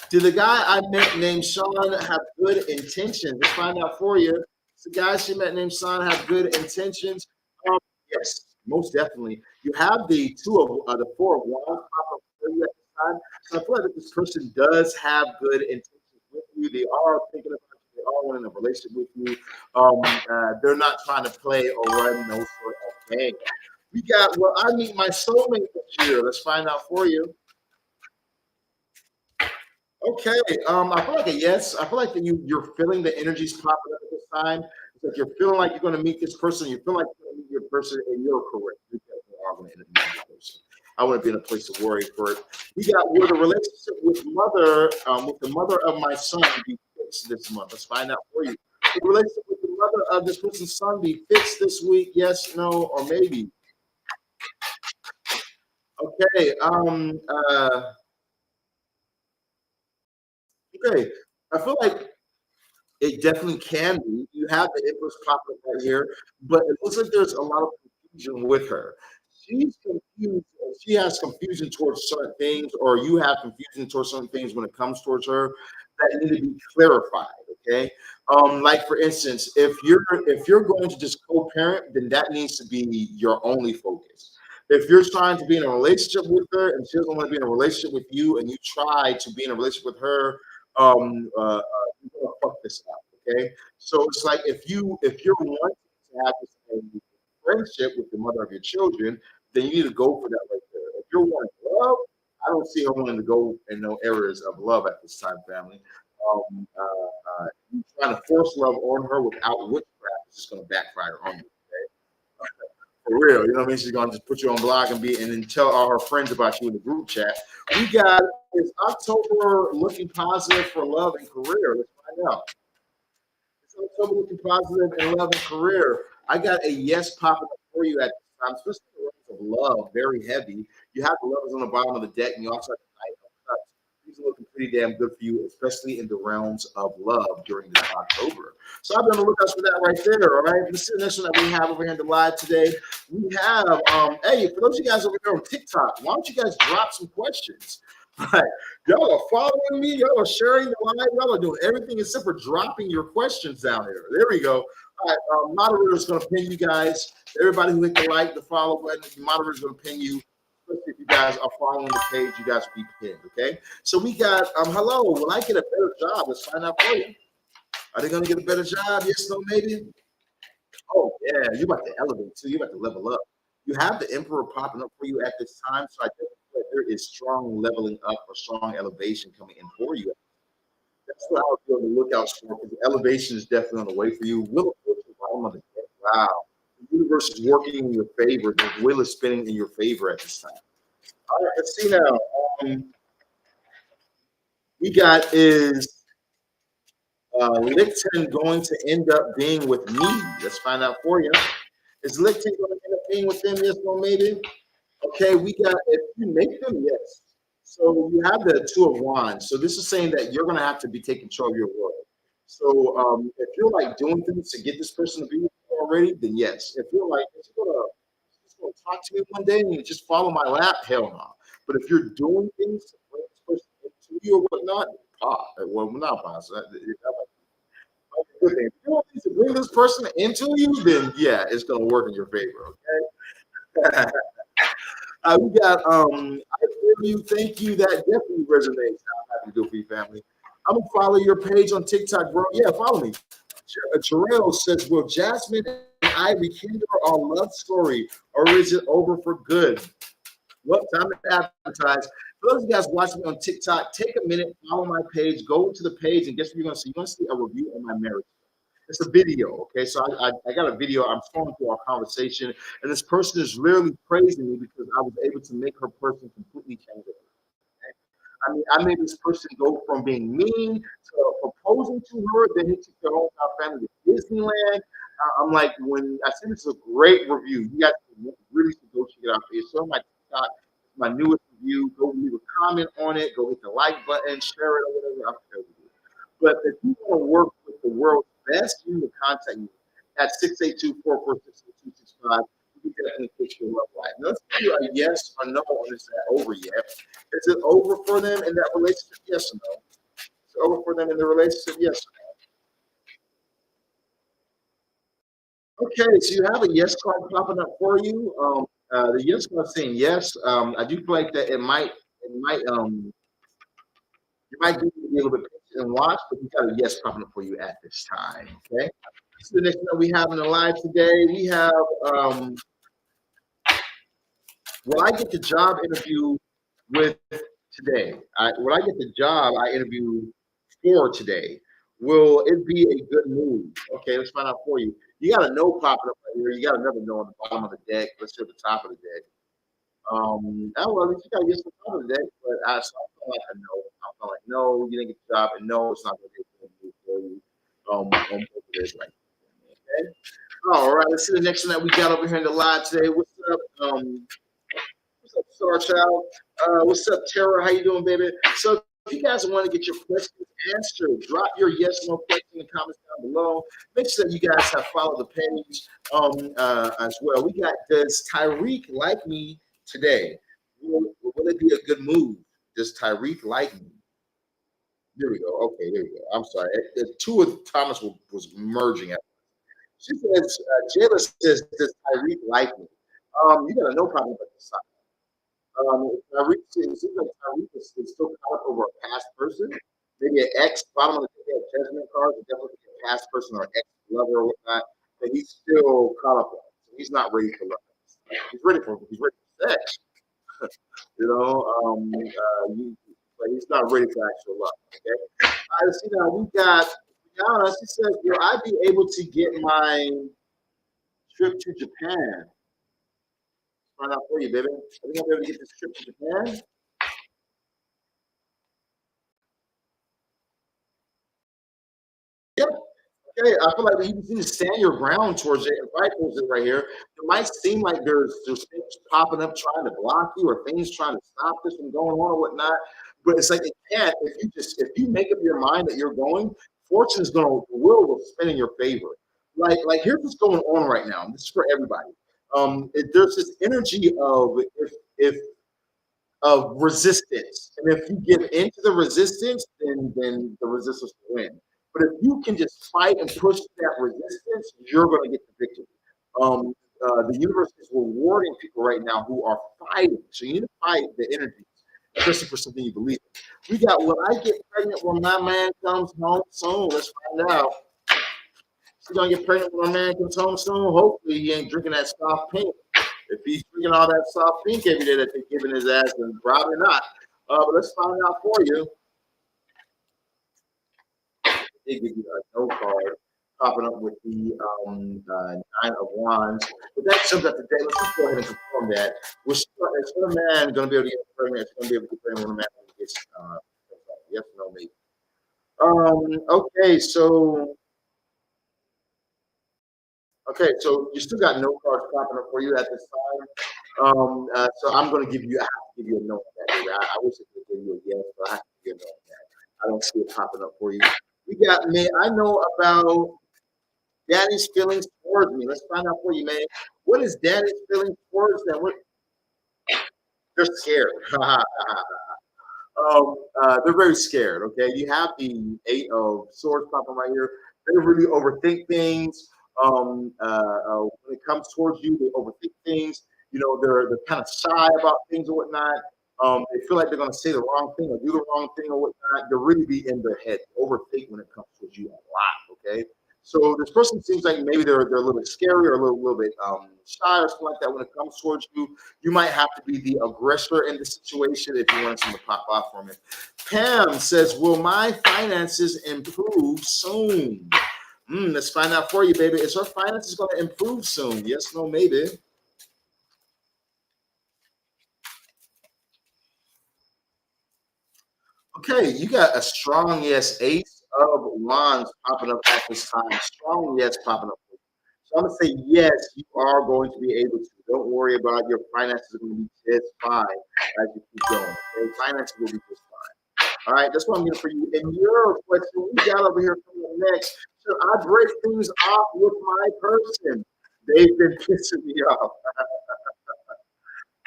Did the guy I met named Sean have good intentions? Let's find out for you. Does the guy she met named Sean have good intentions? Um, yes, most definitely. You have the the four of wands pop up for you at this time. So I feel like this person does have good intentions with you. They are thinking about you. They are wanting a relationship with you. They're not trying to play or run no sort of game. We got, well, I meet my soulmate this year. Let's find out for you. Okay. I feel like a yes. I feel like that you're feeling the energies popping up at this time. It's like you're feeling like you're going to meet this person. You feel like you're going to meet your person, and you're correct. You definitely are going to end up meeting this person. I want to be in a place of worry for it. We got where the relationship with the mother of my son be fixed this month. Let's find out for you. The relationship with the mother of this person's son be fixed this week? Yes, no, or maybe. Okay. Okay. I feel like it definitely can be. You have the Empress popping up right here, but it looks like there's a lot of confusion with her. She's confused. She has confusion towards certain things, or you have confusion towards certain things when it comes towards her that need to be clarified. Okay, like for instance, if you're going to just co-parent, then that needs to be your only focus. If you're trying to be in a relationship with her and she doesn't want to be in a relationship with you, and you try to be in a relationship with her, you're gonna fuck this up. Okay, so it's like if you're wanting to have this, friendship with the mother of your children, then you need to go for that right there. If you're wanting love, I don't see her wanting to go in no areas of love at this time, family. You trying to force love on her without witchcraft is just going to backfire on you. For real, you know what I mean? She's gonna just put you on block and then tell all her friends about you in the group chat. We got is October looking positive for love and career. Let's find out. It's October looking positive in love and career. I got a yes popping up for you at this time, especially in the realms of love, very heavy. You have the lovers on the bottom of the deck, and you also have the knight of cups. These are looking pretty damn good for you, especially in the realms of love during this October. So I'll be on the lookout for that right there. All right. This is the next one that we have over here in the live today. We have hey, for those of you guys over here on TikTok, why don't you guys drop some questions? All right. Y'all are following me, y'all are sharing the live, y'all are doing everything except for dropping your questions down here. There we go. All right, moderator is going to pin you guys. Everybody who hit the like, the follow button, the moderator is going to pin you. Especially if you guys are following the page, you guys will be pinned. Okay. So we got hello. Will I get a better job? Let's find out for you. Are they going to get a better job? Yes, no, maybe. Oh yeah, you're about to elevate too. You're about to level up. You have the Emperor popping up for you at this time, so I think that there is strong leveling up or strong elevation coming in for you. That's what I would be on the lookout for because elevation is definitely on the way for you. Wheel of Fortune, bottom of the deck. Wow, the universe is working in your favor. The wheel is spinning in your favor at this time. All right, let's see now. We got is Licton going to end up being with me? Let's find out for you. Is Licton going to end up being with them? Yes, no, maybe. Okay, we got if you make them, yes. So you have the Two of Wands. So this is saying that you're going to have to be taking control of your world. So if you're like doing things to get this person to be with you already, then yes. If you're like, just gonna talk to me one day and you just follow my lap, hell no. But if you're doing things to bring this person into you or whatnot, well, not possible. Good thing. If you want things to bring this person into you, then yeah, it's gonna work in your favor. Okay. We got I hear you, thank you. That definitely resonates. I'm happy to do for you, family. I'm gonna follow your page on TikTok, bro. Yeah, follow me. Jarrell says, "Will Jasmine and I rekindle our love story, or is it over for good?" Well, time to advertise. For those of you guys watching me on TikTok, take a minute, follow my page, go to the page, and guess what you're gonna see? You're gonna see a review on my marriage. It's a video, okay? So I got a video. I'm scrolling through our conversation, and this person is literally praising me because I was able to make her person completely change. I mean, I made this person go from being mean to proposing to her. Then he took their whole entire family to Disneyland. I'm like, when I see this is a great review, you guys really should go check it out. It's on my TikTok, my newest review. Go leave a comment on it. Go hit the like button, share it, or whatever. I'm sure you do. But if you want to work with the world's best, you can contact me at 682-446-8265. You can definitely fix your love life. Now, let's do a yes or no on is that over yet. Is it over for them in that relationship? Yes or no? Is it over for them in the relationship? Yes or no? Okay, so you have a yes card popping up for you. The yes card saying yes. I do feel like that you might need to be a little bit patient and watch, but we got a yes popping up for you at this time. Okay. So the next one we have in the live today, we have will I get the job interview with today? Will I get the job I interview for today? Will it be a good move? Okay, let's find out for you. You got a no popping up right here. You got another no on the bottom of the deck. Let's see at the top of the deck. Well, at least you got to get some time of that, but so I feel like a no. I feel like no, you didn't get the job, and no, it's not going to be a good move for you. On both of this right now, okay. All right, let's see the next one that we got over here in the live today. What's up? What's up, Star Child? What's up, Tara? How you doing, baby? So if you guys want to get your questions answered, drop your yes or no question in the comments down below. Make sure that you guys have followed the page as well. We got does Tyreek like me today? Will it be a good move? Does Tyreek like me? There we go. Okay, there we go. I'm sorry. Two of Thomas was merging. She says, Jayla says, does Tyreek like me? You got no problem with this. Tyreek seems like Tyreek is still caught up over a past person, maybe an ex. Bottom of the judgment card, definitely a past person or ex lover or whatnot that he's still caught up on. He's not ready for love. He's ready for sex. You know, but he's not ready for actual love. Okay. All right, see now we got Rihanna. She says, "Will I be able to get my trip to Japan?" Find out for you, baby. I think I'll be able to get this trip to Japan. Yep. Okay, I feel like you need to stand your ground towards it and fight towards it right here. It might seem like there's things popping up trying to block you or things trying to stop this from going on or whatnot. But it's like it can't if you make up your mind that you're going, fortune is gonna will spin in your favor. Like here's what's going on right now. This is for everybody. There's this energy of if of resistance. And if you give into the resistance, then the resistance will win. But if you can just fight and push that resistance, you're going to get the victory. The universe is rewarding people right now who are fighting. So you need to fight the energy, especially for something you believe in. We got, will I get pregnant when my man comes home soon? Let's find out. She's going to get pregnant when my man comes home soon. Hopefully he ain't drinking that soft pink. If he's drinking all that soft pink every day that they're giving his ass, then probably not. But let's find out for you. They give you a no card popping up with the Nine of Wands. But that's something that today, let's just go ahead and confirm that. Is a man going to be able to get pregnant? It's going to be able to get pregnant when a man gets yes or no, maybe. Okay, so you still got no cards popping up for you at this time. So I'm going to give you, I have to give you a no on that. I wish I could give you a yes, but I have to give you a no on that. I don't see it popping up for you. We got, man, I know about daddy's feelings towards me. Let's find out for you, man. What is daddy's feelings towards them? They're scared. They're very scared. Okay, you have the Eight of Swords popping right here. They really overthink things. When it comes towards you, they overthink things. You know, they're kind of shy about things or whatnot. They feel like they're going to say the wrong thing or do the wrong thing or whatnot. They'll really be in their head. They overthink when it comes towards you a lot. Okay, so this person seems like maybe they're a little bit scary or a little bit shy or something like that when it comes towards you. You might have to be the aggressor in the situation if you want someone to pop off from it. Pam says, "Will my finances improve soon?" Let's find out for you, baby. Is her finances going to improve soon? Yes, no, maybe. Okay, you got a strong yes, Ace of Wands popping up at this time. Strong yes popping up. So I'm gonna say yes, you are going to be able to. Don't worry about your finances are going to be just fine as you keep going. Okay, finances will be just fine. All right, that's what I'm getting for you. And your question we got over here coming up next. Should I break things off with my person? They've been pissing me off.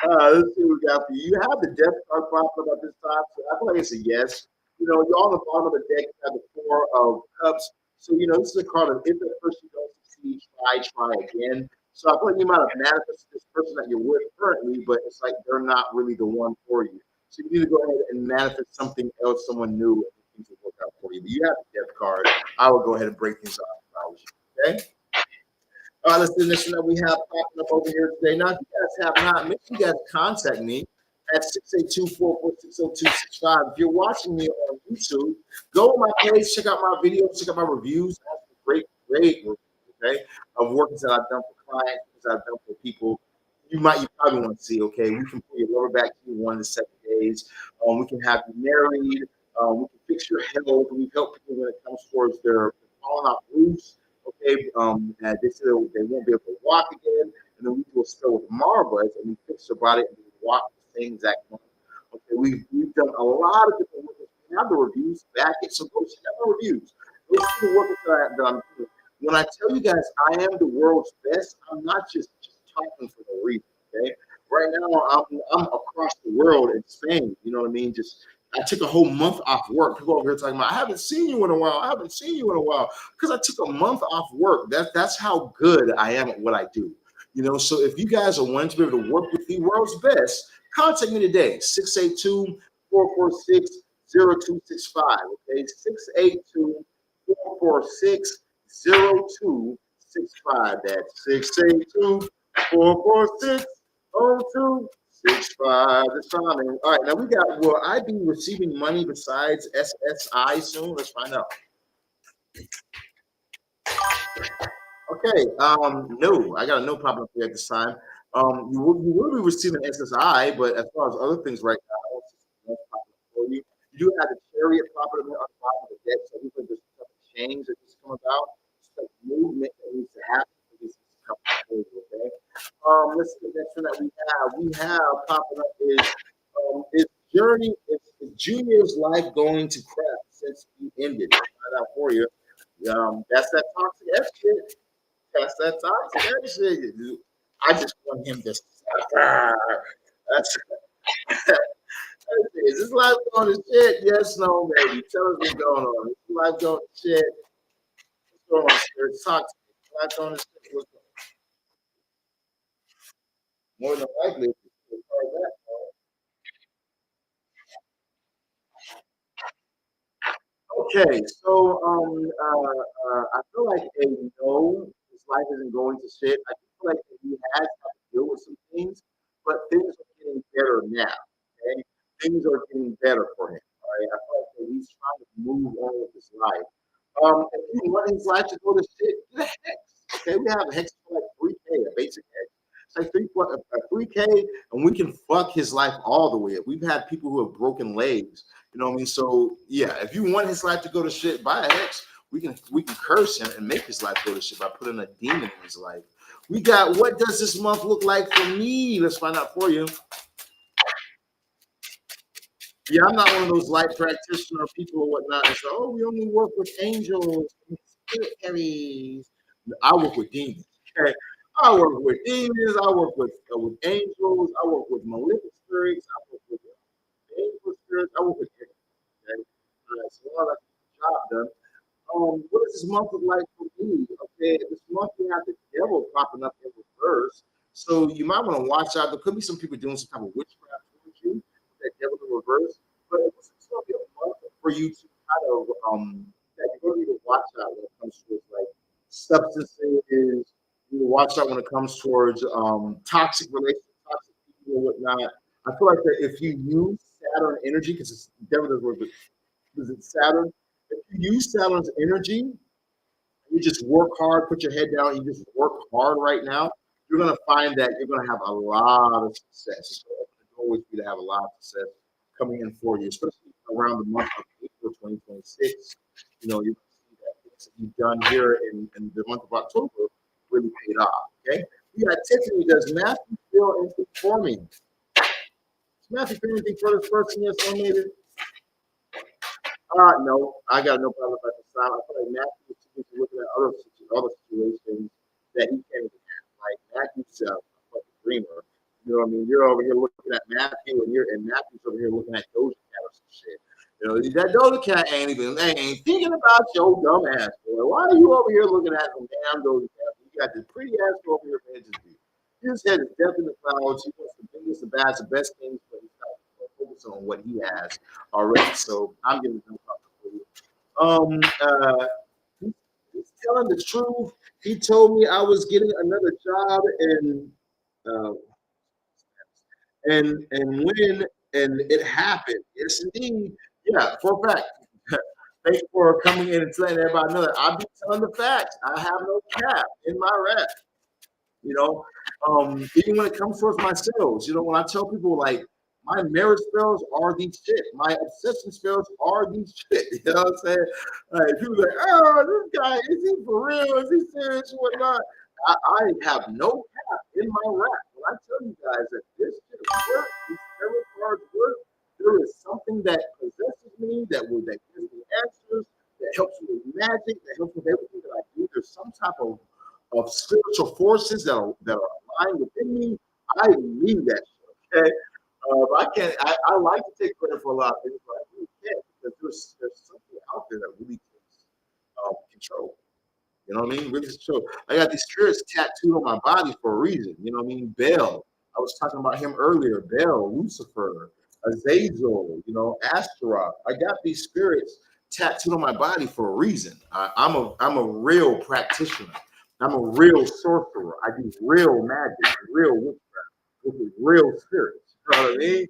Let's see what we got for you. You have the death card popping up at this time, so I feel like it's a yes. You know, you're on the bottom of the deck, you have the Four of Cups. So, you know, this is a card of if that person don't succeed, try again. So I feel like you might have manifested this person that you're with currently, but it's like they're not really the one for you. So you need to go ahead and manifest something else, someone new, and things will work out for you. But you have the death card. I would go ahead and break things off if I was you. Okay? Let's do this that we have popping up over here today. Now, if you guys have not, make sure you guys contact me at 682-446-0265. If you're watching me on YouTube, go on my page, check out my videos, check out my reviews. I have some great reviews, okay, of works that I've done for clients, that I've done for people. You probably want to see, okay, we can put your lower back to 1 to 7 days. We can have you married. We can fix your health. We help people when it comes towards their falling off roofs. Okay, they said they won't be able to walk again, and then we do a spell with marbles and we fix their body and we walk the same exact moment. Okay, we've done a lot of different work. We have the reviews back it, so go check out my reviews. Go see the work that I'm doing. When I tell you guys I am the world's best, I'm not just talking for no reason. Okay, right now I'm across the world in Spain. You know what I mean? I took a whole month off work. People over here talking about, I haven't seen you in a while. I haven't seen you in a while. Because I took a month off work. That's how good I am at what I do. You know, so if you guys are wanting to be able to work with the world's best, contact me today. 682-446-0265. Okay, 682-446-0265. 65. That's 682-446-0265. The Shaman. All right, now we got, will I be receiving money besides SSI soon? Let's find out. Okay, no, I got a no problem here at this time. You will be receiving SSI, but as far as other things right now, it's just no problem for you. You do have the chariot property on the bottom of the deck, so we think there's some change that needs to come about, some movement that needs to happen for this to come for you, okay? Let's see the next one that we have popping up is journey, is Junior's life going to crap since he ended? Find out for you. That's that toxic F shit. That's that toxic F shit. I just want him to suffer. That's is this life going to shit? Yes, no, baby. Tell us what's going on. Is this life going to shit? What's going on? It's toxic. Is life going to shit? What's going on? More than likely, it's part of that. Okay, so I feel like a no, his life isn't going to shit. I do feel like that he has had to deal with some things, but things are getting better now. Okay, things are getting better for him. All right, I feel like that he's trying to move on with his life. If you want his life to go to shit, get a hex. Okay, we have a hex for like 3K, a basic hex. It's like 3K, and we can fuck his life all the way up. We've had people who have broken legs, you know what I mean? So yeah, if you want his life to go to shit, buy a hex. We can curse him and make his life go to shit by putting a demon in his life. We got, what does this month look like for me? Let's find out for you. Yeah, I'm not one of those light practitioner people or whatnot. And so, oh, we only work with angels and spirit fairies. I work with demons. Okay? I work with demons. I work with angels. I work with malevolent spirits. I work with angel spirits. I work with everything. Okay? All right, so I like to get the job done. What does this month look like for me? Okay, this month we have the devil popping up in reverse. So you might want to watch out. There could be some people doing some type of witchcraft towards you, that devil in reverse. But it's going to be a month for you to kind of that you're going to need to watch out when it comes to like substances. You need to watch out when it comes towards toxic relationships, toxic people and whatnot. I feel like that if you use Saturn energy, because it's devil does work with, because it's Saturn. If you use Saturn's energy, you just work hard, put your head down, you just work hard right now, you're going to find that you're going to have a lot of success. It's going to always be to have a lot of success coming in for you, especially around the month of April 2026. You know, you're going to see that things that you've done here in the month of October really paid off. Okay? We got Tiffany. Does Matthew feel anything for me? Does Matthew feel anything for this person? Yes, or maybe? No, I got no problem about the style. I feel like Matthew is looking at other situations that he can't even have. Like Matthew's a fucking dreamer. You know what I mean? You're over here looking at Matthew, and Matthew's over here looking at Doja Cat or some shit. You know, that Doja Cat ain't thinking about your dumb ass, boy. Why are you over here looking at some damn Doja Cat? You got this pretty ass over here, man. His head is death in the clouds. He wants the biggest, the best, the best things, but he's not focused on what he has already. So I'm giving him for you. He's telling the truth. He told me I was getting another job uh, and when and it happened. Yes, indeed. Yeah, for a fact. Thanks for coming in and telling everybody know that I'll be telling the facts. I have no cap in my rap. You know, even when it comes towards my sales, you know, when I tell people like my marriage spells are these shit, my obsession spells are these shit. You know what I'm saying? Like people are like, oh, this guy is he for real? Is he serious or whatnot? I have no cap in my rap. When I tell you guys that this shit works, these tarot cards work, there is something that possesses me that gives me answers, that helps me with magic, that helps me with everything that I do. There's some type of spiritual forces that are aligned within me. I need that shit. Okay. I can't. I like to take credit for a lot of things, but I really can't because there's something out there that really takes control. You know what I mean? Really control. I got these spirits tattooed on my body for a reason. You know what I mean? Bell. I was talking about him earlier. Bell, Lucifer, Azazel. You know, Astaroth. I got these spirits tattooed on my body for a reason. I'm a real practitioner. I'm a real sorcerer. I do real magic, real witchcraft, with real spirits. You know what I mean?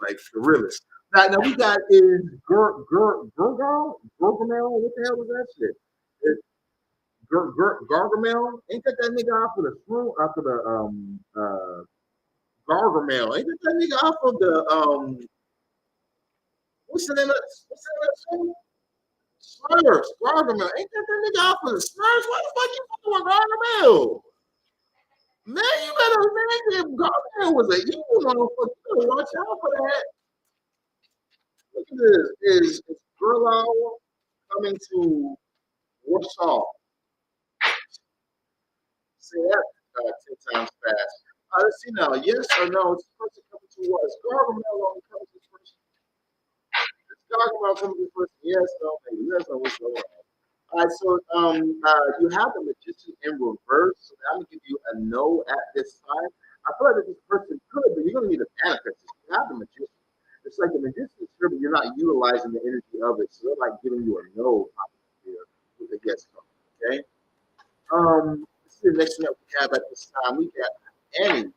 Like the realest. Now we got is Gurgal? Gurgamel? What the hell was that shit? It's Gargamel? Ain't that nigga off of the shroom? Off of the Gargamel? Ain't that nigga off of the what's the name of that show? Smurfs, Gargamel. Ain't that nigga off of the Smurfs? Why the fuck you fucking with Gargamel? Man, you better man, Gargamel was an evil motherfucker. You better watch out for that. Look at this. Is Gurlau coming to Warsaw? Say that 10 times fast. Let's see now. Yes or no? Is this person coming to what? Is Gargamel only coming to this person? Is Gargamel coming to this person? Yes, no, maybe. Yes, no, what's going on? All right, so you have the magician in reverse, so I'm gonna give you a no at this time. I feel like that this person could, but you're gonna need a manifest. You have the magician. It's like the magician is here, but you're not utilizing the energy of it, so they're like giving you a no here with the guest card. Okay. This is the next one that we have at this time. We got Annie.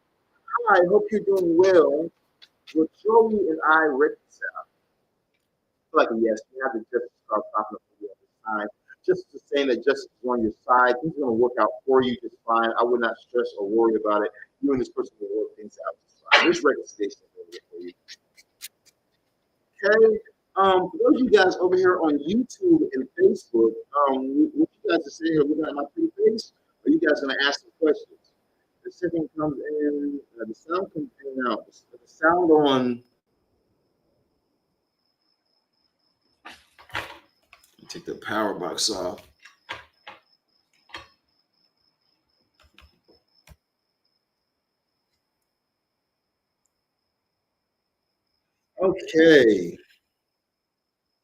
Hi, I hope you're doing well. Will Joey and I reconcile? I feel like a yes. You have to just start talking to you at this time. Just to saying that justice is on your side, things are going to work out for you just fine. I would not stress or worry about it. You and this person will work things out just fine. There's reconciliation for you. Okay. For those of you guys over here on YouTube and Facebook, what you guys are saying here, looking at my pretty face, are you guys going to ask some questions? The second comes in, the sound comes in and out. The sound on. Take the power box off. Okay.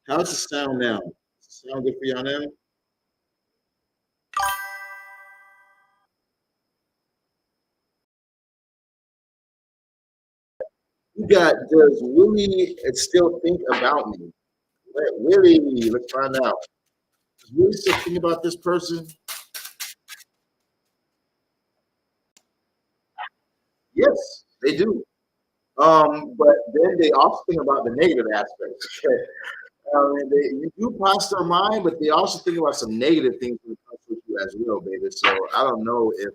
How's the sound now? Does it sound good for y'all now? You got, does Willie still think about me? Willie, let's find out. Does Willie still think about this person? Yes, they do. But then they also think about the negative aspects. Okay. You do cross their mind, but they also think about some negative things when it comes to you as well, baby. So I don't know if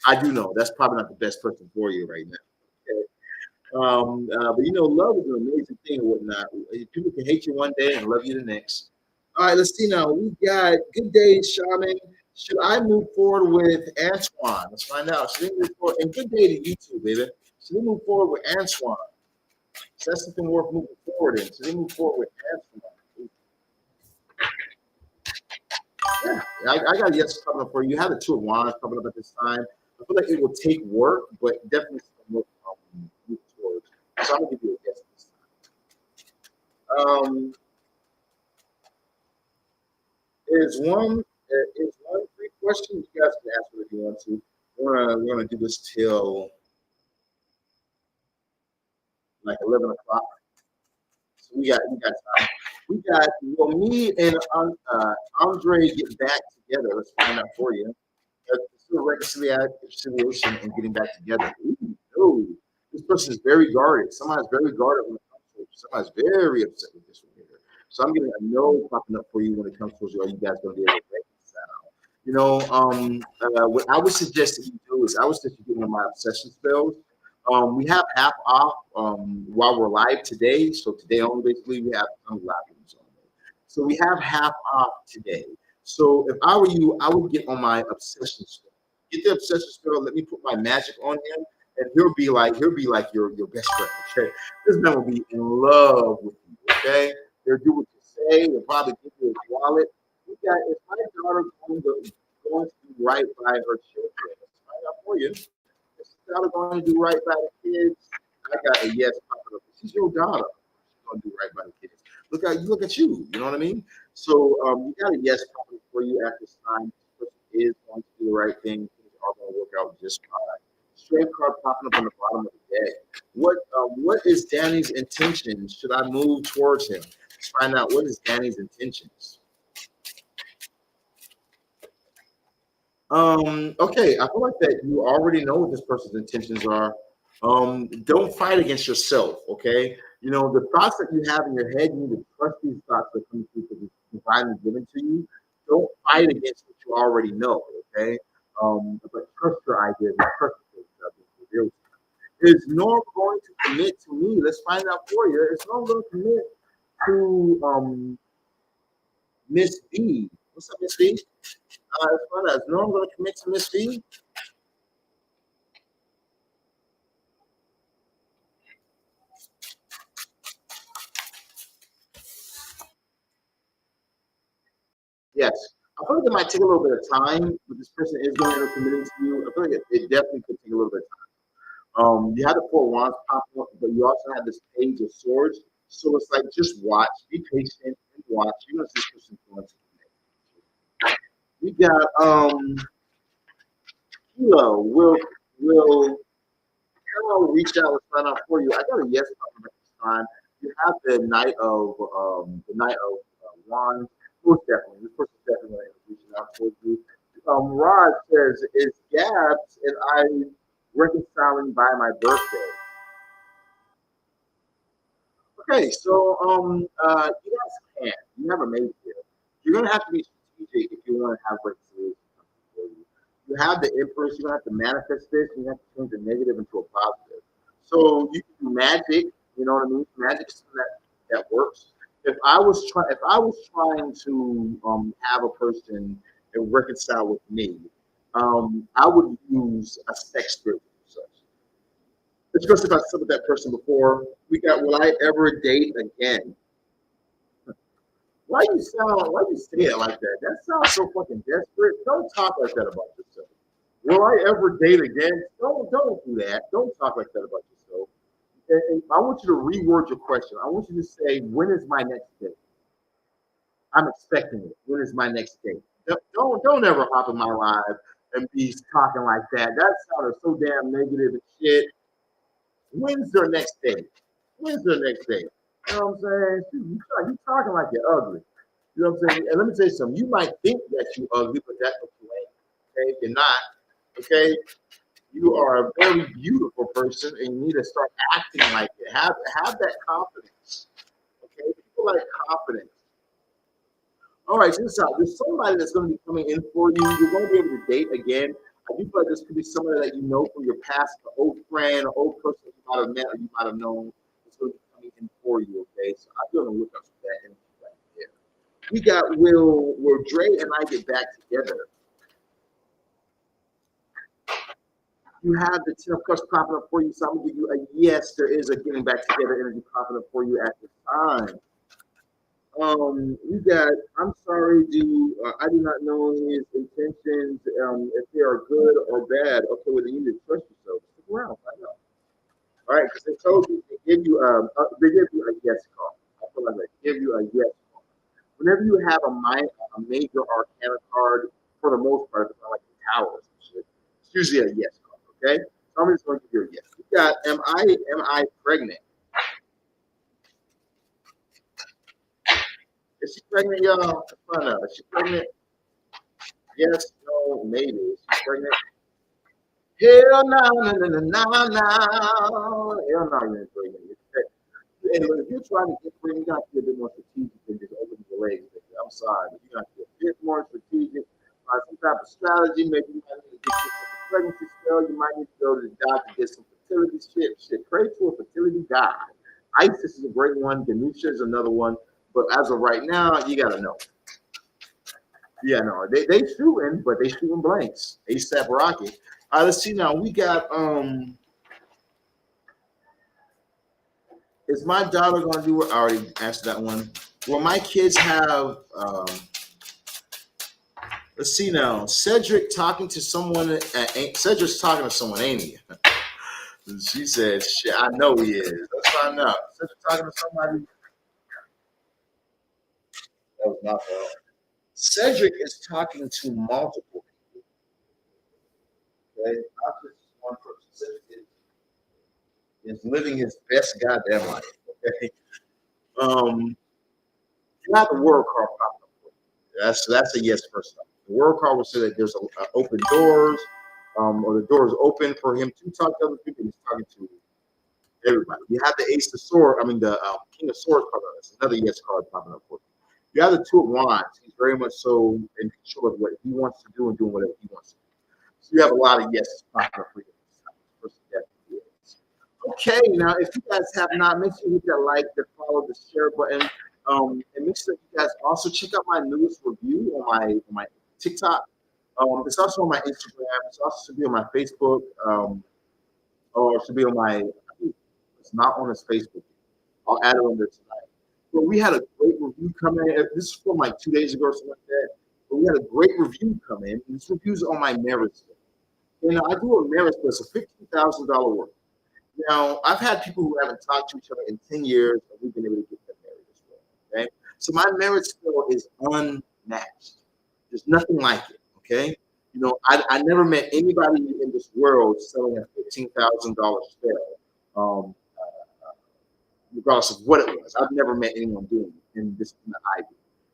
I do know that's probably not the best person for you right now. Okay. But love is an amazing thing and whatnot. People can hate you one day and love you the next. All right, let's see now. We got good day, Shaman. Should I move forward with Antoine? Let's find out. Should we move forward? And good day to you too, baby. Should we move forward with Antoine? So that's something worth moving forward in. Should we move forward with Antoine? Yeah, I got a yes coming up for you. You have the two of wands coming up at this time. I feel like it will take work, but definitely some work move towards. So I'm gonna give you a yes this time. Is one free question? You guys can ask what you want to. We're gonna do this till like 11 o'clock. So we got time. Will me and Andre get back together? Let's find out for you. Let's do a reconciliation and getting back together. Ooh, no. This person is very guarded. Somebody's very guarded when it comes to it. Somebody's very upset with this one here. So I'm getting a no popping up for you when it comes to are you guys going to be able to reconcile? What I would suggest that you do is I would suggest you do one of my obsession spells. We have half off while we're live today. So today only, basically, we have live. So we have half off today. So if I were you, I would get on my obsession spell. Get the obsession spell. Let me put my magic on him, and he'll be like your best friend. Okay, this man will be in love with you. Okay, he'll do what you say. He'll probably give you his wallet. Is my daughter going to do right by her children? Let's find out for you. Is your daughter going to do right by the kids? I got a yes popping up. She's your daughter. She's going to do right by the kids. Look at you. You know what I mean? So you got a yes popping for you at this time. This person is going to do the right thing. Things are going to work out just fine. Strength card popping up on the bottom of the deck. What is Danny's intention? Should I move towards him? Let's find out what is Danny's intentions. Okay, I feel like that you already know what this person's intentions are. Don't fight against yourself, okay? You know, the thoughts that you have in your head, you need to trust these thoughts that come through because it's divinely given to you. Don't fight against what you already know, okay? But trust your ideas and trust the things that are being revealed. Is Norm going to commit to me? Let's find out for you. Is Norm going to commit to Miss B? What's up, Miss B? Let's find out. Is Norm going to commit to Miss B? Yes. I feel like it might take a little bit of time, but this person is going to end up committing to you. I feel like it definitely could take a little bit of time. You had the four wands pop up, but you also had this page of swords. So it's like just watch, be patient, and watch. You're gonna see this person going to commit. We got Kilo. Will Carol reach out and find out for you? I got a yes comment this time. You have the knight of wands. Most definitely, this person's definitely reaching out towards you. Rod says, "Is Gabs and I reconciling by my birthday?" Okay, so you guys can. You have a mate here. You're gonna have to be strategic if you want to have reconciliation for you. You have the Empress. You're gonna have to manifest this. And you have to change the negative into a positive. So you can do magic. You know what I mean? Magic is something that works. If I was trying to have a person and reconcile with me, I would use a sex spirit. Especially if I slept with that person before. We got, will I ever date again? Why you say it like that? That sounds so fucking desperate. Don't talk like that about yourself. Will I ever date again? Don't do that. Don't talk like that about yourself. And I want you to reword your question. I want you to say, when is my next date? I'm expecting it. When is my next date? Don't ever hop in my live and be talking like that. That sounded so damn negative and shit. When's their next date? When's their next date? You know what I'm saying? You talking like you're ugly. You know what I'm saying? And let me tell you something. You might think that you ugly, but that's what you ain't. Okay, you're not. Okay, you are a very beautiful person, and you need to start acting like it. Have that confidence. Okay, people like confidence. All right, so this out. There's somebody that's going to be coming in for you. You're going to be able to date again. I do feel like this could be somebody that you know from your past, an old friend, an old person you might have met or you might have known. It's going to be coming in for you. Okay, so I'm going to look up for that energy right there. We got will Dre and I get back together? You have the Ten of Cups popping up for you, so I'm gonna give you a yes. There is a getting back together energy popping up for you at this time. You got. I'm sorry, I do not know his intentions. If they are good or bad. Okay, well then you need to trust yourself. Stick around, find out. All right, because they told you they give you a yes call. I feel like they give you a yes call. Whenever you have a major arcana card, for the most part, it's not like the towers and shit. It's usually a yes card. Okay, so I'm just going to give you a yes. You got. Am I pregnant? Is she pregnant, y'all? Let's find out. Is she pregnant? Yes, no, maybe. Is she pregnant? Hell no, no, no, no, no, no. Hell no, you ain't pregnant. Anyway, if you're trying to get pregnant, you got to be a bit more strategic than just opening your legs. I'm sorry, but you got to be a bit more strategic. Some type of strategy. Maybe you might need to get some pregnancy spell. You might need to go to the doctor to get some fertility shit. Pray to a fertility god. Isis is a great one. Ganesha is another one. But as of right now, you got to know. Yeah, no, they shooting, but they shooting blanks. ASAP Rocky. Let's see now. We got is my daughter gonna do it? I already answered that one. Will my kids have let's see now. Cedric talking to someone Cedric's talking to someone, ain't he? She said, shit, I know he is. Let's find out. Cedric talking to somebody. That was my fault. Cedric is talking to multiple people, okay? Not just one person. Cedric is living his best goddamn life. Okay. You have the world card popping up. That's a yes first. The world card will say that there's a open doors, or the door is open for him to talk to other people. He's talking to everybody. You have the Ace of Swords, the King of Swords card. That's another yes card popping up for you. You have the Two of Wands. He's very much so in control of what he wants to do and doing whatever he wants to do. So you have a lot of yeses popping up for you. Okay, now if you guys have not, make sure you hit that like, the follow, the share button, and make sure you guys also check out my newest review on my TikTok. It's also on my Instagram. It's also should be on my Facebook, or it should be on my. It's not on his Facebook. I'll add it on there tonight. But we had a great review come in. This is from like 2 days ago or something like that. But we had a great review come in. And this review's on my marriage scale. And I do a marriage scale. It's a $15,000 work. Now, I've had people who haven't talked to each other in 10 years, and we've been able to get them married as well. Okay? So my marriage skill is unmatched. There's nothing like it. Okay? I never met anybody in this world selling a $15,000 spell, regardless of what it was. I've never met anyone doing it in this in the ID.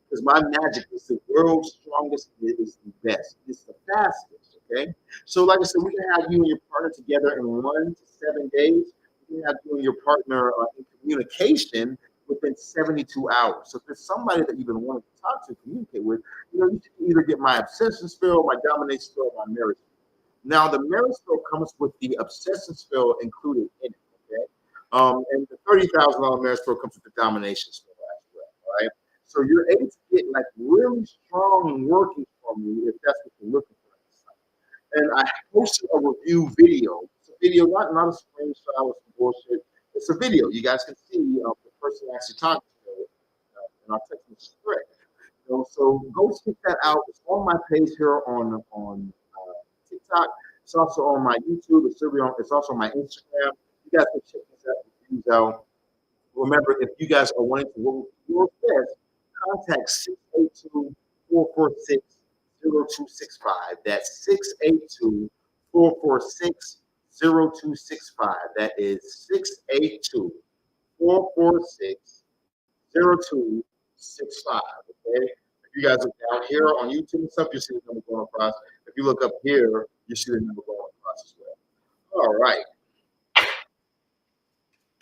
Because my magic is the world's strongest, it is the best. It's the fastest, okay? So like I said, we can have you and your partner together in 1 to 7 days. We can have you and your partner in communication within 72 hours. So if there's somebody that you've been wanting to talk to, communicate with, you can either get my obsession spell, my domination spell, my marriage spell. Now, the marriage spell comes with the obsession spell included in it, okay? And the $30,000 marriage spell comes with the domination spell as well, right? So you're able to get like really strong working from you if that's what you're looking for. And I posted a review video. It's a video, not a screenshot or some bullshit. It's a video. You guys can see the person actually talking to me in our text message thread. So go check that out. It's on my page here on TikTok. It's also on my YouTube. It's also on my Instagram. You guys can check these out. Remember, if you guys are wanting to work with your best, contact 682-446-0265. That's 682-446-0265. That is 682-446-0265. Okay? If you guys are down here on YouTube and stuff, you see the number going across. If you look up here, you see the number going across as well. All right.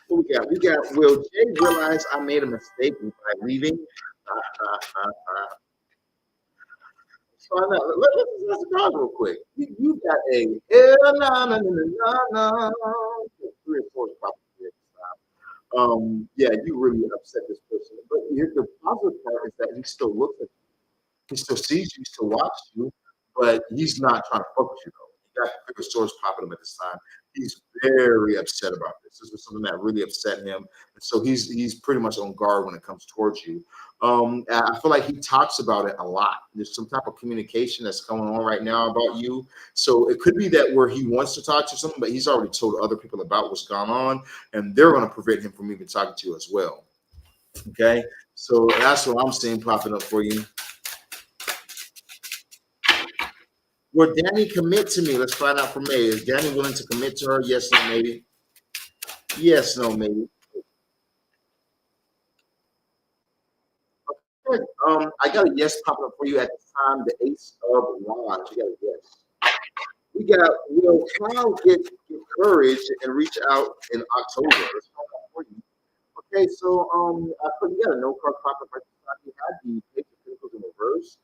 What we got? We got, will Jay realize I made a mistake by leaving? So let's go real quick. You got a no. 3 or 4 is probably yeah, you really upset this person. But the positive part is that he still looks at you. He still sees you, he still watches you, but he's not trying to fuck with you though. He got the bigger swords popping him at this time. He's very upset about this. This was something that really upset him, and so he's pretty much on guard when it comes towards you. I feel like he talks about it a lot. There's some type of communication that's going on right now about you. So it could be that where he wants to talk to someone, but he's already told other people about what's gone on, and they're going to prevent him from even talking to you as well. Okay, so that's what I'm seeing popping up for you. Will Danny commit to me? Let's find out from May. Is Danny willing to commit to her? Yes, no, maybe. Yes, no, maybe. Okay. I got a yes popping up for you at this time. The Ace of Wands. You got a yes. We got, will Kyle get courage and reach out in October? Let's find out for you. Okay, so I feel you got a no card popping up right this time. You had the Page of Pentacles in reverse.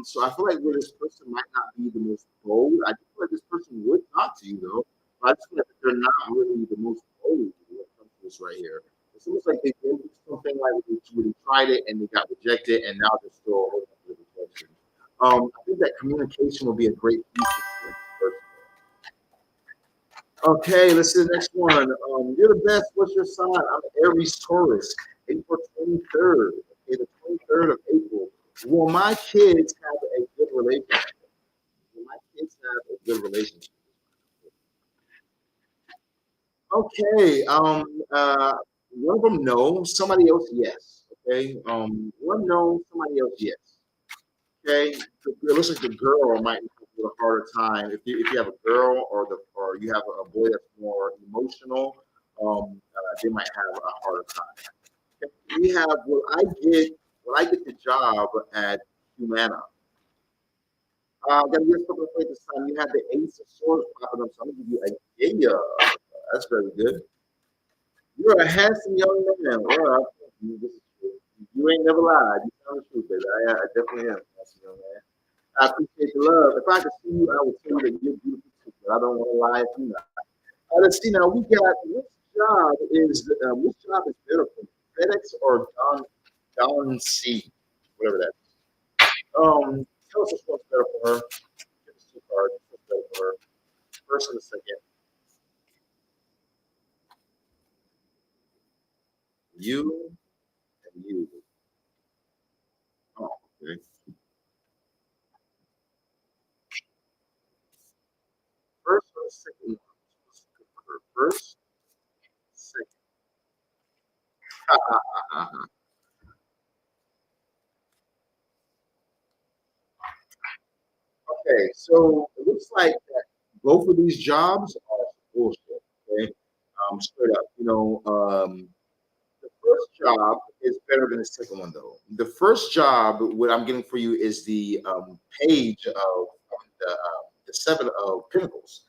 So I feel like where this person might not be the most bold. I feel like this person would talk to you though. But I just feel like they're not really the most bold when it comes to this right here. It's almost like they did something like they tried it and they got rejected, and now they're still holding up the rejection. I think that communication will be a great piece for this person. Okay, let's see the next one. You're the best. What's your sign? I'm Aries Taurus, April 23rd. Okay, the 23rd of April. Will my kids have a good relationship? Will my kids have a good relationship? Okay. One of them no. Somebody else yes. Okay. One no. Somebody else yes. Okay. It looks like the girl might have a harder time if you have a girl or you have a boy that's more emotional. They might have a harder time. Okay. We have will I get the job at Humana? Got a yes couple of plays this time. You had the Ace of Swords popping up, so I'm gonna give you a yeah. That's very good. You're a handsome young man. Well, this is true. You ain't never lied. You tell the truth, baby. I definitely am a handsome young man. I appreciate the love. If I could see you, I would tell you that you're beautiful too. But I don't want to lie if you're not. Let's see now. We got which job is better for you, FedEx or Don C, whatever that is. Tell us what's better for her. Give us two cards. What's better for her? First and the second. You and you. Oh, okay. First or the second one? What's good for her? First, second. Okay, so it looks like that both of these jobs are bullshit. Okay, straight up. The first job is better than the second one, though. The first job, what I'm getting for you is the page of the seven of pentacles.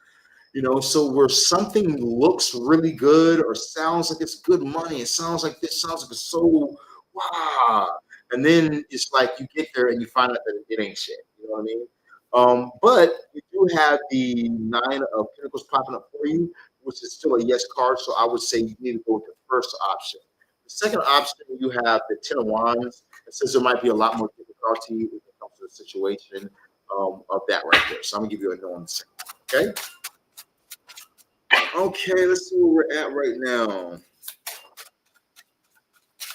So where something looks really good or sounds like it's good money, it sounds like this sounds like it's so wow, and then it's like you get there and you find out that it ain't shit. You know what I mean? But you do have the nine of pentacles popping up for you, which is still a yes card. So I would say you need to go with the first option. The second option, you have the ten of wands. It says there might be a lot more difficulty if it comes to the situation of that right there. So I'm gonna give you a no on the second. Okay. Okay, let's see where we're at right now.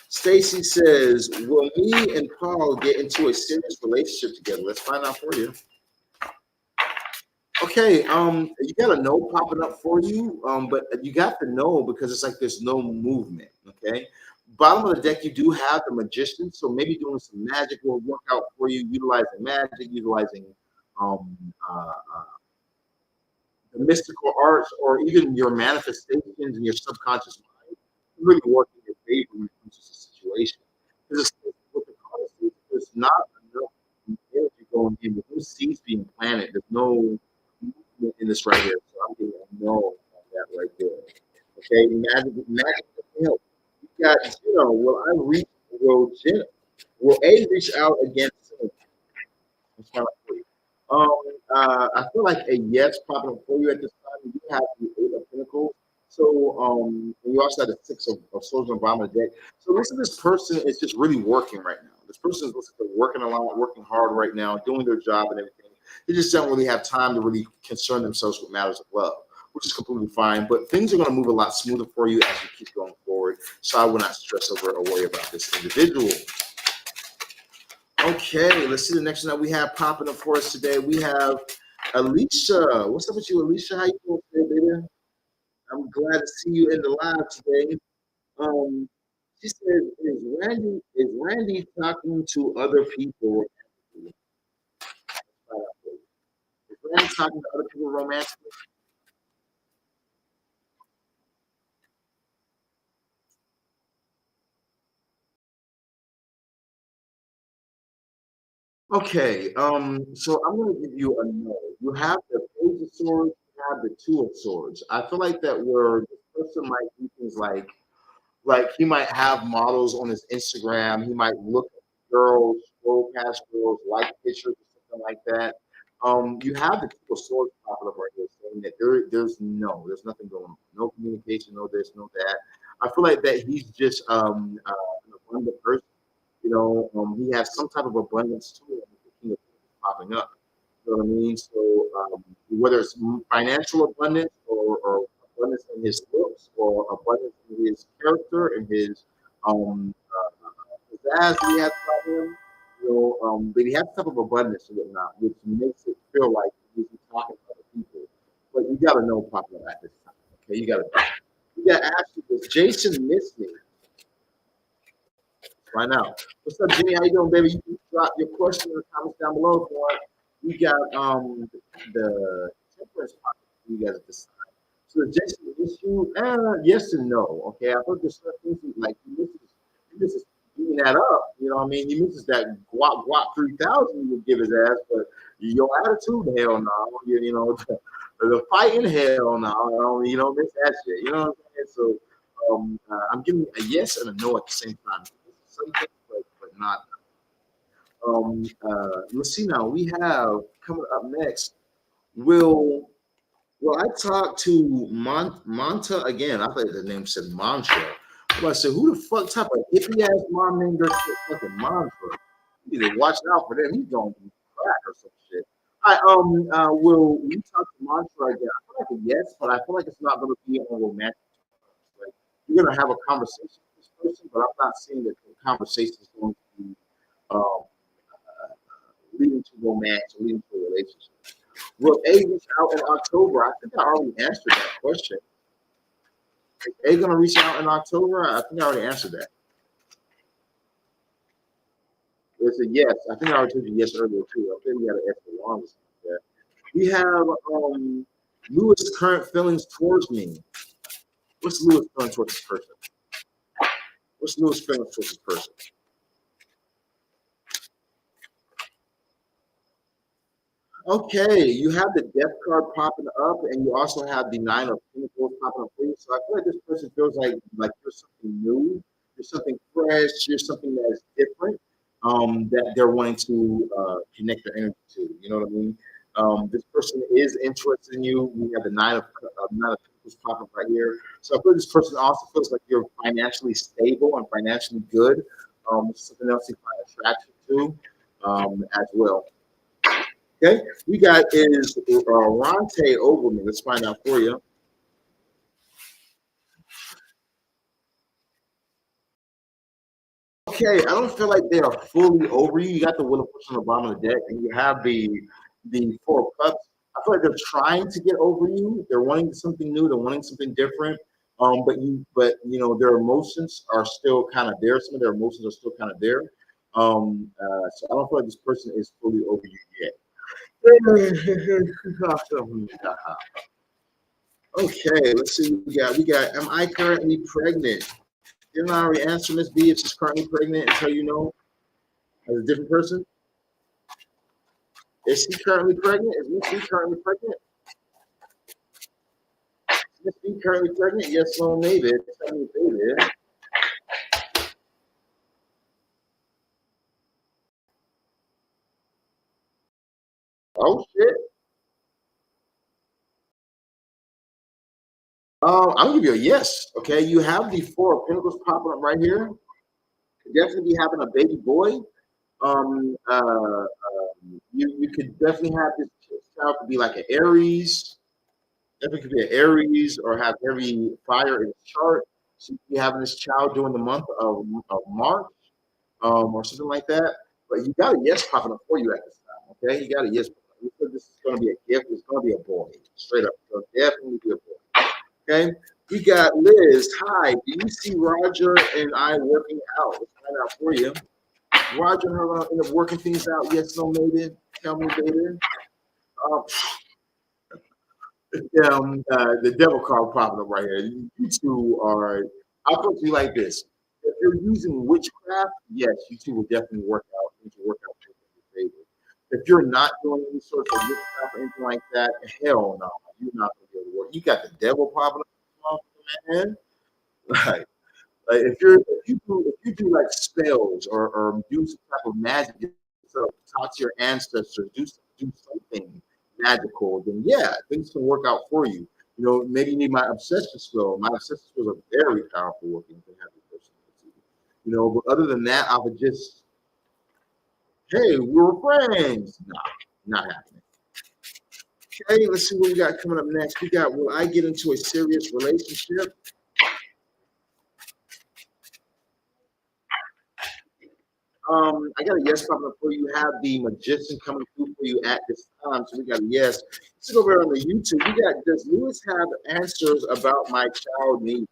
Stacy says, "Will me and Paul get into a serious relationship together?" Let's find out for you. Okay, you got a no popping up for you, but you got the no because it's like there's no movement. Okay, bottom of the deck, you do have the magician, so maybe doing some magic will work out for you, utilizing magic, utilizing um, uh, the mystical arts, or even your manifestations and your subconscious mind really work in your favor when it comes to the situation. Because with the cards, there's not enough energy going in. There's no seeds being planted. There's no movement in this right here. So I'm getting a no on that right there. Okay, magic doesn't help. You got, will A reach out against Let's find out for you. I feel like a yes popping up for you at this time. You have the eight of pentacles. So and you also have the six of swords on the bottom of the deck. So listen, this person is just really working right now. This person is working a lot, working hard right now, doing their job and everything. They just don't really have time to really concern themselves with matters of love, which is completely fine. But things are going to move a lot smoother for you as you keep going forward. So I will not stress over or worry about this individual. Okay, let's see the next one that we have popping up for us today. We have Alicia. What's up with you, Alicia? How you doing today, baby? I'm glad to see you in the live today. Um, she says, "Is Randy talking to other people? Is Randy talking to other people romantically?" Okay, so I'm gonna give you a no. You have the page of swords, you have the two of swords. I feel like that where the person might do things like he might have models on his Instagram. He might look at girls, scroll past girls, like pictures or something like that. You have the two of swords popping up right here saying that there's nothing going on. No communication, no this, no that. I feel like that he's just an abundant person. He has some type of abundance to him with the king of Pentacles popping up. You know what I mean? So whether it's financial abundance or abundance in his looks or abundance in his character and his pizzazz that he has about him, but he has some type of abundance and whatnot, which makes it feel like he's talking to other people. But you got to know popping up at this time. Okay, you got to. You got to ask you, does Jason miss me? Right now. What's up, Jimmy? How you doing, baby? You can drop your question in the comments down below if you want. We got the temperance pocket for you guys at this time. So the Jason issue, yes and no. Okay, I thought there's certain things like he misses beating that up. You know what I mean? He misses that guap 3000 you would give his ass, but Your attitude, hell no. You know, the fighting, hell no. I don't, you know, miss that shit. You know what I'm saying? So I'm giving a yes and a no at the same time. Some things, but not. Let's see now. We have coming up next. Will I talk to Monta again? I thought the name said Mantra. But I said, who the fuck type of hippie ass mom named their shit fucking Mantra? You need to watch out for them. He's going to crack or some shit. Will we talk to Mantra again? I feel like a yes, but I feel like it's not going to be on romantic terms. Like, you're going to have a conversation with this person, but I'm not seeing that the conversation is going to be um, leading to romance or leading to a relationship. Will A reach out in October? I think I already answered that question. Is A going to reach out in October? I think I already answered that. It's a yes. I think I already told you yes earlier too. I think we got to ask the longest. Yeah. We have Lewis' current feelings towards me. What's Lewis' feelings towards this person? What's Lewis' feelings towards this person? Okay, you have the death card popping up, and you also have the nine of pentacles popping up for you. So I feel like this person feels like you're something new, you're something fresh, you're something that is different. That they're wanting to connect their energy to. You know what I mean? This person is interested in you. We have the nine of pentacles popping up right here. So I feel like this person also feels like you're financially stable and financially good. Something else you find attraction to as well. Okay, we got is Ronte over me. Let's find out for you. Okay, I don't feel like they are fully over you. You got the Wheel of Fortune on the bottom of the deck, and you have the Four of Cups. I feel like they're trying to get over you. They're wanting something new. They're wanting something different. But you know, their emotions are still kind of there. Some of their emotions are still kind of there. So I don't feel like this person is fully over you yet. Okay, let's see what we got. We got, am I currently pregnant? Didn't I already answer Miss B if she's currently pregnant until you know as a different person? Is she currently pregnant? Is Miss B currently pregnant? Is Miss B currently pregnant? Yes, no, maybe. Tell me, baby. Oh shit. I'll give you a yes. Okay, you have the Four of Pentacles popping up right here. Could definitely be having a baby boy. You could definitely have this child could be like an Aries. Definitely could be an Aries or have heavy fire in the chart. So you could be having this child during the month of March, or something like that. But you got a yes popping up for you at this time. Okay, you got a yes. You said this is going to be a gift. It's going to be a boy. Straight up, it'll definitely be a boy. Okay. We got Liz. Hi. Do you see Roger and I working out? Let's find out for you. Roger and her gonna end up working things out. Yes, no, maybe. Tell me, baby. Um, the devil card popping up right here. You two are. I'll put you like this: if you're using witchcraft, yes, you two will definitely work out. Things will work out in your favor. If you're not doing any sort of witchcraft or anything like that, hell no, you're not going to be able to work. You got the devil popping up, man. Like, if you do like spells or do some type of magic, so talk to your ancestors, do something magical, then yeah, things can work out for you. You know, maybe you need my obsession spell. My obsession spells are very powerful working to have a personality. You know, but other than that, I would just, hey, we were friends. No, not happening. Okay, let's see what we got coming up next. We got, will I get into a serious relationship? I got a yes coming up for you. Have the magician coming through for you at this time. So we got a yes. Let's go over on the YouTube. We got, does Lewis have answers about my child needs?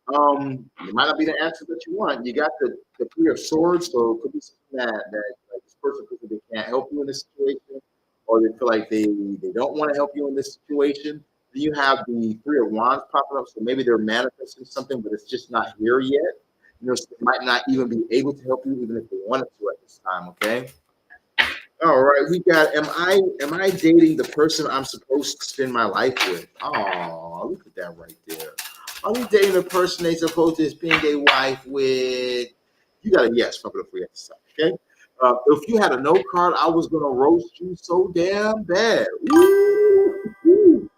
It might not be the answer that you want. You got the Three of Swords, so it could be something that like this person feels like they can't help you in this situation, or they feel like they don't want to help you in this situation. Then you have the Three of Wands popping up, so maybe they're manifesting something, but it's just not here yet. They might not even be able to help you, even if they wanted to at this time. Okay. All right, we got. Am I dating the person I'm supposed to spend my life with? Oh, look at that right there. Are we dating the person they supposed to spend their wife with? You got a yes. Pump it up for you. Okay. If you had a no card, I was gonna roast you so damn bad. Woo!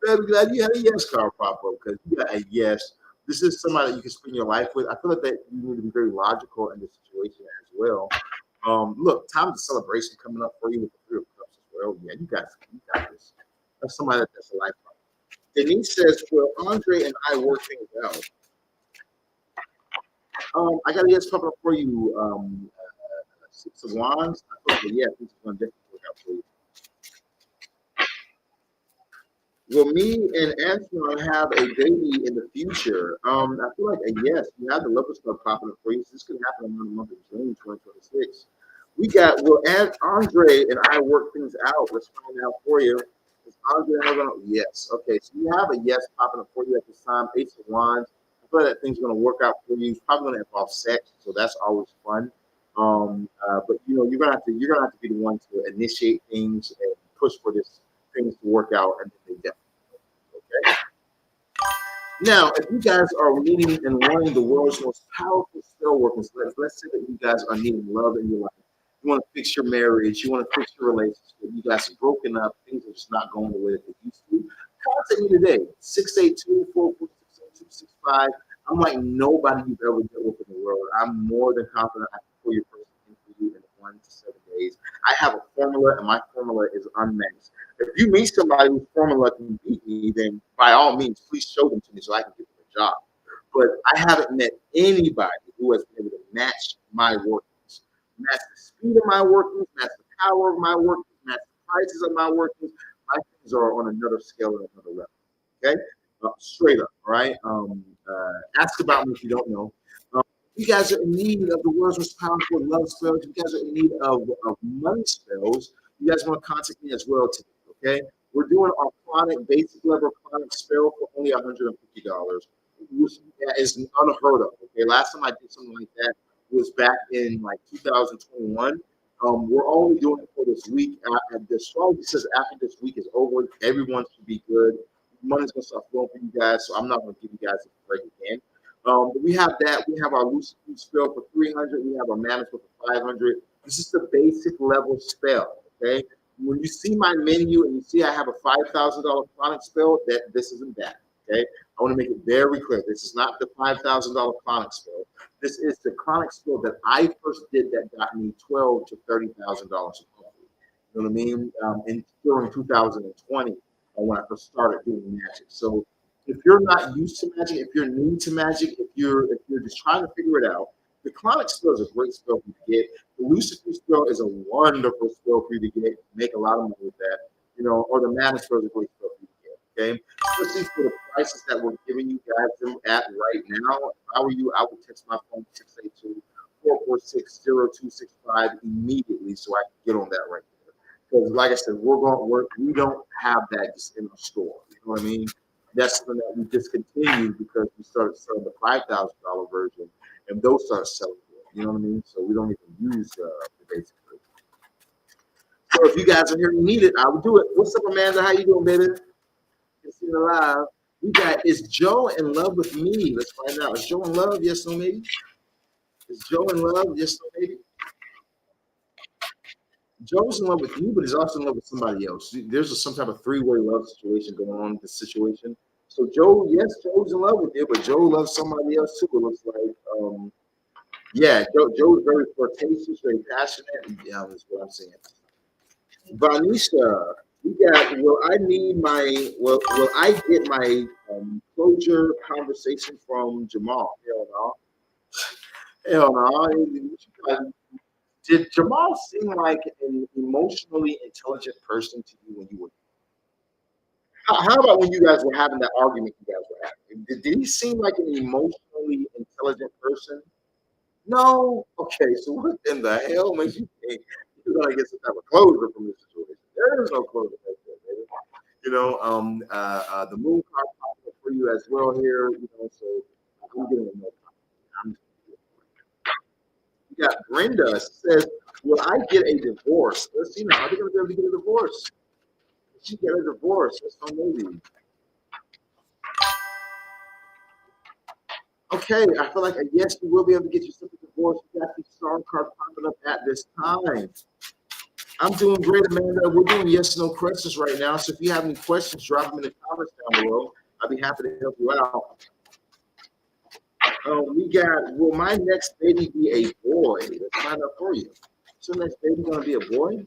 Baby, glad you had a yes card pop up because you got a yes. This is somebody that you can spend your life with. I feel like that you need to be very logical in this situation as well. Look, time of celebration coming up for you with the Three of Cups as well. Yeah, you got this. That's somebody that's a lifetime. Denise says, "Well, Andre and I work things out." I got a yes coming up for you. Six of Wands. I thought, yeah, this is going to definitely work out for you. Will me and Antoine have a baby in the future? I feel like a yes. You have the lover stuff popping up for you. So this could happen in the month of June 2026. We got, will Andre and I work things out? Let's find out for you. Is Andre and I going to, yes. Okay, so you have a yes popping up for you at this time. Ace of Wands. I feel like that thing's going to work out for you. It's probably going to involve sex, so that's always fun. But you know, you're gonna have to be the one to initiate things and push for this things to work out, and then they definitely. Okay. Now, if you guys are needing and wanting the world's most powerful spell workers, let's say that you guys are needing love in your life. You want to fix your marriage, you want to fix your relationship, you guys are broken up, things are just not going the way that they used to. Contact me today, 682-446-0265. I'm like nobody you've ever dealt with in the world. I'm more than confident I can pull your person in for you in 1 to 7 days. I have a formula, and my formula is unmatched. If you meet somebody whose formula can beat me, then by all means, please show them to me so I can get them a job. But I haven't met anybody who has been able to match my workings, match the speed of my workings, match the power of my workings, match the prices of my workings. My things are on another scale and another level. Okay, straight up. All right. Ask about me if you don't know. You guys are in need of the world's most powerful love spells. You guys are in need of money spells. You guys want to contact me as well today. Okay, we're doing our chronic basic level chronic spell for only $150, which is unheard of. Okay, last time I did something like that was back in like 2021. We're only doing it for this week. The astrology says after this week is over, everyone should be good. Money's gonna start flowing for you guys, so I'm not gonna give you guys a break again. But we have that. We have our Lucifuge spell for 300. We have our Mammon spell for 500. This is the basic level spell. Okay. When you see my menu and you see I have a $5,000 chronic spell, that this isn't that. Okay. I want to make it very clear. This is not the $5,000 chronic spell. This is the chronic spell that I first did that got me $12,000 to $30,000. You know what I mean? And during 2020, when I first started doing magic. So if you're not used to magic, if you're new to magic, if you're just trying to figure it out, the Clauneck spell is a great spell for you to get. The Lucifuge spell is a wonderful spell for you to get. Make a lot of money with that, you know. Or the Mammon spell is a great spell for you to get. Okay, especially for the prices that we're giving you guys them at right now. If I were you, I would text my phone 682-446-0265 immediately so I can get on that right there. Because like I said, we don't have that just in the store. You know what I mean? That's something that we discontinued because we started selling the $5,000 version, and those started selling. You know what I mean? So we don't even use the basic version. So if you guys are here and need it, I would do it. What's up, Amanda? How you doing, baby? Good seeing you alive. We got, is Joe in love with me? Let's find out. Is Joe in love? Yes, no, maybe. Is Joe in love? Yes, no, maybe. Joe's in love with you, but he's also in love with somebody else. There's some type of three-way love situation going on in this situation. So Joe, yes, Joe's in love with you, but Joe loves somebody else too. It looks like, yeah, Joe's very flirtatious, very passionate. Yeah, that's what I'm saying. Vanisha, we got. Will I get my closure conversation from Jamal? Hell no. Hell no. Did Jamal seem like an emotionally intelligent person to you when you were? How about when you guys were having that argument you guys were having? Did he seem like an emotionally intelligent person? No. Okay, so what in the hell makes you think you're gonna get some type of closure from this situation? There is no closure right there, baby. You know, the moon card popped up for you as well here. You know, so I'm getting a no. We got Brenda says, "Will I get a divorce?" Let's see now. Are they going to be able to get a divorce? Did she get a divorce? That's so maybe. Okay, I feel like a yes, you will be able to get yourself a divorce. You got the star card popping up at this time. I'm doing great, Amanda. We're doing yes no questions right now. So if you have any questions, drop them in the comments down below. I'll be happy to help you out. We got, will my next baby be a boy? Let's find out for you. So next baby gonna be a boy?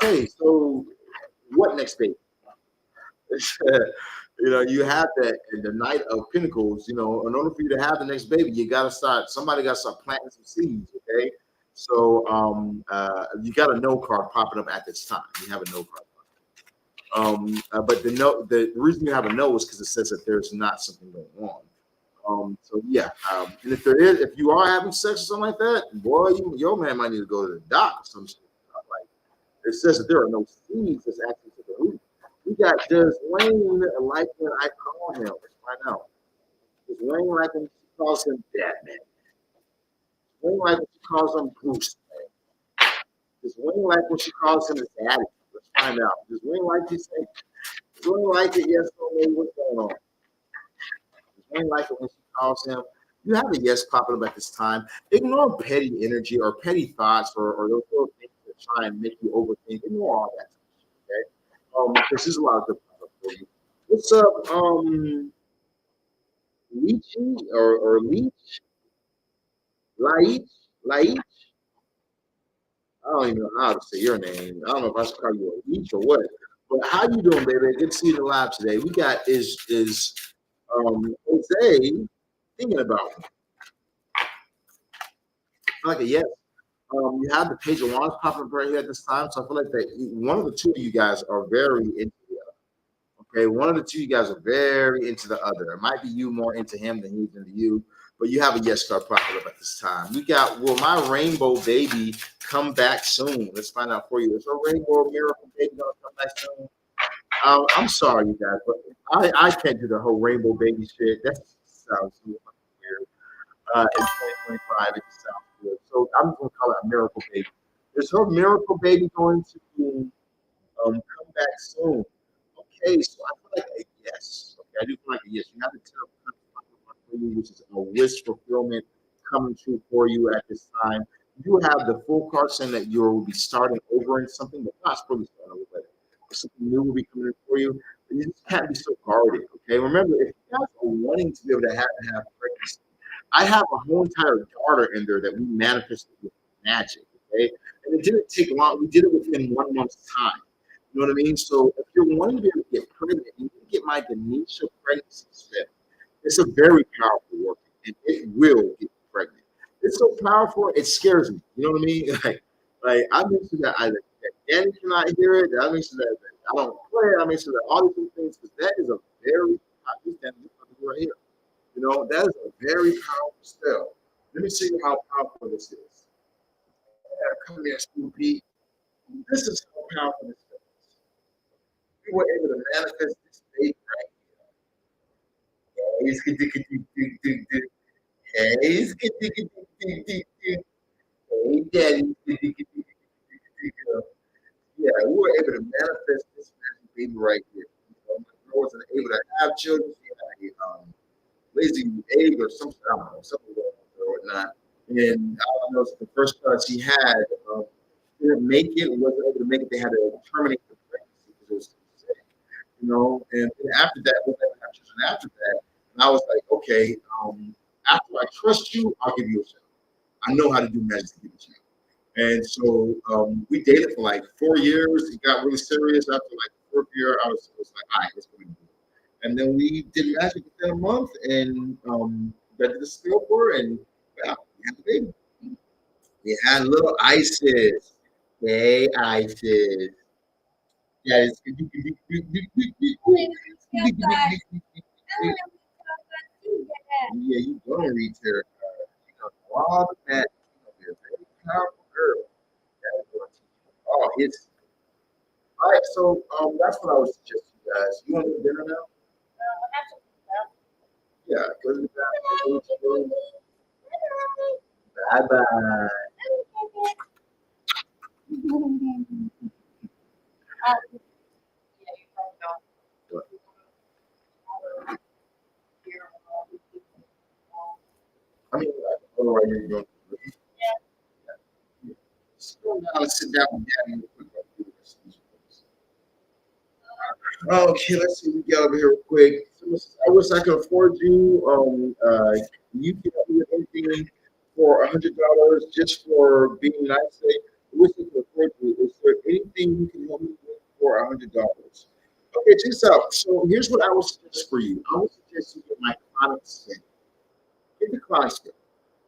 Okay, so what next baby? You have that in the Knight of Pentacles. In order for you to have the next baby, somebody got to start planting some seeds, okay? So you got a no card popping up at this time. You have a no card. But the reason you have a no is because it says that there's not something going on. So yeah, and if you are having sex or something like that, boy, your man might need to go to the doc or some shit. Like it says that there are no seeds that's actually to the root. We got, does Wayne like when I call him? Let's find out. Does Wayne like when she calls him Batman? Does Wayne like when she calls him Bruce? Does Wayne like when she calls him his daddy? Let's find out. Does Wayne like this thing? Does Wayne like it? Yes or no? What's going on? Does Wayne like it when she calls him? You have a yes popping up at this time. Ignore petty energy or petty thoughts or those little things that try and make you overthink. Ignore all that. Okay? Because there's a lot of good stuff for you. What's up, Leechy or Leech? Laich? I don't even know how to say your name. I don't know if I should call you a Leech or what. But how you doing, baby? Good to see you in the live today. We got is Jose thinking about me. Like a yes. You have the Page of Wands popping up right here at this time, so I feel like that one of the two of you guys are very into the other. Okay, one of the two of you guys are very into the other. It might be you more into him than he's into you, but you have a yes card popping up at this time. We got, will my rainbow baby come back soon? Let's find out for you. Is our rainbow miracle baby gonna come back soon? I'm sorry, you guys, but I can't do the whole rainbow baby shit. That sounds weird. In 2025, it just sounds good. So I'm going to call it a miracle baby. Is her miracle baby going to come back soon? Okay, so I feel like a yes. Okay, I do feel like a yes. You have the Ten of Pentacles for you, which is a wish fulfillment coming true for you at this time. You have the full card saying that you will be starting over in something, but not fully starting over. But something new will be coming in for you. But you just can't be so guarded. Okay, remember, if you guys are wanting to be able to have pregnancy, I have a whole entire daughter in there that we manifested with magic. Okay, and it didn't take long. We did it within 1 month's time. You know what I mean? So if you're wanting to be able to get pregnant, you need to get my Denisha pregnancy spell. It's a very powerful work, and it will get you pregnant. It's so powerful, it scares me. You know what I mean? Like I make sure that Danny cannot hear it. I make sure that I don't play. I make sure that all these things, because that is a very right here. That is a very powerful spell. Let me see how powerful this is. Come here, Snoopy. This is how powerful this is. We were able to manifest this state right here. Hey, Daddy. Yeah, we were able to manifest this magic baby right here. My girl wasn't able to have children. She had a lazy egg or something, I don't know, something going on or whatnot. And all I know is the first child she had didn't make it, wasn't able to make it. They had to terminate the pregnancy because it was too sick, And then after that, we never have children after that. And I was like, okay, after I trust you, I'll give you a child. I know how to do magic to give you a child. And so we dated for like 4 years. It got really serious after like the fourth year. I was like, all right, let's go and do it. And then we did magic within a month and got to the skill for it, and yeah, we had the baby. We had little Isis. Hey, Isis. Yeah, yeah, you gonna read tarot cards. You know all the magic. You're gonna be a very powerful girl. That is going to teach you all history. All right, so that's what I would suggest you guys. You want to do dinner now? Yeah, go to the bathroom. Bye bye. I mean, I don't know why you're going. Scroll down and sit down and real quick. Okay, let's see what we got over here real quick. I wish I could afford you. You can help me with anything for $100 just for being nice today. I wish I could afford you. Is there anything you can help me with for $100? Okay, check this out. So here's what I would suggest for you. I would suggest you get my chronic skin. Get the chronic skin.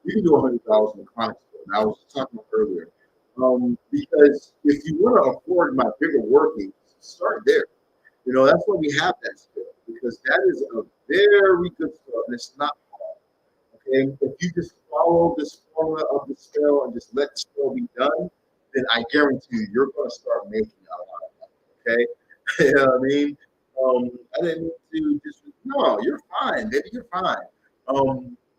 You can do $100 in the chronic skin. I was talking about earlier. Because if you want to afford my bigger workings, start there. You know, that's why we have that skill because that is a very good skill and it's not hard. Okay. If you just follow this formula of the skill and just let the skill be done, then I guarantee you, you're going to start making a lot of money. Okay. You know what I mean? I didn't mean to just, no, you're fine, baby. You're fine.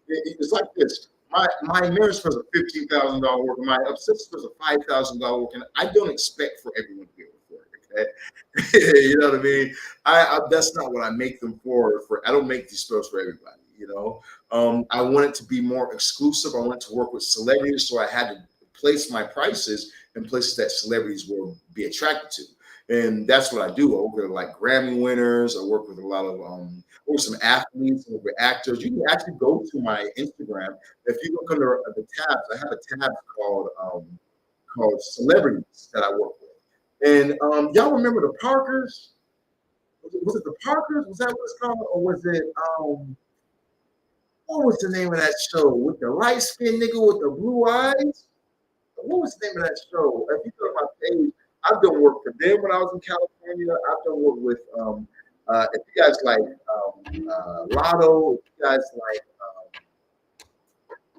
It's like this. My marriage was a $15,000 work. My obsession was a $5,000 work, and I don't expect for everyone to be able to afford it. Okay, you know what I mean? That's not what I make them for. I don't make these stores for everybody. You know, I want it to be more exclusive. I want it to work with celebrities, so I had to place my prices in places that celebrities will be attracted to. And that's what I do. I work with like Grammy winners. I work with a lot of or some athletes, or with actors. You can actually go to my Instagram. If you look under the tabs, I have a tab called celebrities that I work with. And y'all remember the Parkers? Was it the Parkers? Was that what it's called, or was it what was the name of that show with the light skinned nigga with the blue eyes? What was the name of that show? If you go to my page, I've done work for them when I was in California. I've done work with if you guys like Lotto, if you guys like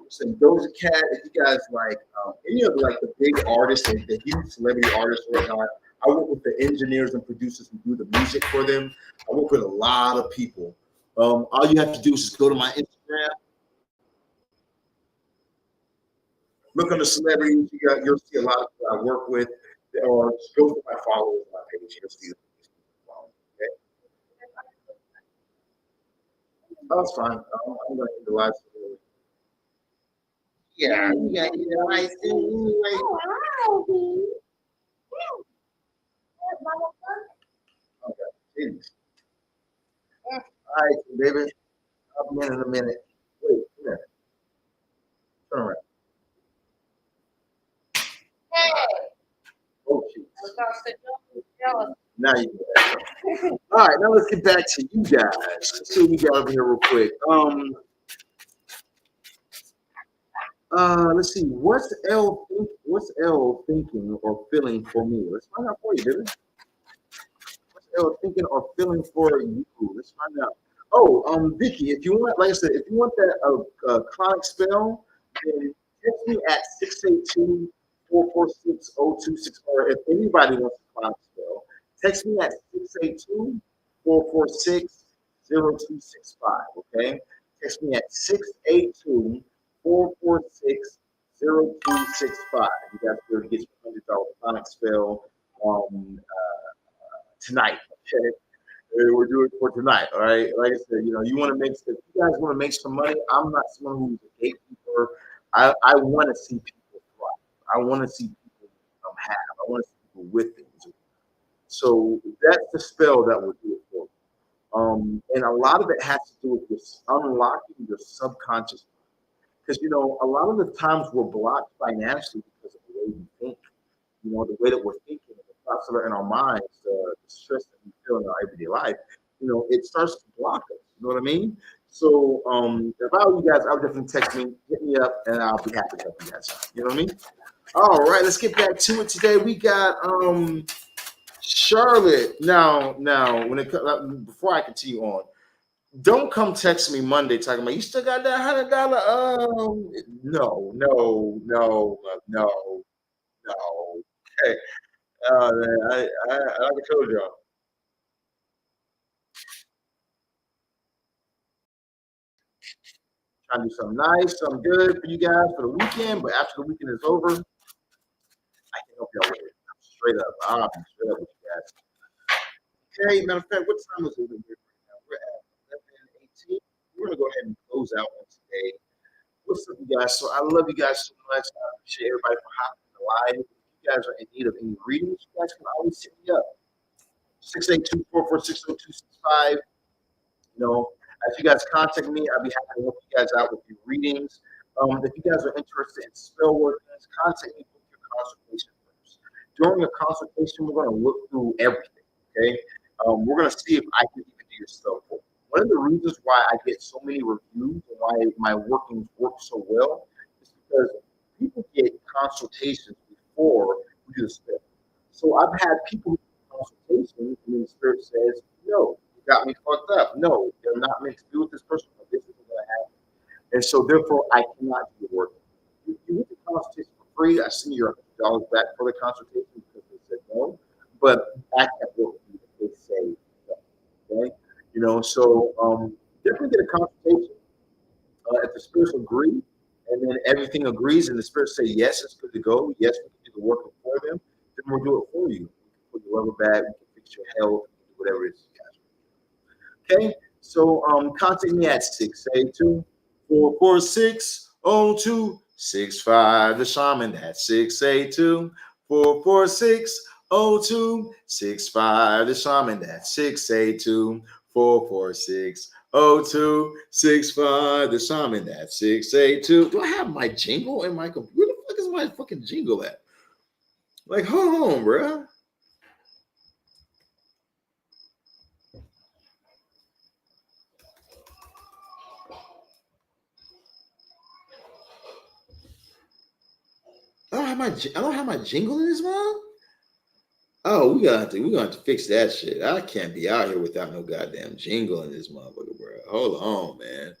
some Doja Cat, if you guys like any of like the big artists and the huge celebrity artists right now. I work with the engineers and producers who do the music for them. I work with a lot of people. All you have to do is just go to my Instagram, look under celebrities. You'll see a lot of people I work with, or just go to my followers on my page. You'll see them. Okay, oh, that's fine. I'm going to end the live stream. Yeah, yeah, yeah. I see. Okay, jeez. All right, baby. I'll be in a minute. Wait, come here. Turn around. Oh, jeez. Now you can. All right, now let's get back to you guys. Let's see what we got over here real quick. Let's see. What's L thinking or feeling for me? Let's find out for you, baby. What's L thinking or feeling for you? Let's find out. Oh, Vicky, if you want, like I said, if you want that chronic spell, then text me at 682-446-0264. Or if anybody wants a chronic spell, text me at 682-446-0265. Okay? Text me at 682-446-0265. You guys will get your $100 chronic spell tonight. Okay? We're doing it for tonight. All right. Like I said, you want to make. If you guys want to make some money, I'm not someone who's a gatekeeper. I want to see people thrive. I want to see people have. I want to see people with things. So that's the spell that will do it for you. And a lot of it has to do with this unlocking your subconscious. Because a lot of the times we're blocked financially because of the way we think. The way that we're thinking, the thoughts that are in our minds, the stress that we feel in our everyday life, it starts to block us. You know what I mean? So if I were you guys, I would definitely text me, hit me up, and I'll be happy to help you guys out. You know what I mean? All right, let's get back to it today. We got Charlotte. Now, when it before I continue on, don't come text me Monday talking about you still got that $100. No, no, no, no, no. Hey, man, like I told y'all, Trying to do something nice, something good for you guys for the weekend. But after the weekend is over, I can help y'all with it. Straight up. I'll be straight up with you guys. Okay, matter of fact, what time is it here right now? We're at 11:18. We're gonna go ahead and close out on today. What's up, you guys? So I love you guys so much. I appreciate everybody for hopping in the live. If you guys are in need of any readings, you guys can always hit me up. 682-446-0265. You know, as you guys contact me, I'll be happy to help you guys out with your readings. If you guys are interested in spell workings, contact me with your consultation first. During the consultation, we're going to look through everything. Okay, we're going to see if I can even do your spell work. One of the reasons why I get so many reviews and why my workings work so well is because people get consultations before we do the spell. So I've had people consultations and the spirit says, no, you got me fucked up. No, you're not meant to be with this person. This isn't going to happen. And so therefore I cannot do the work. You get the consultation for free. I send you $100 back for the consultation because they said no. But I can't work with you if they say no. Okay? You know, so definitely get a consultation if the spirits agree, and then everything agrees, and the spirits say yes, it's good to go. Yes, we can do the work for them. Then we'll do it for you. We can put your rubber bag, we can fix your health, whatever it is you guys. Okay, so contact me at 682-446-0265. The Shaman. That's 682-446-0265. The Shaman. That's 682-446-0265. The Shaman. That's 682. Do I have my jingle in my computer? Where the fuck is my fucking jingle at? Like, hold on, bro. I don't have my jingle in this one. Oh, we're gonna have to fix that shit. I can't be out here without no goddamn jingle in this motherfucker, bro. Hold on, man.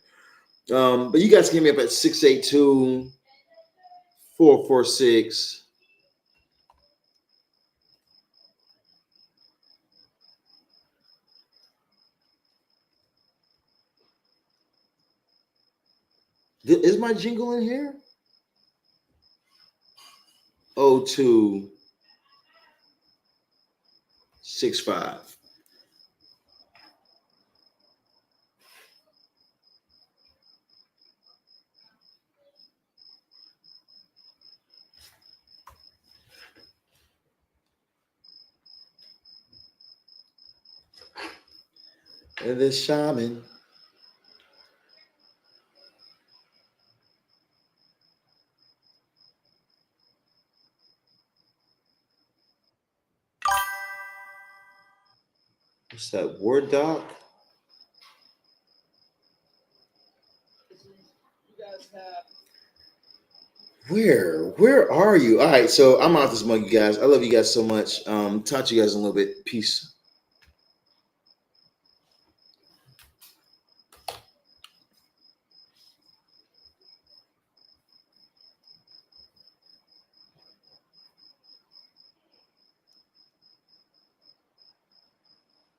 But you guys can get me up at 682-446. Is my jingle in here? 0265. And the Shaman. What's that? Word doc? Where are you? All right, so I'm out this mug, you guys. I love you guys so much. Talk to you guys in a little bit. Peace.